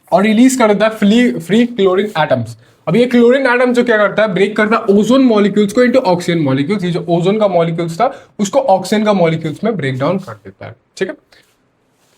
और रिलीज कर देता है फ्री क्लोरीन एटम्स। अब ये क्लोरीन एटम जो क्या करता है, ब्रेक करता है ओजोन मॉलिक्यूल्स को इनटू ऑक्सीजन मॉलिक्यूल्स। ये जो ओजोन का मॉलिक्यूल्स था उसको ऑक्सीजन का मॉलिक्यूल्स में ब्रेक डाउन कर देता है। ठीक है,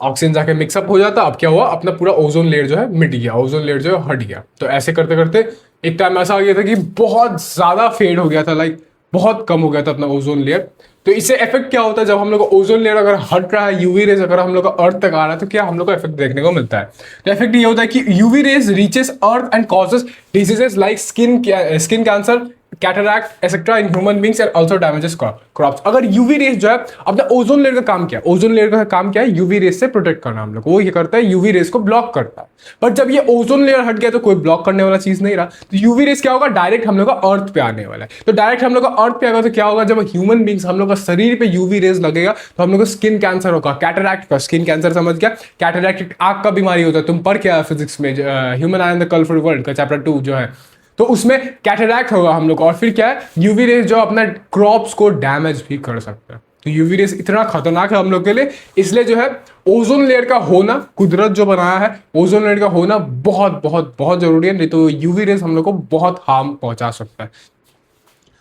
ऑक्सीजन जाके मिक्सअप हो जाता, अब क्या हुआ, अपना पूरा ओजोन लेयर जो है मिट गया, ओजोन लेयर जो है हट गया। तो ऐसे करते करते एक टाइम ऐसा आ गया था कि बहुत ज्यादा फेड हो गया था, लाइक बहुत कम हो गया था अपना ओजोन लेयर। तो इससे इफेक्ट क्या होता है, जब हम लोग का ओजोन लेयर अगर हट रहा है, यूवी रेज अगर हम लोग का अर्थ तक आ रहा है, तो क्या हम लोग को इफेक्ट देखने को मिलता है। तो इफेक्ट ये होता है कि UV rays reaches earth and causes diseases like skin cancer, cataract etcetera in human beings and also damages crops. अगर यूवी रेस जो है, अपना ओजोन लेयर का काम क्या है, ओजोन लेयर का काम क्या है, यूवी रेस से प्रोटेक्ट करना हम लोग को, वो ये करता है यूवी रेस को ब्लॉक करता है। बट जब ये ओजोन लेयर हट गया तो कोई ब्लॉक करने वाला चीज नहीं रहा, तो यूवी रेस क्या होगा, डायरेक्ट हम लोग का अर्थ पे आने वाला है। तो डायरेक्ट हम लोग का अर्थ पे आएगा तो क्या होगा, जब ह्यूमन बींग्स हम लोग का शरीर पे यूवी रेस लगेगा तो हम लोग को स्किन कैंसर होगा, कैटरैक्ट का, स्किन कैंसर समझ गया, कैटरैक्ट आंख का बीमारी होता है, तुम पढ़ क्या फिजिक्स में, human I and the colourful world का चैप्टर 2 जो है, तो उसमें कैटरैक्ट होगा हम लोग। और फिर क्या है, यूवी रेस जो अपना क्रॉप्स को डैमेज भी कर सकता है। तो यूवी रेस इतना खतरनाक है हम लोग के लिए, इसलिए जो है ओजोन लेयर का होना, कुदरत जो बनाया है ओजोन लेयर का होना बहुत बहुत बहुत जरूरी है, नहीं तो यूवी रेस हम लोग को बहुत हार्म पहुंचा सकता है।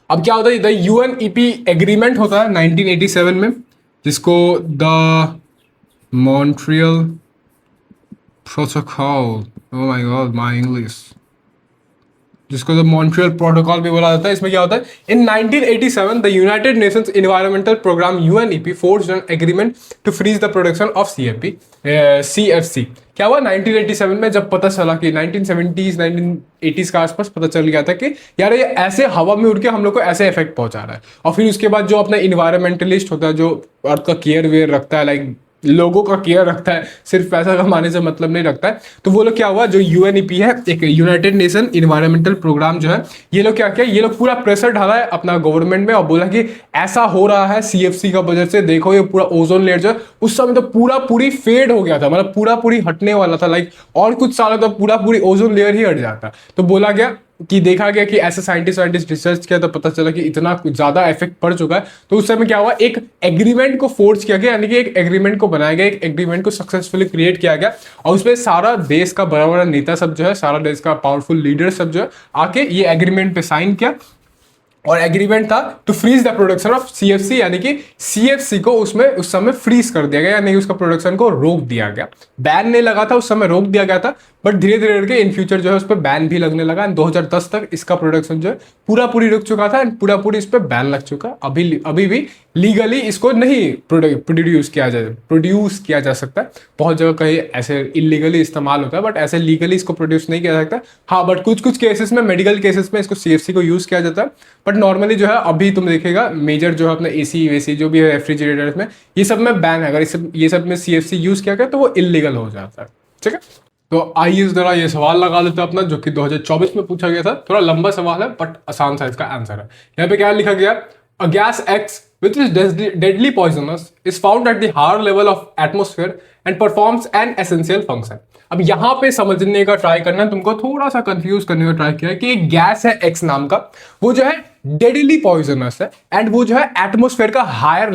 अब क्या होता है, द यूएनईपी एग्रीमेंट होता है 1987 में, जिसको the Montreal protocol, oh my god my English, जिसको द मॉन्ट्रियल प्रोटोकॉल भी बोला जाता है। इसमें क्या होता है, in 1987 the United Nations environmental programme UNEP forced an agreement to freeze the production of CFC. क्या हुआ 1987 में, जब पता चला कि 1970s 1980s का आसपास पता चल गया था कि यार ये ऐसे हवा में उड़ के हम लोग को ऐसे इफेक्ट पहुंचा रहा है। और फिर उसके बाद जो अपना इन्वायरमेंटलिस्ट होता है, जो अर्थ का केयर वेयर रखता है, लाइक लोगों का केयर रखता है, सिर्फ पैसा कमाने से मतलब नहीं रखता है, तो वो लोग क्या हुआ, जो यूएनईपी है, एक यूनाइटेड नेशन इन्वायरमेंटल प्रोग्राम जो है, ये लोग क्या किया, ये लोग पूरा प्रेशर डाला है अपना गवर्नमेंट में और बोला कि ऐसा हो रहा है सीएफसी का वजह से, देखो ये पूरा ओजोन लेयर जो है, उस समय तो पूरा पूरी फेड हो गया था, मतलब पूरा पूरी हटने वाला था, लाइक और कुछ सालों तक पूरा पूरी ओजोन लेयर ही हट जाता। तो बोला गया कि देखा गया कि ऐसे साइंटिस्ट रिसर्च किया तो पता चला कि इतना ज्यादा इफेक्ट पड़ चुका है। तो उस समय क्या हुआ, एक एग्रीमेंट को फोर्स किया गया, यानी कि एक एग्रीमेंट को बनाया गया, एक एग्रीमेंट को सक्सेसफुली क्रिएट किया गया, और उसमें सारा देश का बड़ा बड़ा नेता सब जो है, सारा देश का पावरफुल लीडर सब जो है आके ये एग्रीमेंट पे साइन किया। और एग्रीमेंट था to freeze the production of CFC, यानी कि सीएफसी को उसमें उस समय फ्रीज कर दिया गया, यानी कि उसका प्रोडक्शन को रोक दिया गया। बैन नहीं लगा था उस समय, रोक दिया गया था, बट धीरे धीरे करके इन फ्यूचर जो है उस पर बैन भी लगने लगा। 2010 तक इसका प्रोडक्शन जो है पूरा पूरी रुक चुका था, एंड पूरा पूरी इस पर बैन लग चुका। अभी भी लीगली इसको नहीं प्रोड्यूस किया जा सकता है। बहुत जगह कहीं ऐसे इलीगली इस्तेमाल होता है, बट ऐसे लीगली इसको प्रोड्यूस नहीं किया जा सकता। हाँ, बट कुछ कुछ केसेस में, मेडिकल केसेस में इसको सीएफसी को यूज किया जाता है, बट नॉर्मली जो है अभी तुम देखेगा मेजर जो है अपना एसी वेसी जो भी है रेफ्रिजरेटर्स में, ये सब में बैन है। अगर ये सब में सीएफसी यूज किया गया तो वो इलीगल हो जाता है। ठीक है, तो आइए जरा ये सवाल लगा लेते हैं अपना, जो कि 2024 में पूछा गया था। थोड़ा लंबा सवाल है बट आसान सा इसका आंसर है। यहाँ पे क्या लिखा गया, a gas x which is deadly poisonous is found at the higher level of atmosphere and performs an essential function। अब यहां पे समझने का ट्राई करना है तुमको, थोड़ा सा कंफ्यूज करने का ट्राई किया है कि एक गैस है एक्स नाम का, वो जो है डेडली पॉइजनस है, एंड वो जो है एटमोस्फेयर का higher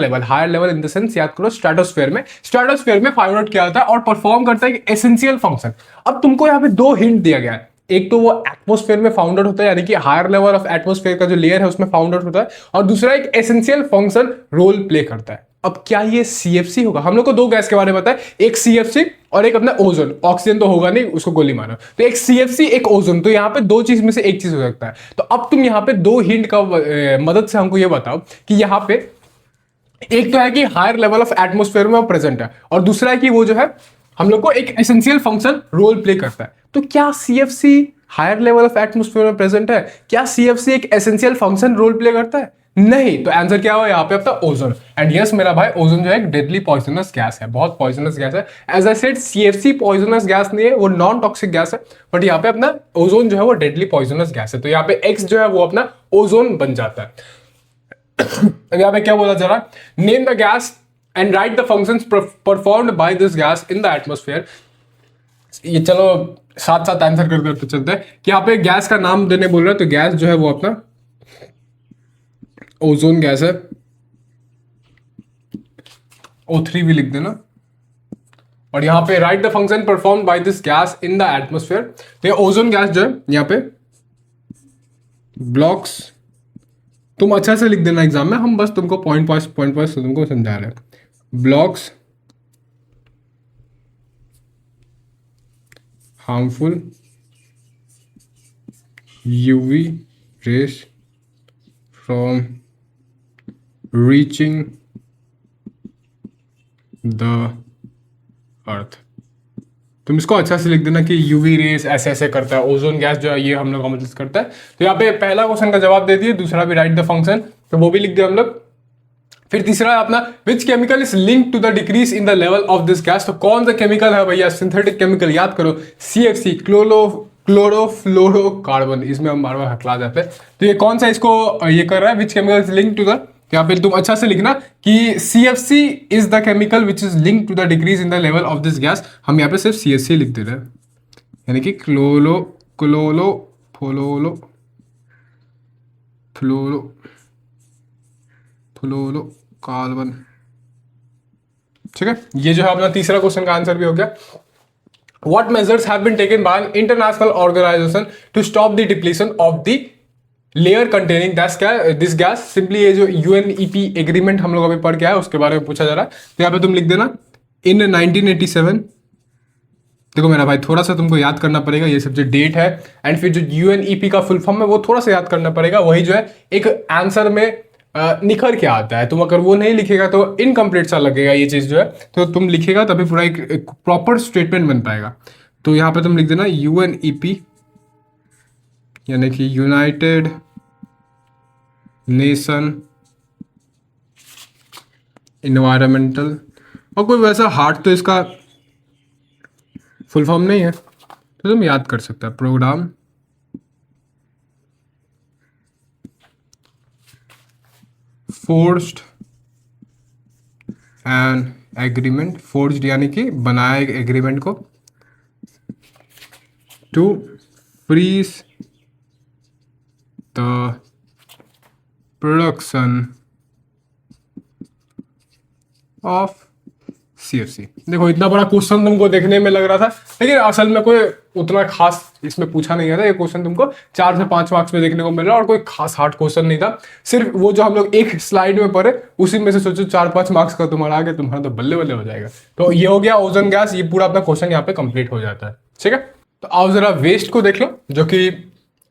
level in the sense याद करो स्ट्रेटोस्फेयर में फाइंड आउट किया जाता है और परफॉर्म करता है एसेंशियल फंक्शन। अब तुमको यहाँ पे दो हिंट दिया गया है, एक तो वो एटमोस्फेयर में फाउंड आउट होता है, यानी कि हायर लेवल ऑफ एटमोस्फेयर का जो लेयर है उसमें फाउंड आउट होता है, और दूसरा एक एसेंशियल फंक्शन रोल प्ले करता है। अब क्या ये सीएफसी होगा? हम लोग को दो गैस के बारे में पता है, एक सीएफसी और एक अपना ओजोन। ऑक्सीजन तो होगा नहीं, उसको गोली मारो। तो एक सीएफसी एक ओजोन, तो यहाँ पे दो चीज में से एक चीज हो सकता है। तो अब तुम यहाँ पे दो हिंट का मदद से हमको ये बताओ कि यहाँ पे एक तो है कि हायर लेवल ऑफ एटमोस्फेयर में वो प्रेजेंट है, और दूसरा है कि वो जो है हम लोग को एक एसेंशियल फंक्शन रोल प्ले करता है। तो क्या CFC higher level of atmosphere में प्रेजेंट है? क्या सीएफसी एक एसेंशियल फंक्शन रोल प्ले करता है? नहीं। तो आंसर क्या हुआ यहाँ पे अपना ओजोन। एंड यस मेरा भाई, ओजोन जो है एक डेडली पॉइजनस गैस है, बहुत पॉइजनस गैस है। As I said CFC poisonous gas नहीं है, वो नॉन टॉक्सिक गैस है, बट यहाँ पे अपना ओजोन जो है वो डेडली पॉइजनस गैस है। तो यहाँ पे एक्स जो है वो अपना ओजोन बन जाता है। अब यहाँ पे क्या बोला जरा, name the gas and right the functions performed by this gas in the atmosphere. ये चलो साथ साथ आंसर कर करते चलते हैं कि यहाँ पे गैस का नाम देने बोल रहे हैं। तो गैस जो है वो अपना ओजोन गैस है, O3 भी लिख देना। और यहाँ पे right the function perform by this gas in the atmosphere. तो ये ओजोन गैस जो है यहाँ पे ब्लॉक्स, तुम अच्छा से लिख देना एग्जाम में, हम बस तुमको पॉइंट वाइज तुमको समझा रहे हैं। Blocks harmful UV rays from reaching the earth. तुम इसको अच्छा से लिख देना कि यूवी रेस ऐसे ऐसे करता है, ओजोन गैस जो है ये हम लोग का मदद करता है। तो यहाँ पे पहला क्वेश्चन का जवाब दे दिए, दूसरा भी राइट द फंक्शन, तो वो भी लिख दिया हम लोग। फिर तीसरा है अपना which chemical is link to the decrease in the level of this gas. तो कौन सा केमिकल है भैया, सिंथेटिक केमिकल, याद करो CFC, क्लोरोफ्लोरोकार्बन, इसमें हम बार बार हकला जाते हैं। तो ये कौन सा इसको ये कर रहा है, which chemical is link to the, यहाँ पे तुम अच्छा से लिखना कि CFC is the chemical which is link to the decrease in the level of this gas. हम यहाँ पे सिर्फ CFC लिख दे रहे हैं, यानी कि क्लोरो क्लोरो फ्लोरो फ्लोरो फ्लोरो कार्बन। ठीक है, ये जो है अपना तीसरा क्वेश्चन का आंसर भी हो गया। What measures have been taken by an international organization to stop the depletion of the layer containing this gas? Simply ये जो UNEP एग्रीमेंट हम लोग अभी पढ़ के आए उसके बारे में पूछा जा रहा है। तो यहाँ पे तुम लिख देना इन 1987। देखो मेरा भाई, थोड़ा सा तुमको याद करना पड़ेगा, ये सब जो डेट है एंड फिर जो UNEP का फुल फॉर्म है वो थोड़ा सा याद करना पड़ेगा, वही जो है एक आंसर में निखर के आता है। तुम अगर वो नहीं लिखेगा तो इनकम्प्लीट सा लगेगा ये चीज जो है, तो तुम लिखेगा तभी पूरा एक प्रॉपर स्टेटमेंट बन पाएगा। तो यहाँ पे तुम लिख देना UNEP, यानी कि यूनाइटेड नेशन इन्वायरमेंटल, और कोई वैसा हार्ड तो इसका फुल फॉर्म नहीं है, तो तुम याद कर सकते हो, programme forced an agreement, forced यानी कि बनाया एग्रीमेंट को, to freeze the production of CFC। देखो इतना बड़ा क्वेश्चन तुमको देखने में लग रहा था, लेकिन असल में कोई उतना खास इसमें पूछा नहीं गया था। ये क्वेश्चन तुमको 4 से 5 मार्क्स में देखने को मिल रहा है, और कोई खास हार्ड क्वेश्चन नहीं था। सिर्फ वो जो हम लोग एक स्लाइड में पढ़े उसी में से सोचो 4-5 मार्क्स का तुम्हारा आ गया, तुम्हारा तो बल्ले बल्ले हो जाएगा। तो ये हो गया ओजोन गैस, ये पूरा अपना क्वेश्चन यहाँ पे कंप्लीट हो जाता है। ठीक है, तो आओ जरा वेस्ट को देख लो, जो कि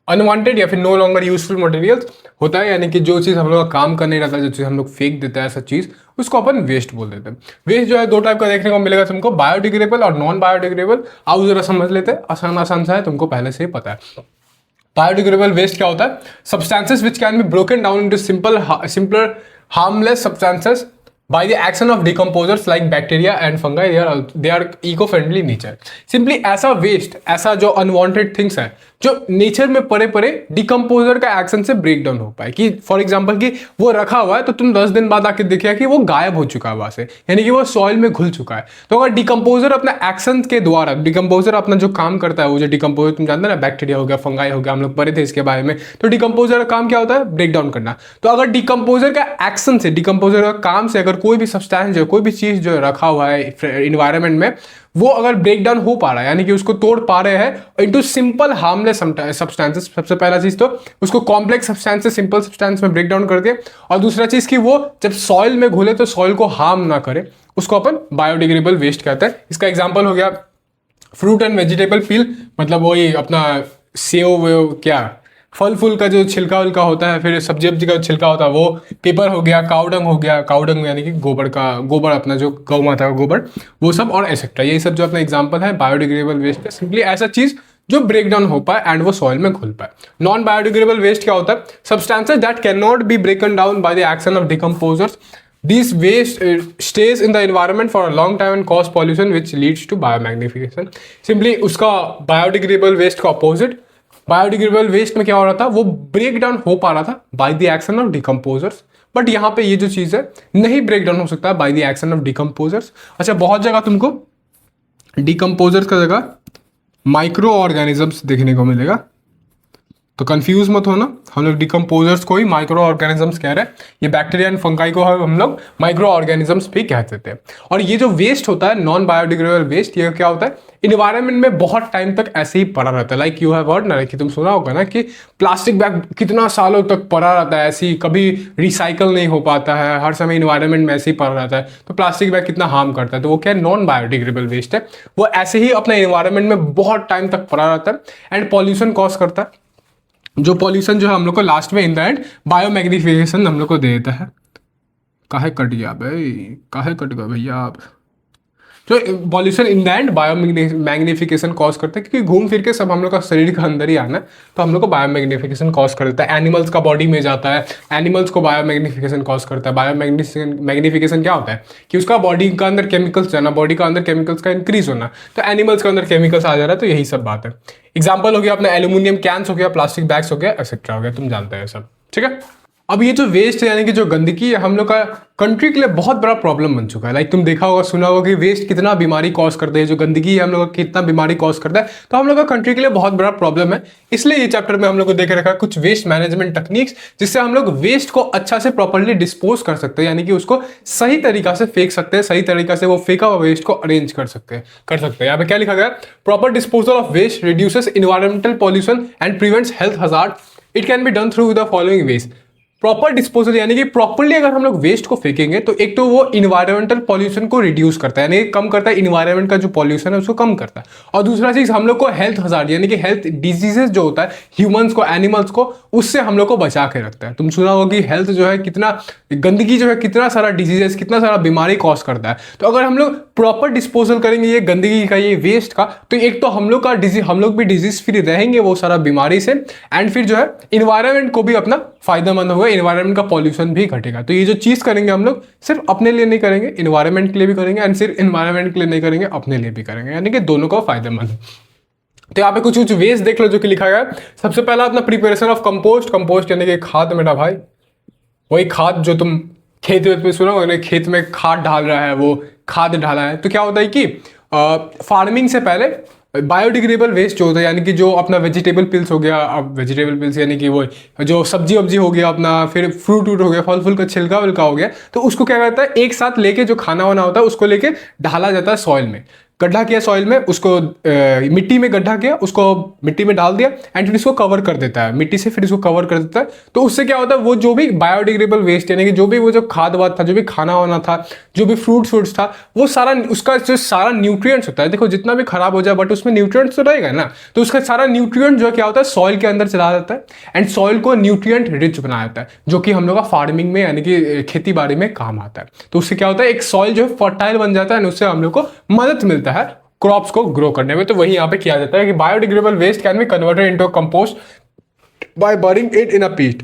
अनवांटेड या फिर नो लॉन्गर यूजफुल मटेरियल्स होता है, यानी कि जो चीज़ हम लोग का काम कर नहीं रहता, जो चीज़ हम लोग फेंक देता है, ऐसा चीज़ उसको अपन वेस्ट बोल देते हैं। वेस्ट जो है 2 टाइप का देखने को मिलेगा तुमको, बायोडिग्रेडेबल और नॉन बायोडिग्रेडेबल। आओ जरा समझ लेते हैं, आसान आसान सा है, तुमको पहले से ही पता है। बायोडिग्रेडेबल वेस्ट क्या होता है? Substances which can be broken down into simpler harmless substances by the action of decomposers like bacteria and fungi, they are eco-friendly nature। Simply ऐसा वेस्ट, ऐसा जो अनवांटेड थिंग्स है जो नेचर में पड़े पड़े डिकम्पोजर का एक्शन से ब्रेक डाउन हो पाए, कि फॉर एग्जांपल कि वो रखा हुआ है तो तुम 10 दिन बाद आके देखिए कि वो गायब हो चुका है वहां से, यानी कि वो सॉइल में घुल चुका है। तो अगर डिकम्पोजर अपना एक्शन के द्वारा, डिकम्पोजर अपना जो काम करता है, वो जो डिकम्पोजर तुम जानते हैं ना, बैक्टीरिया हो गया, फंगाई हो गया, हम लोग पढ़े थे इसके बारे में। तो डिकम्पोजर का काम क्या होता है? ब्रेक डाउन करना। तो अगर डिकम्पोजर का एक्शन से, डिकम्पोजर का काम से अगर कोई भी सब्सटेंस जो, कोई भी चीज जो रखा हुआ है इन्वायरमेंट में, वो अगर ब्रेक डाउन हो पा रहा है, यानी कि उसको तोड़ पा रहे हैं इनटू सिंपल हार्मलेस सब्सटेंसेस। सबसे पहला चीज तो उसको कॉम्प्लेक्स सब्सटेंस से सिंपल सब्सटेंस में ब्रेक डाउन कर दे, और दूसरा चीज कि वो जब सॉइल में घुले तो सॉइल को हार्म ना करे, उसको अपन बायोडिग्रेडेबल वेस्ट कहते हैं। इसका एग्जांपल हो गया फ्रूट एंड वेजिटेबल पील, मतलब वही अपना सेव, क्या फल फूल का जो छिलका उलका होता है, फिर सब्जी वब्जी का छिलका होता है वो, पेपर हो गया, काउडंग हो गया, काउडंग यानी कि गोबर का, गोबर अपना जो गौ माता का गोबर, वो सब, और एक्सेट्रा। ये सब जो अपना एग्जांपल है बायोडिग्रेडेबल वेस्ट का, सिंपली ऐसा चीज जो ब्रेक डाउन हो पाए एंड वो सॉइल में घुल पाए। नॉन बायोडिग्रेडेबल वेस्ट क्या होता है? Substances that can not B ब्रेकन down by the action of decomposers. This waste stays in the environment for a long time and cause pollution which leads to biomagnification। Simply उसका बायोडिग्रेडेबल वेस्ट का अपोजिट, बायोडिग्रेडेबल वेस्ट में क्या हो रहा था? वो ब्रेक डाउन हो पा रहा था bye the action of decomposers, but यहाँ पे ये जो चीज़ है नहीं ब्रेक डाउन हो सकता bye the action of decomposers. अच्छा, बहुत जगह तुमको डिकम्पोजर्स का जगह माइक्रो ऑर्गेनिजम्स देखने को मिलेगा, तो कंफ्यूज मत होना, हम लोग डिकम्पोजर्स को ही माइक्रो ऑर्गेनिजम्स कह रहे हैं। ये बैक्टीरिया एंड फंगाई को हम लोग माइक्रो ऑर्गेनिजम्स भी कह देते हैं। और ये जो वेस्ट होता है नॉन बायोडिग्रेडेबल वेस्ट, ये क्या होता है? इन्वायरमेंट में बहुत टाइम तक ऐसे ही पड़ा रहता है। लाइक यू हैव हर्ड ना, कि तुम सुना होगा ना कि प्लास्टिक बैग कितना सालों तक पड़ा रहता है, ऐसे ही कभी रिसाइकल नहीं हो पाता है, हर समय इन्वायरमेंट में ऐसे ही पड़ा रहता है। तो प्लास्टिक बैग कितना हार्म करता है, तो वो क्या है? नॉन बायोडिग्रेडेबल वेस्ट है। वो ऐसे ही अपने इन्वायरमेंट में बहुत टाइम तक पड़ा रहता है एंड पॉल्यूशन कॉज करता है, जो पॉल्यूशन जो है हम लोग को लास्ट में इन द एंड बायोमैग्निफिकेशन हम लोग को दे देता है। काहे कट गया भाई, काहे कट गया भैया आप। तो pollution in the end bio magnification cause करता है, क्योंकि घूम फिर के सब हम लोग का शरीर का अंदर ही आना है, तो हम लोग को बायो मैग्निफिकेशन कॉज कर देता है। एनिमल्स का बॉडी में जाता है, एनिमल्स को बायो मैग्निफिकेशन कॉज करता है। बायो मैग्निफिकेशन क्या होता है कि उसका बॉडी का अंदर केमिकल्स जाना, बॉडी का अंदर केमिकल्स का इंक्रीज होना, तो एनिमल्स के अंदर केमिकल्स आ जा रहा है, तो यही सब बात है। एग्जाम्पल हो गया अपना एल्यूमिनियम कैंस हो गया, प्लास्टिक बैग्स हो गया, एक्सेट्रा हो गया, तुम जानते हैं सब, ठीक है। अब ये जो वेस्ट है यानी कि जो गंदगी है, हम लोग का कंट्री के लिए बहुत बड़ा प्रॉब्लम बन चुका है। लाइक तुम देखा होगा, सुना होगा कि वेस्ट कितना बीमारी कॉज करते हैं, जो गंदगी है हम लोग का कितना बीमारी कॉज करता है, तो हम लोग का कंट्री के लिए बहुत बड़ा प्रॉब्लम है। इसलिए ये चैप्टर में हम लोग को देख रखा है कुछ वेस्ट मैनेजमेंट टेक्निक्स, जिससे हम लोग वेस्ट को अच्छा से प्रॉपरली डिस्पोज कर सकते हैं, यानी कि उसको सही तरीका से फेंक सकते हैं, सही तरीका से वो फेंका हुआ वेस्ट को अरेंज कर सकते हैं। यहाँ पे क्या लिखा गया, proper disposal of waste reduces environmental pollution and prevents health hazard. It can be done through the following ways. Proper disposal यानी कि प्रॉपरली अगर हम लोग वेस्ट को फेंकेंगे तो एक तो वो इन्वायरमेंटल पॉल्यूशन को रिड्यूस करता है, यानी कम करता है, इन्वायरमेंट का जो पॉल्यूशन है उसको कम करता है। और दूसरा चीज हम लोग को हेल्थ हजार्ड यानी कि हेल्थ डिजीजेस जो होता है ह्यूमंस को, एनिमल्स को, उससे हम लोग को बचा के रखता है। तुम सुना होगा कि हेल्थ जो है कितना, गंदगी जो है कितना सारा डिजीजेस, कितना सारा बीमारी कॉज करता है। तो अगर हम लोग प्रॉपर डिस्पोजल करेंगे ये गंदगी का, ये वेस्ट का, तो एक तो हम लोग का डिजीज, हम लोग भी डिजीज फ्री रहेंगे वो सारा बीमारी से, एंड फिर जो है इन्वायरमेंट को भी अपना फायदेमंद होगा, इन्वायरमेंट का पॉल्यूशन भी घटेगा। तो ये जो चीज करेंगे हम लोग सिर्फ अपने लिए नहीं करेंगे, इन्वायरमेंट के लिए भी करेंगे, एंड सिर्फ इन्वायरमेंट के लिए नहीं करेंगे, अपने लिए भी करेंगे, यानी कि दोनों को फायदेमंद है। तो यहाँ पे कुछ कुछ वेज देख लो जो कि लिखा गया है। सबसे पहला अपना प्रिपरेशन ऑफ कंपोस्ट। कंपोस्ट यानी कि खाद मेरा भाई, वही खाद जो तुम खेत वेत में सुना होगा, खेत में खाद डाल रहा है, वो खाद डाला है। तो क्या होता है कि फार्मिंग से पहले बायोडिग्रेडेबल वेस्ट जो होता है, यानी कि जो अपना वेजिटेबल पिल्स हो गया, अब वेजिटेबल पिल्स यानी कि वो जो सब्जी वब्जी हो गया अपना, फिर फ्रूट वूट हो गया, फल फूल का छिलका विलका हो गया, तो उसको क्या करता है एक साथ लेके, जो खाना वाना होता है उसको लेके डाला जाता है सॉइल में। गड्ढा किया सॉइल में, उसको मिट्टी में गड्ढा किया, उसको मिट्टी में डाल दिया, एंड फिर इसको कवर कर देता है मिट्टी से, फिर इसको कवर कर देता है। तो उससे क्या होता है, वो जो भी बायोडिग्रेडेबल वेस्ट यानी कि जो भी वो जो खाद वाद था, जो भी खाना वाना था, जो भी फ्रूट्स था, वो सारा उसका जो सारा न्यूट्रिएंट्स होता है, देखो जितना भी खराब हो जाए बट उसमें न्यूट्रिएंट्स तो रहेगा ना, तो उसका सारा न्यूट्रिएंट जो क्या होता है सॉइल के अंदर चला जाता है, एंड सॉइल को न्यूट्रिएंट रिच बना देता है, जो कि हम लोग का फार्मिंग में यानी कि खेती बाड़ी में काम आता है। तो उससे क्या होता है एक सॉइल जो है फर्टाइल बन जाता है, उससे हम लोग को मदद मिलता है क्रॉप्स को ग्रो करने में। तो वही यहाँ पे किया जाता है कि biodegradable waste can be converted into compost by burning it in a pit.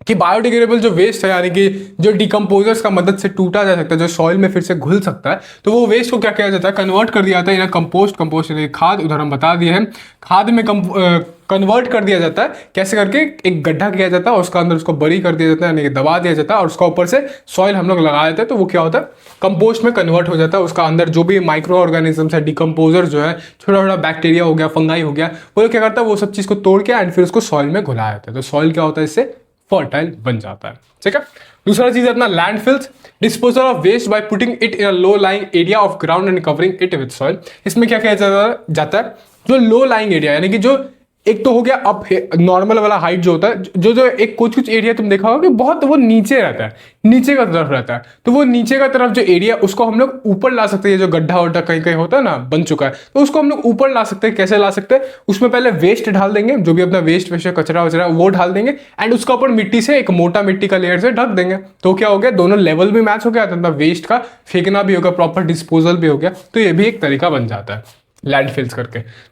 कि बायोडिग्रेडेबल जो वेस्ट है यानी कि जो डिकम्पोजर्स का मदद से टूटा जा सकता है, जो सॉइल में फिर से घुल सकता है, तो वो वेस्ट को क्या किया जाता है कन्वर्ट कर दिया जाता है इन कंपोस्ट। कंपोस्ट यानी खाद, उधर हम बता दिए हैं, खाद में कन्वर्ट कर दिया जाता है। कैसे करके, एक गड्ढा किया जाता है, उसका अंदर उसको बरी कर दिया जाता है, यानी कि दबा दिया जाता है, और उसका ऊपर से सॉइल हम लोग लगा देते हैं, तो वो क्या होता है कंपोस्ट में कन्वर्ट हो जाता है। उसका अंदर जो भी माइक्रो ऑर्गेनिजम्स है, डिकम्पोजर जो है, छोटा छोटा बैक्टीरिया हो गया, फंगाई हो गया, वो क्या करता है वो सब चीज़ को तोड़ के एंड फिर उसको सॉइल में घुलाया जाता है। तो सॉइल क्या होता है इससे फर्टाइल बन जाता है, ठीक है। दूसरा चीज अपना landfills, disposal of waste by putting it in a low lying area of ground and covering it with soil. इसमें क्या किया जाता है जो लो लाइंग एरिया यानी कि जो एक तो हो गया अप नॉर्मल वाला हाइट जो होता है, जो एक कुछ एरिया तुम देखा होगा कि बहुत वो नीचे रहता है, नीचे का तरफ रहता है, तो वो नीचे का तरफ जो एरिया उसको हम लोग ऊपर ला सकते हैं। जो गड्ढा वड्ढा कहीं कहीं होता है ना बन चुका है, तो उसको हम लोग ऊपर ला सकते हैं। कैसे ला सकते हैं, उसमें पहले वेस्ट डाल देंगे, जो भी अपना वेस्ट कचरा वचरा वो डाल देंगे, एंड उसका ऊपर मिट्टी से एक मोटा मिट्टी का लेयर से ढक देंगे। तो क्या हो गया, दोनों लेवल भी मैच हो गया, तो वेस्ट का फेंकना भी होगा, प्रॉपर डिस्पोजल भी हो गया। तो ये भी एक तरीका बन जाता है लैंडफिल्स करके।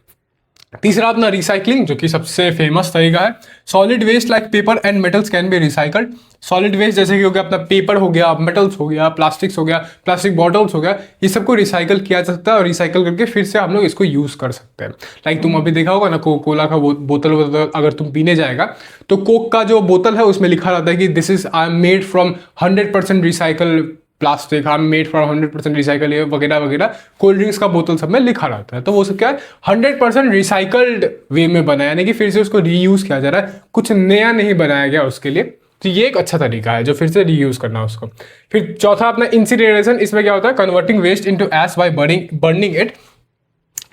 तीसरा अपना रिसाइकलिंग, जो कि सबसे फेमस तरीका है। Solid waste like paper and metals can be recycled. Solid waste जैसे कि हो गया अपना पेपर हो गया, मेटल्स हो गया, प्लास्टिक्स हो गया, प्लास्टिक बॉटल्स हो गया, ये सबको रिसाइकल किया जा सकता है, और रिसाइकल करके फिर से हम लोग इसको यूज कर सकते हैं। लाइक तुम अभी देखा होगा ना, कोका कोला का बोतल अगर तुम पीने जाएगा तो कोक का जो बोतल है उसमें लिखा रहता है कि this is I am made from 100% recycle plastic, I am made for 100% recycle, वगैरह वगैरह कोल्ड ड्रिंक्स का बोतल सब में लिखा रहता है। तो वो सब क्या है 100% रिसाइकल्ड वे में बना है, यानी कि फिर से उसको रीयूज किया जा रहा है, कुछ नया नहीं बनाया गया उसके लिए। तो ये एक अच्छा तरीका है जो फिर से रीयूज करना उसको। फिर चौथा अपना इंसिनरेशन, इसमें क्या होता है converting waste into ash by burning it.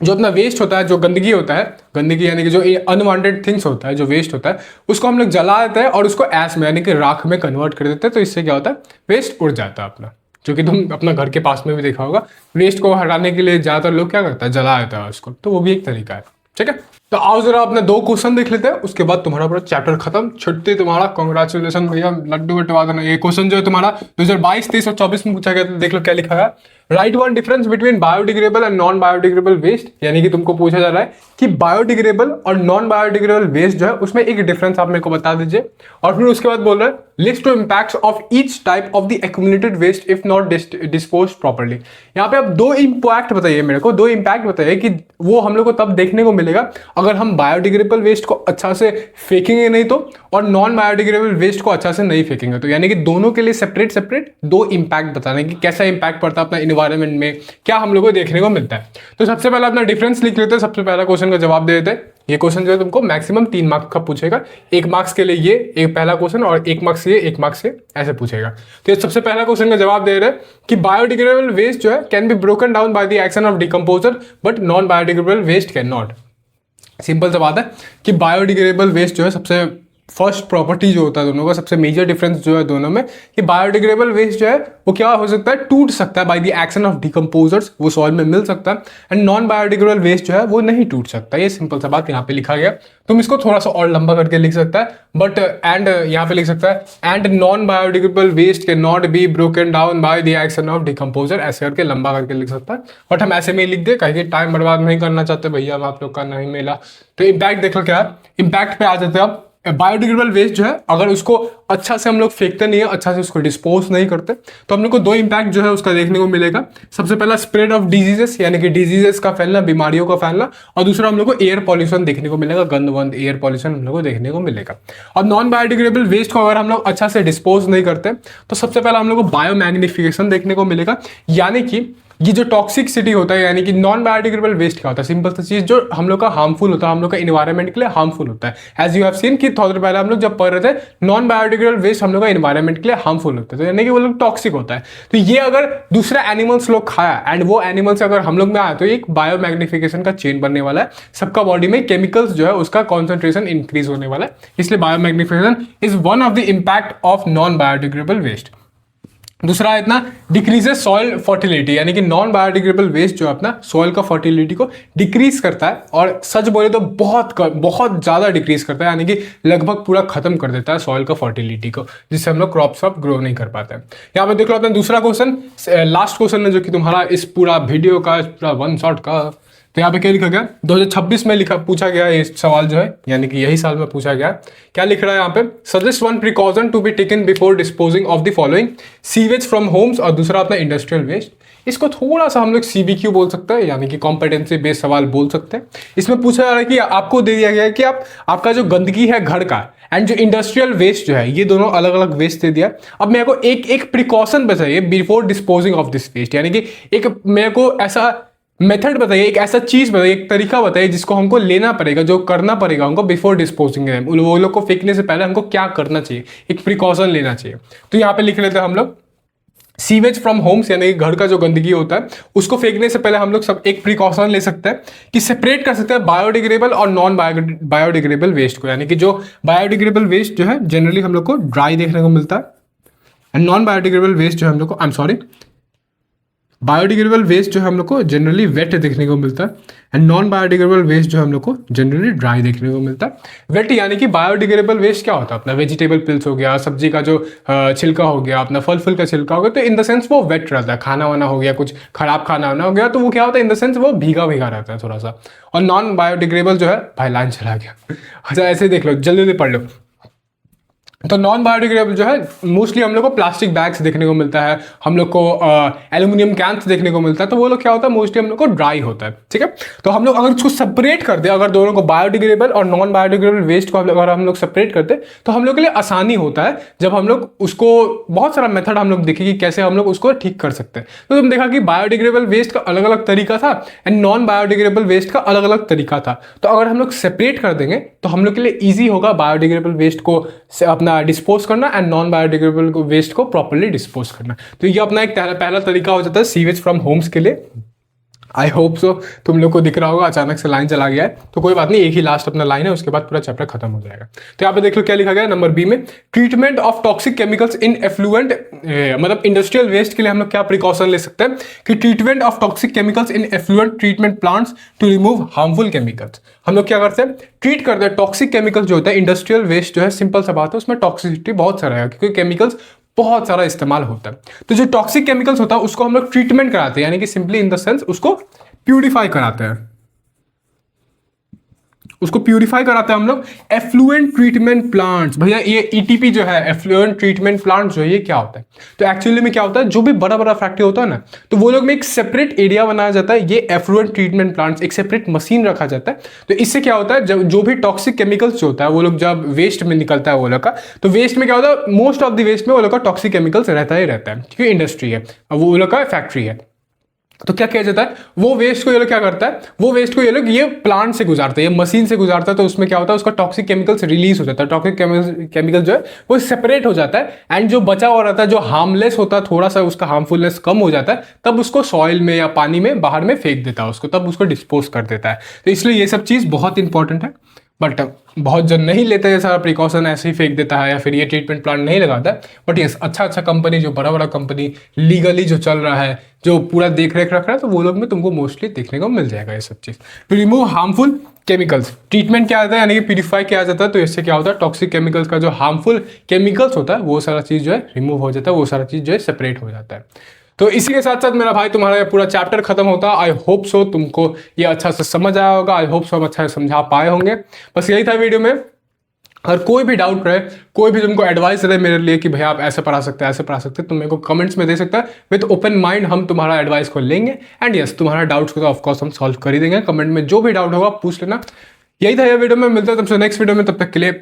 जो अपना वेस्ट होता है, जो गंदगी होता है, गंदगी यानी कि जो अनवांटेड थिंग्स होता है, जो वेस्ट होता है, उसको हम लोग जला देते हैं और उसको ऐश में यानी कि राख में कन्वर्ट कर देते हैं। तो इससे क्या होता है वेस्ट उड़ जाता है अपना, जो कि तुम अपना घर के पास में भी देखा होगा। वेस्ट को हटाने के लिए ज़्यादातर लोग क्या करता है जला देता है उसको, तो वो भी एक तरीका है। ठीक है। तो आओ जरा अपने 2 क्वेश्चन देख लेते हैं, उसके बाद तुम्हारा पूरा चैप्टर खत्म, छुट्टी तुम्हारा, कॉन्ग्रेचुलेशन भैया, लड्डू बटवा देना। ये क्वेश्चन जो है तुम्हारा 2022, 23 और 24 में पूछा गया था, देख लो क्या लिखा है। Write one difference between biodegradable and non biodegradable waste, यानी कि तुमको पूछा जा रहा है कि बायोडिग्रेडेबल और नॉन बायोडिग्रेडेबल वेस्ट जो है उसमें एक डिफरेंस आप मेरे को बता दीजिए। और फिर उसके बाद बोल रहा है list two impacts of each type of the accumulated waste if not dispose properly. यहाँ पे आप 2 इम्पैक्ट बताइए मेरे को, 2 इम्पैक्ट बताइए कि वो हम लोग को तब देखने को मिलेगा अगर हम बायोडिग्रेडेबल वेस्ट को अच्छा से फेंकेंगे नहीं तो, और नॉन बायोडिग्रेडेबल वेस्ट को अच्छा से नहीं फेंकेंगे तो। यानी कि दोनों के लिए सेपरेट सेपरेट 2 इम्पैक्ट बताने की कैसा इम्पैक्ट पड़ता है अपना इन्वायरमेंट में, क्या हम लोग को देखने को मिलता है। तो सबसे पहले अपना डिफरेंस लिख लेते हैं, सबसे पहला क्वेश्चन का जवाब दे देते हैं। ये क्वेश्चन जो है तुमको मैक्सिमम 3 मार्क्स का पूछेगा, 1 मार्क्स के लिए ये एक पहला क्वेश्चन और 1 मार्क्स ये, 1 मार्क्स ये ऐसे पूछेगा। तो ये सबसे पहला क्वेश्चन का जवाब दे रहे हैं कि बायोडिग्रेडेबल वेस्ट जो है can be broken down by the action of decomposer but non biodegradable waste can not. Simple सा बात है कि बायोडिग्रेडेबल वेस्ट जो है सबसे फर्स्ट प्रॉपर्टी जो होता है दोनों का, सबसे मेजर डिफरेंस जो है दोनों में, कि बायोडिग्रेडेबल वेस्ट जो है वो क्या हो सकता है, टूट सकता है bye the action of decomposers, वो सॉइल में मिल सकता है। एंड नॉन बायोडिग्रेडेबल वेस्ट जो है वो नहीं टूट सकता। ये सिंपल सा बात यहाँ पे लिखा गया। तुम इसको थोड़ा सा और लंबा करके लिख सकता है, बट एंड यहाँ पे लिख सकता है and non biodegradable waste can not be broken down by the action of decomposer, ऐसे करके लंबा करके लिख सकता है। बट हम ऐसे में ही लिख दे, कहीं टाइम बर्बाद नहीं करना चाहते भैया, हम आप लोग का नहीं मिला। तो इम्पैक्ट देख लो क्या है, इम्पैक्ट पे आ जाते हैं आप। बायोडिग्रेडेबल वेस्ट जो है अगर उसको अच्छा से हम लोग फेंकते नहीं है, अच्छा से उसको डिस्पोज नहीं करते, तो हम लोग को 2 इम्पैक्ट जो है उसका देखने को मिलेगा। सबसे पहला स्प्रेड ऑफ डिजीजेस, यानी कि डिजीजेस का फैलना, बीमारियों का फैलना, और दूसरा हम लोग को एयर पॉल्यूशन देखने को मिलेगा, गंद वंद एयर पॉल्यूशन हम लोग को देखने को मिलेगा। और नॉन बायोडिग्रेडेबल वेस्ट को अगर हम लोग अच्छा से डिस्पोज नहीं करते तो सबसे पहला हम लोग को बायोमैग्निफिकेशन देखने को मिलेगा, यानी कि ये जो टॉक्सिसिटी होता है, यानी कि नॉन बायोडिग्रेडेबल वेस्ट क्या होता है, सिंपल सी चीज जो हम लोग का हार्मफुल होता है, हम लोग का इन्वायरमेंट के लिए हार्मफुल होता है। एज यू हैव सीन कि थोड़ा देर पहले हम लोग जब पढ़ रहे थे, नॉन बायोडिग्रेडेबल वेस्ट हम लोग का इन्वायरमेंट के लिए हार्मफुल होता है, तो यानी कि वो लोग टॉक्सिक होता है। तो ये अगर दूसरा एनिमल्स लोग खाया एंड वो एनिमल्स अगर हम लोग में आया तो एक बायोमैग्निफिकेशन का चेन बनने वाला है, सबका बॉडी में केमिकल्स जो है उसका कॉन्सेंट्रेशन इंक्रीज होने वाला है, इसलिए biomagnification is one of the impact of non biodegradable waste. दूसरा है इतना डिक्रीजेस सॉइल फर्टिलिटी, यानी कि नॉन बायोडिग्रेडेबल वेस्ट जो है अपना सॉइल का फर्टिलिटी को डिक्रीज करता है, और सच बोले तो बहुत ज़्यादा डिक्रीज करता है, यानी कि लगभग पूरा खत्म कर देता है सॉइल का फर्टिलिटी को, जिससे हम लोग क्रॉप्स अब ग्रो नहीं कर पाते हैं। यहाँ पे देख लो अपना दूसरा क्वेश्चन, लास्ट क्वेश्चन है जो कि तुम्हारा इस पूरा वीडियो का, पूरा 1 शॉट का। तो यहाँ पे क्या लिखा गया, 2026 में पूछा गया ये सवाल जो है, यानी कि यही साल में पूछा गया। क्या लिख रहा है यहाँ पे, suggest 1 precaution to be taken before disposing of the following, sewage from homes, और दूसरा अपना इंडस्ट्रियल वेस्ट। इसको थोड़ा सा हम लोग CBQ बोल सकते हैं, यानी कि कॉम्पिटेंसी बेस्ड सवाल बोल सकते हैं। इसमें पूछा जा रहा है कि आपको दे दिया गया है कि आपका जो गंदगी है घर का एंड जो इंडस्ट्रियल वेस्ट जो है, ये दोनों अलग अलग वेस्ट दे दिया। अब मेरे को एक प्रिकॉशन बताइए before disposing of this waste, यानी कि एक मेरे को ऐसा मेथड बताइए, एक ऐसा चीज बताइए, एक तरीका बताइए जिसको हमको लेना पड़ेगा, जो करना पड़ेगा हमको बिफोर डिस्पोजिंग, वो लोग को फेंकने से पहले हमको क्या करना चाहिए, एक प्रिकॉशन लेना चाहिए। तो यहाँ पे लिख लेते हैं हम लोग सीवेज फ्रॉम होम्स, यानी कि घर का जो गंदगी होता है उसको फेंकने से पहले हम लोग सब एक प्रिकॉशन ले सकते हैं कि सेपरेट कर सकते हैं बायोडिग्रेडेबल और नॉन बायोडिग्रेडेबल वेस्ट को। यानी कि जो बायोडिग्रेडेबल वेस्ट जो है जनरली हम लोग को ड्राई देखने को मिलता है, एंड नॉन बायोडिग्रेडेबल वेस्ट जो है हम लोग को बायोडिग्रेडेबल वेस्ट जो है हम लोग को जनरली वेट देखने को मिलता है, एंड नॉन बायोडिग्रेडेबल वेस्ट जो है हम लोग को जनरली ड्राई देखने को मिलता है। वेट यानी कि बायोडिग्रेडेबल वेस्ट क्या होता है, अपना वेजिटेबल पिल्स हो गया, सब्जी का जो छिलका हो गया, अपना फल फूल का छिलका हो गया, तो इन द सेंस वो वेट रहता है। खाना वाना हो गया, कुछ खराब खाना वाना हो गया, तो वो क्या होता है, इन द सेंस वो भीगा भीगा रहता है थोड़ा सा। और नॉन बायोडिग्रेडेबल जो है, भाई लाइन चला गया, अच्छा ऐसे देख लो, जल्दी पढ़ लो। तो नॉन बायोडिग्रेडेबल जो है मोस्टली हम लोग को प्लास्टिक बैग्स देखने को मिलता है, हम लोग को एल्यूमिनियम कैंस देखने को मिलता है, तो वो लोग क्या होता है मोस्टली हम लोग को ड्राई होता है। ठीक है, तो हम लोग अगर उसको सेपरेट कर दे, अगर दोनों को बायोडिग्रेडेबल और नॉन बायोडिग्रेडेबल वेस्ट को अगर हम लोग सेपरेट करते तो हम लोग के लिए आसानी होता है, जब हम लोग उसको बहुत सारा मेथड हम लोग देखें कि कैसे हम लोग उसको ठीक कर सकते हैं। तो तुम देखा कि बायोडिग्रेडेबल वेस्ट का अलग अलग तरीका था एंड नॉन बायोडिग्रेडेबल वेस्ट का अलग अलग तरीका था। तो अगर हम लोग सेपरेट कर देंगे तो हम लोग के लिए ईजी होगा बायोडिग्रेडेबल वेस्ट को अपना डिस्पोज करना एंड नॉन बायोडिग्रेडेबल वेस्ट को प्रॉपर्ली डिस्पोज करना। तो ये अपना एक पहला तरीका हो जाता है सीवेज फ्रॉम होम्स के लिए। आई होप सो तुम लोग को दिख रहा होगा, अचानक से लाइन चला गया है तो कोई बात नहीं, एक ही लास्ट अपना लाइन है, उसके बाद पूरा चैप्टर खत्म हो जाएगा। तो यहाँ पे देख लो क्या लिखा गया है नंबर बी में, treatment of toxic chemicals in effluent, मतलब इंडस्ट्रियल वेस्ट के लिए हम लोग क्या प्रिकॉशन ले सकते हैं कि treatment of toxic chemicals in effluent treatment plants to remove harmful chemicals. हम लोग क्या करते हैं, ट्रीट करते हैं टॉक्सिक केमिकल्स जो होता है, इंडस्ट्रियल वेस्ट जो है, सिंपल सा बात है उसमें टॉक्सिसिटी बहुत सारा है क्योंकि केमिकल्स बहुत सारा इस्तेमाल होता है। तो जो टॉक्सिक केमिकल्स होता है उसको हम लोग ट्रीटमेंट कराते हैं, यानी कि सिंपली इन द सेंस उसको प्यूरिफाई कराते हैं, उसको प्यूरिफाई कराते हैं हम लोग एफ्लुएंट ट्रीटमेंट प्लांट्स। भैया ये ईटीपी जो है, एफ्लुएंट ट्रीटमेंट प्लांट जो है, ये क्या होता है? तो एक्चुअली में क्या होता है, जो भी बड़ा बड़ा फैक्ट्री होता है ना, तो वो लोग में एक सेपरेट एरिया बनाया जाता है, ये एफ्लुएंट ट्रीटमेंट प्लांट्स, एक सेपरेट मशीन रखा जाता है। तो इससे क्या होता है, जब जो भी टॉक्सिक केमिकल्स जो होता है वो लोग जब वेस्ट में निकलता है वो लोग का, तो वेस्ट में क्या होता है, मोस्ट ऑफ द वेस्ट में वो लोग का टॉक्सिक केमिकल्स रहता ही रहता है क्योंकि इंडस्ट्री है, वो लोग का फैक्ट्री है। तो क्या किया जाता है, वो वेस्ट को ये लोग क्या करता है, वो वेस्ट को ये लोग ये प्लांट से गुजारते हैं, ये मशीन से गुजारता है, तो उसमें क्या होता है, उसका टॉक्सिक केमिकल्स रिलीज हो जाता है, टॉक्सिक केमिकल जो है वो सेपरेट हो जाता है, एंड जो बचा हुआ रहता है, जो हार्मलेस होता है, थोड़ा सा उसका हार्मफुलनेस कम हो जाता है, तब उसको सॉइल में या पानी में बाहर में फेंक देता है उसको, तब उसको डिस्पोज कर देता है। तो इसलिए ये सब चीज़ बहुत इंपॉर्टेंट है, बट बहुत जन नहीं लेते हैं सारा प्रिकॉशन, ऐसे ही फेंक देता है या फिर ये ट्रीटमेंट प्लांट नहीं लगाता है। बट यस, अच्छा कंपनी, जो बड़ा बड़ा कंपनी लीगली जो चल रहा है, जो पूरा देख रेख रख रहा है, तो वो लोग में तुमको मोस्टली देखने को मिल जाएगा ये सब चीज़। तो रिमूव हार्मफुल केमिकल्स, ट्रीटमेंट क्या आता है, यानी कि प्यूरिफाई किया जाता है, तो इससे क्या होता है, टॉक्सिक केमिकल्स का जो हार्मफुल केमिकल्स होता है वो सारा चीज़ जो है रिमूव हो जाता है, वो सारा चीज़ जो है सेपरेट हो जाता है। तो इसी के साथ साथ मेरा भाई तुम्हारा ये पूरा चैप्टर खत्म होता है। आई होप सो तुमको ये अच्छा से समझ आया होगा, आई होप सो हम अच्छा से समझा पाए होंगे। बस यही था वीडियो में। अगर कोई भी डाउट रहे, कोई भी तुमको एडवाइस रहे मेरे लिए कि भैया आप ऐसे पढ़ा सकते हैं, ऐसे पढ़ा सकते हैं, तुम मेरे को कमेंट्स में दे सकता है। विद ओपन माइंड हम तुम्हारा एडवाइस को लेंगे, एंड यस तुम्हारा डाउट्स को तो ऑफकोर्स हम सॉल्व कर ही देंगे। कमेंट में जो भी डाउट होगा पूछ लेना। यही था ये वीडियो में, मिलता है तुमसे नेक्स्ट वीडियो में, तब तक के लिए